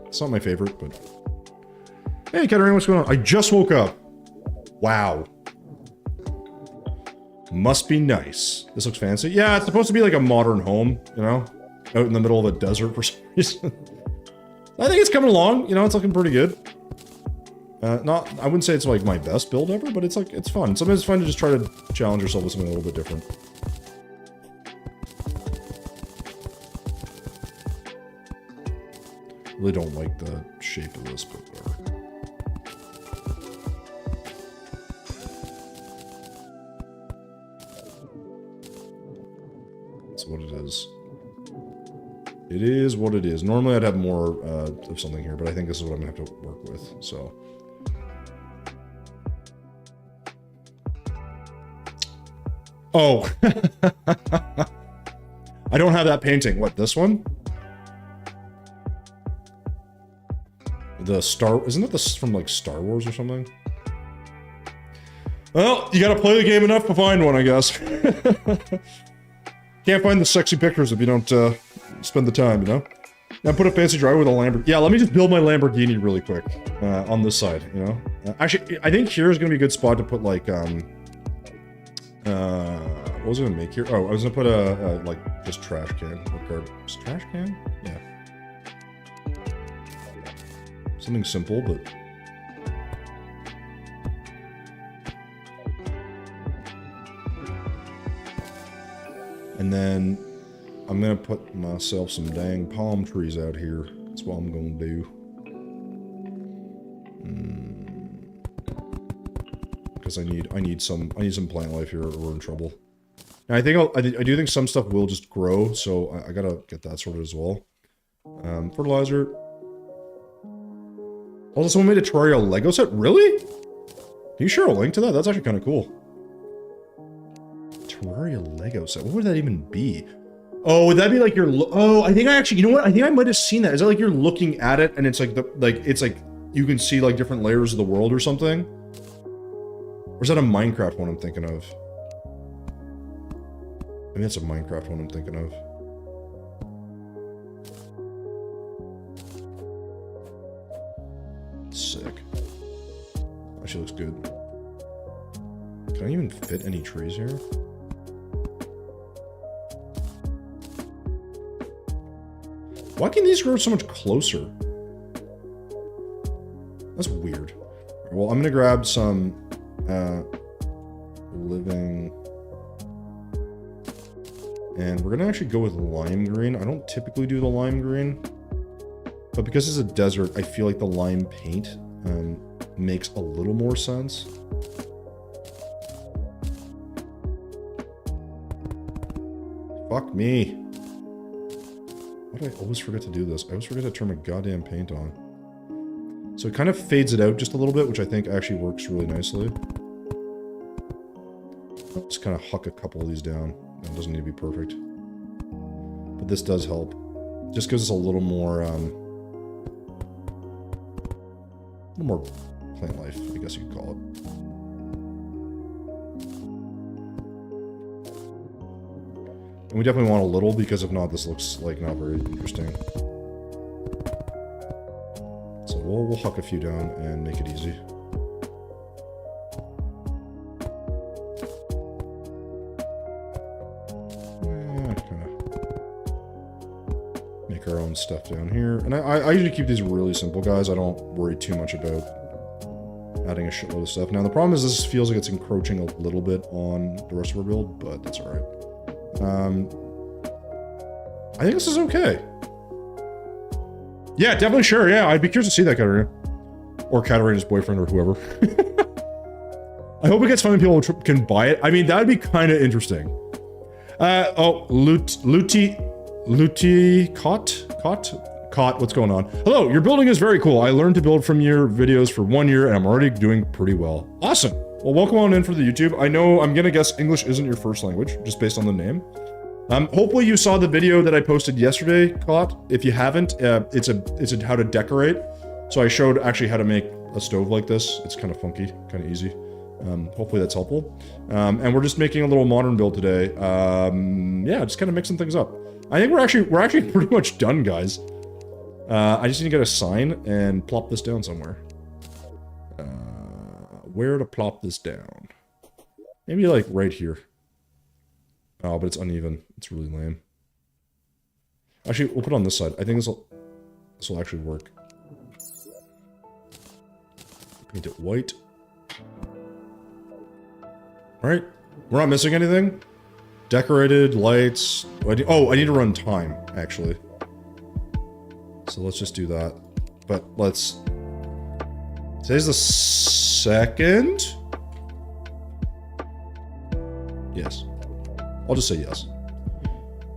It's not my favorite, but... Hey, Katarina, what's going on? I just woke up. Wow. Must be nice. This looks fancy. Yeah, it's supposed to be like a modern home, you know? Out in the middle of a desert for some reason. I think it's coming along, you know, it's looking pretty good. I wouldn't say it's like my best build ever, but it's like, it's fun. Sometimes it's fun to just try to challenge yourself with something a little bit different. Really don't like the shape of this, but whatever. That's what it is. It is what it is. Normally I'd have more of something here, but I think this is what I'm gonna have to work with, so. Oh. I don't have that painting. What, this one? The Star... Isn't it this from, like, Star Wars or something? Well, you gotta play the game enough to find one, I guess. Can't find the sexy pictures if you don't spend the time, you know? Now put a fancy driver with a Lamborghini. Yeah, let me just build my Lamborghini really quick on this side, you know? Actually, I think here is gonna be a good spot to put, like, what was I gonna make here? Oh, I was gonna put a like, just trash can. Trash can? Yeah. Something simple, but... And then I'm gonna put myself some dang palm trees out here. That's what I'm gonna do. Because I need some plant life here, or we're in trouble. And I think I do think some stuff will just grow, so I gotta get that sorted as well. Fertilizer. Also, someone made a Terraria Lego set. Really? Can you share a link to that? That's actually kind of cool. Terraria Lego set. What would that even be? Oh, would that be like your? Oh, I think I actually. You know what? I think I might have seen that. Is that like you're looking at it and it's like it's like you can see like different layers of the world or something? Or is that a Minecraft one I'm thinking of? I mean, that's a Minecraft one I'm thinking of. Sick. Actually looks good. Can I even fit any trees here? Why can these grow so much closer? That's weird. Right, well, I'm gonna grab some living, and we're gonna actually go with lime green. I don't typically do the lime green, but because it's a desert, I feel like the lime paint makes a little more sense. Fuck me. Why do I always forget to do this? I always forget to turn my goddamn paint on. So it kind of fades it out just a little bit, which I think actually works really nicely. I'll just kind of huck a couple of these down. It doesn't need to be perfect. But this does help. Just gives us a little more plant life, I guess you could call it. And we definitely want a little, because if not, this looks like not very interesting. So we'll huck a few down and make it easy. Kind of make our own stuff down here. And I usually keep these really simple, guys. I don't worry too much about adding a shitload of stuff. Now, the problem is this feels like it's encroaching a little bit on the rest of our build, but that's alright. I think this is okay. Yeah, definitely sure. Yeah, I'd be curious to see that Katarina. Or Katarina's boyfriend or whoever. I hope it gets funded people can buy it. I mean, that'd be kind of interesting. Oh, Luti Cot, what's going on? Hello, your building is very cool. I learned to build from your videos for 1 year and I'm already doing pretty well. Awesome. Well, welcome on in for the YouTube. I know, I'm gonna guess English isn't your first language, just based on the name. Hopefully you saw the video that I posted yesterday, Cot. If you haven't, it's a how to decorate. So I showed actually how to make a stove like this. It's kind of funky, kind of easy. Hopefully that's helpful. And we're just making a little modern build today. Yeah, just kind of mixing things up. I think we're actually pretty much done, guys. I just need to get a sign and plop this down somewhere. Where to plop this down? Maybe like right here. Oh, but it's uneven. It's really lame. Actually, we'll put it on this side. I think this will actually work. Paint it white. Alright. We're not missing anything. Decorated, lights. Oh, I need to run time, actually. So let's just do that. But let's... Today's the 2nd? Yes. I'll just say yes.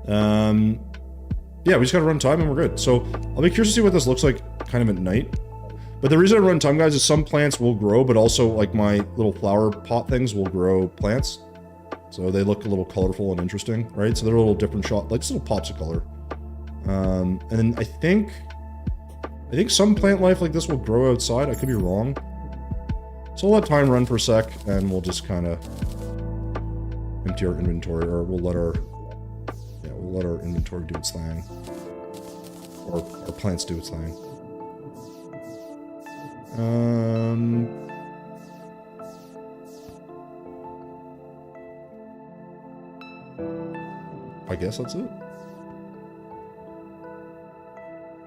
Yeah, we just gotta run time and we're good. So, I'll be curious to see what this looks like kind of at night. But the reason I run time, guys, is some plants will grow, but also, like, my little flower pot things will grow plants. So they look a little colorful and interesting, right? So they're a little different shot, like, just little pops of color. And then I think some plant life like this will grow outside. I could be wrong. So we'll let time run for a sec, and we'll just kind of empty our inventory, or we'll let our inventory do its thing, or our plants do its thing. I guess that's it.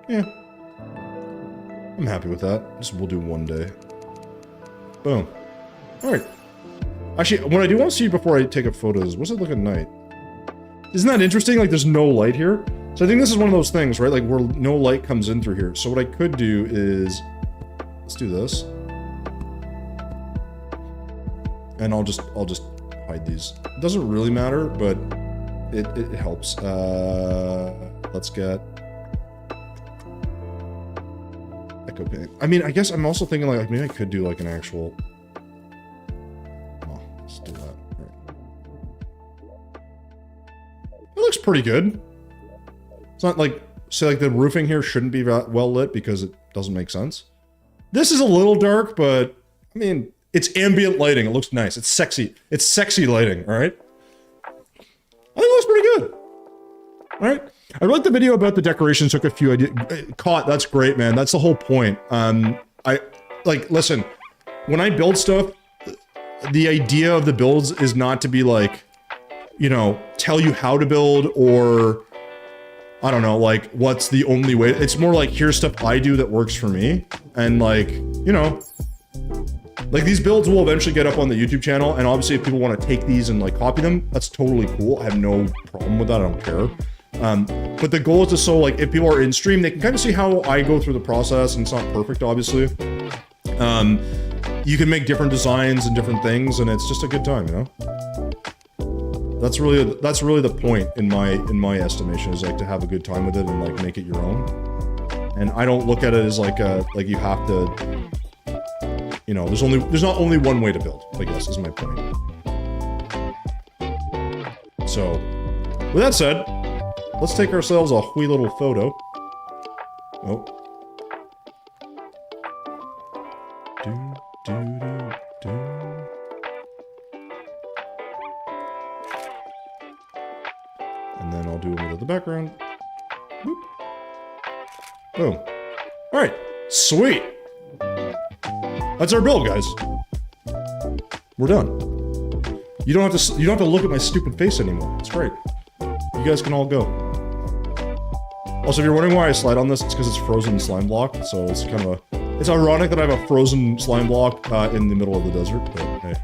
Yeah. I'm happy with that. We'll do one day. Boom. Alright. Actually, what I do want to see before I take up photos, what's it look at night? Isn't that interesting? Like there's no light here. So I think this is one of those things, right? Like where no light comes in through here. So what I could do is, let's do this. And I'll just hide these. It doesn't really matter, but it helps. Let's get echo paint. I mean, I guess I'm also thinking like maybe I could do like an actual. Oh, let's do that. All right. It looks pretty good. It's not like, say like the roofing here shouldn't be well lit because it doesn't make sense. This is a little dark, but I mean, it's ambient lighting. It looks nice. It's sexy. It's sexy lighting, all right? I think it looks pretty good. All right. I like the video about the decorations. Took a few ideas. Caught, that's great, man. That's the whole point. Listen, when I build stuff, the idea of the builds is not to be like, you know, tell you how to build or I don't know, like, what's the only way? It's more like, here's stuff I do that works for me. And like, you know, like these builds will eventually get up on the YouTube channel. And obviously if people want to take these and like copy them, that's totally cool. I have no problem with that. I don't care. But the goal is to, so like, if people are in stream, they can kind of see how I go through the process, and it's not perfect, obviously. You can make different designs and different things, and it's just a good time, you know? That's really the point in my estimation, is like to have a good time with it and like make it your own. And I don't look at it as like you have to, you know, there's not only one way to build, I guess, is my point. So, with that said, let's take ourselves a wee little photo. Oh. And then I'll do a bit of the background. Boop. Boom. Alright. Sweet. That's our build, guys. We're done. You don't have to look at my stupid face anymore. It's great. You guys can all go. Also, if you're wondering why I slide on this, it's because it's frozen slime block, so it's kind of it's ironic that I have a frozen slime block in the middle of the desert, but hey.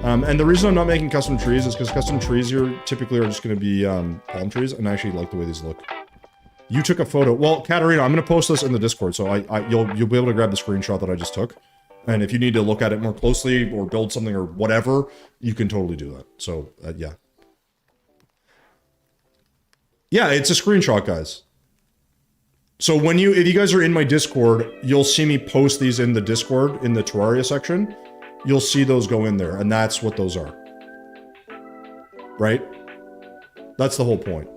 And the reason I'm not making custom trees is because custom trees here typically are just going to be palm trees, and I actually like the way these look. You took a photo. Well, Katarina, I'm going to post this in the Discord, so you'll be able to grab the screenshot that I just took. And if you need to look at it more closely or build something or whatever, you can totally do that. So, yeah. Yeah, it's a screenshot, guys. So if you guys are in my Discord, you'll see me post these in the Discord, in the Terraria section. You'll see those go in there, and that's what those are. Right? That's the whole point.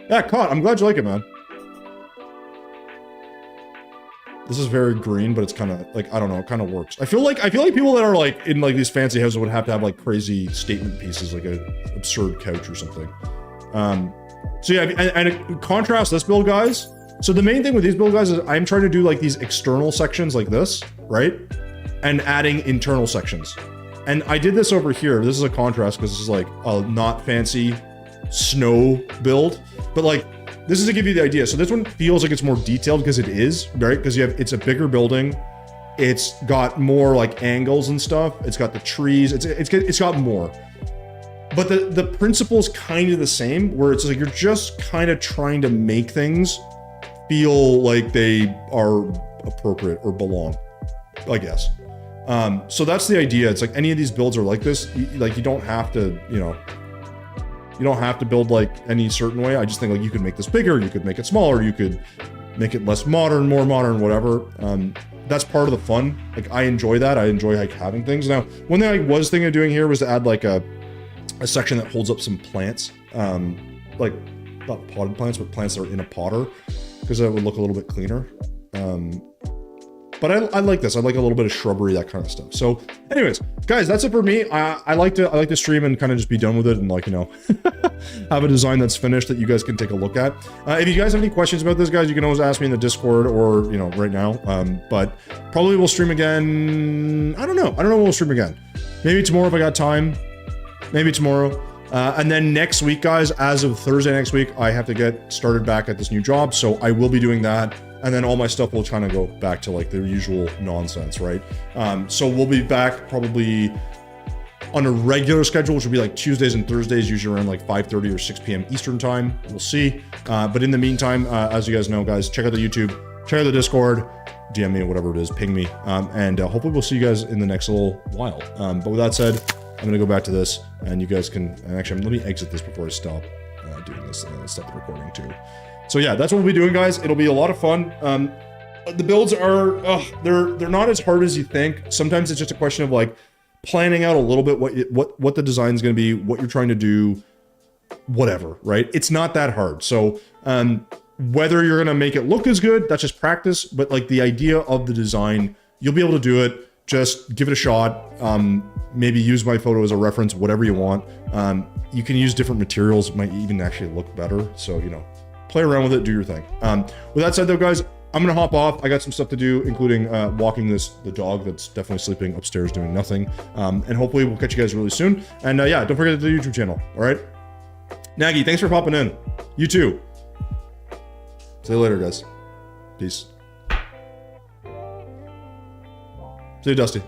Yeah, caught. I'm glad you like it, man. This is very green, but it's kind of like, I don't know, it kind of works. I feel like people that are like in like these fancy houses would have to have like crazy statement pieces, like an absurd couch or something. So yeah, and contrast this build, guys. So the main thing with these build, guys, is I'm trying to do like these external sections like this, right? And adding internal sections. And I did this over here. This is a contrast because this is like a not fancy snow build, but like this is to give you the idea. So this one feels like it's more detailed because it is, right? Because it's a bigger building. It's got more like angles and stuff. It's got the trees. It's got more. But the principle's kind of the same, where it's like you're just kind of trying to make things feel like they are appropriate or belong, I guess. So that's the idea. It's like any of these builds are like this. Like you don't have to, you know, you don't have to build like any certain way. I just think like you could make this bigger, you could make it smaller, you could make it less modern, more modern, whatever. That's part of the fun. Like I enjoy that. I enjoy like having things. Now, one thing I was thinking of doing here was to add like a section that holds up some plants, like not potted plants, but plants that are in a potter, because that would look a little bit cleaner. But I like this. I like a little bit of shrubbery, that kind of stuff. So anyways, guys, that's it for me. I like to stream and kind of just be done with it and like, you know, have a design that's finished that you guys can take a look at. If you guys have any questions about this, guys, you can always ask me in the Discord or, you know, right now. But probably we'll stream again. I don't know when we'll stream again. Maybe tomorrow if I got time. Maybe tomorrow. And then next week, guys, as of Thursday next week, I have to get started back at this new job. So I will be doing that. And then all my stuff will kind of go back to like the usual nonsense, right? So we'll be back probably on a regular schedule, which would be like Tuesdays and Thursdays, usually around like 5:30 or 6 p.m. Eastern time. We'll see. But in the meantime, as you guys know, guys, check out the YouTube, check out the Discord, DM me, whatever it is, ping me. And hopefully we'll see you guys in the next little while. But with that said, I'm gonna go back to this and you guys can, and actually let me exit this before I stop doing this, stop the recording too. So yeah, that's what we'll be doing, guys. It'll be a lot of fun. The builds are, they're not as hard as you think. Sometimes it's just a question of like planning out a little bit what the design is going to be, what you're trying to do, whatever, right? It's not that hard. So whether you're going to make it look as good, that's just practice. But like the idea of the design, you'll be able to do it. Just give it a shot. Maybe use my photo as a reference, whatever you want. You can use different materials. It might even actually look better. So, you know, play around with it, do your thing. With that said though, guys, I'm gonna hop off. I got some stuff to do, including walking the dog that's definitely sleeping upstairs doing nothing. And hopefully we'll catch you guys really soon. And yeah, don't forget the YouTube channel, all right? Nagy, thanks for popping in. You too. See you later, guys. Peace. See you, Dusty.